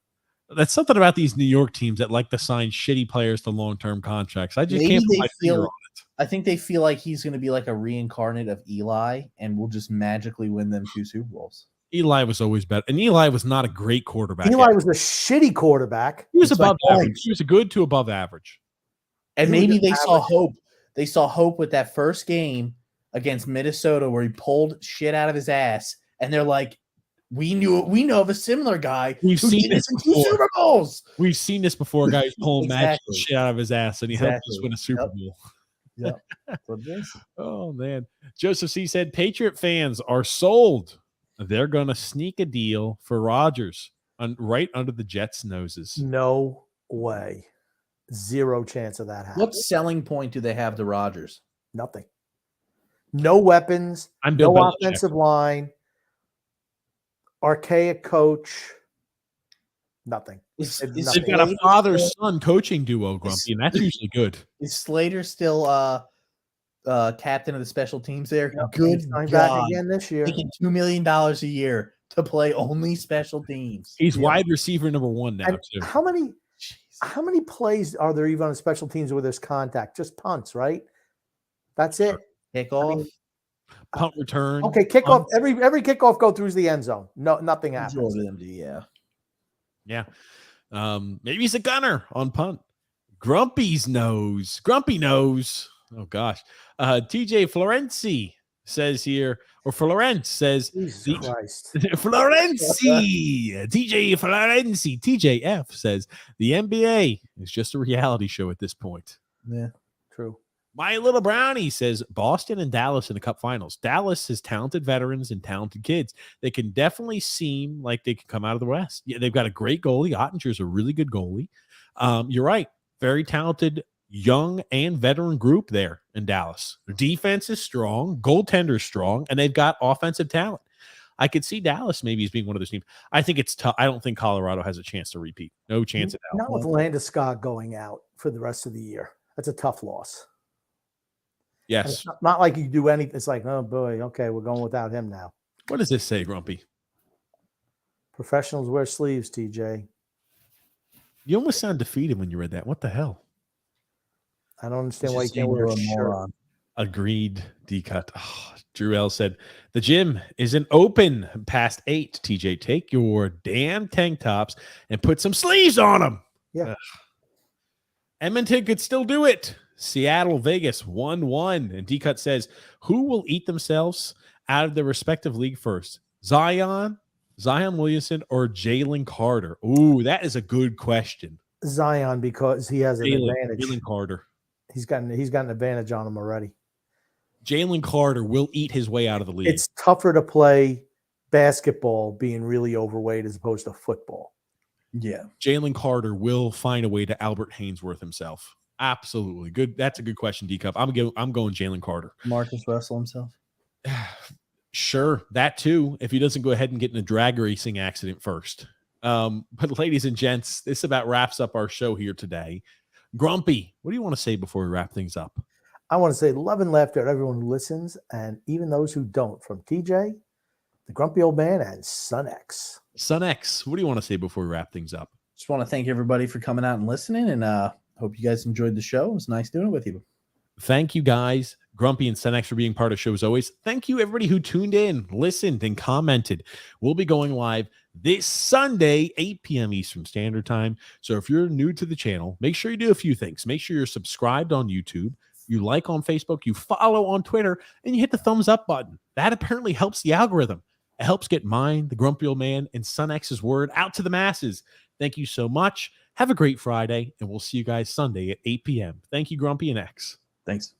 A: That's something about these New York teams that like to sign shitty players to long-term contracts. I just can't put my finger on it.
C: I think they feel like he's going to be like a reincarnate of Eli and will just magically win them 2 Super Bowls.
A: Eli was always better. And Eli was not a great quarterback.
B: Eli was a shitty quarterback.
A: He was above average. He was a good to above average.
C: And maybe they saw hope. They saw hope with that first game against Minnesota where he pulled shit out of his ass. And they're like, we know of a similar guy.
A: We've seen this before.
C: Super Bowls.
A: We've seen this before. Guys pulling magic shit out of his ass, and he helped us win a Super Bowl.
C: Yeah.
A: Oh man. Joseph C said Patriot fans are sold. They're gonna sneak a deal for Rodgers right under the Jets' noses.
B: No way. Zero chance of that happening.
C: What selling point do they have to Rodgers?
B: Nothing. No weapons. No offensive line. Archaic coach. Nothing.
A: They've got a father-son coaching duo, Grumpy, and that's usually good.
C: Is Slater still captain of the special teams there?
B: Yep.
C: Good
B: God.
C: back
B: again this year.
C: Making $2 million a year to play only special teams.
A: He's wide receiver number 1 now, too.
B: How many plays are there even on special teams where there's contact? Just punts, right? That's it.
C: Kickoff.
A: Punt return.
B: Okay, kickoff. Every kickoff go through the end zone. No, nothing happens.
A: Yeah. Maybe he's a gunner on punt. Grumpy knows. Oh gosh. TJ Florenzi says here, or Florence says,
B: Jesus Christ.
A: Florenzi, TJ Florenzi, TJF says the NBA is just a reality show at this point.
C: Yeah,
B: true.
A: My Little Brownie says Boston and Dallas in the Cup Finals. Dallas has talented veterans and talented kids. They can definitely seem like they can come out of the West. Yeah, they've got a great goalie. Ottinger's a really good goalie. You're right. Very talented young and veteran group there in Dallas. Their defense is strong, goaltender's strong, and they've got offensive talent. I could see Dallas maybe as being one of those teams. I think it's tough. I don't think Colorado has a chance to repeat. No chance at all.
B: Not with Landeskog going out for the rest of the year. That's a tough loss.
A: Yes.
B: And it's not like you do anything. It's like, oh boy, okay, we're going without him now.
A: What does this say, Grumpy?
B: Professionals wear sleeves, TJ.
A: You almost sound defeated when you read that. What the hell?
B: I don't understand why you can't wear a shirt.
A: Agreed, D-Cut. Oh, Drew L said, the gym isn't open past 8. TJ, take your damn tank tops and put some sleeves on them.
B: Yeah.
A: Ugh. Edmonton could still do it. Seattle, Vegas, 1-1. And D-Cut says, who will eat themselves out of their respective league first? Zion Williamson, or Jalen Carter? Ooh, that is a good question.
B: Zion, because he has an advantage.
A: Jalen Carter.
B: He's got an advantage on him already.
A: Jalen Carter will eat his way out of the league.
B: It's tougher to play basketball being really overweight as opposed to football.
C: Yeah.
A: Jalen Carter will find a way to Albert Hainsworth himself. Absolutely. Good. That's a good question, D-Cup. I'm going Jalen Carter.
C: Marcus Russell himself.
A: Sure, that too, if he doesn't go ahead and get in a drag racing accident first. But ladies and gents, this about wraps up our show here today. Grumpy, what do you want to say before we wrap things up?
B: I want to say love and laughter to everyone who listens, and even those who don't, from TJ, the Grumpy Old Man, and Son X.
A: Son X, what do you want to say before we wrap things up?
C: Just want to thank everybody for coming out and listening, and hope you guys enjoyed the show. It was nice doing it with you.
A: Thank you, guys. Grumpy and Son X for being part of the show as always. Thank you, everybody who tuned in, listened, and commented. We'll be going live this Sunday, 8 p.m. Eastern Standard Time. So if you're new to the channel, make sure you do a few things. Make sure you're subscribed on YouTube, you like on Facebook, you follow on Twitter, and you hit the thumbs up button. That apparently helps the algorithm. It helps get mine, the Grumpy Old Man, and Son X's word out to the masses. Thank you so much. Have a great Friday, and we'll see you guys Sunday at 8 p.m. Thank you, Grumpy and X.
C: Thanks.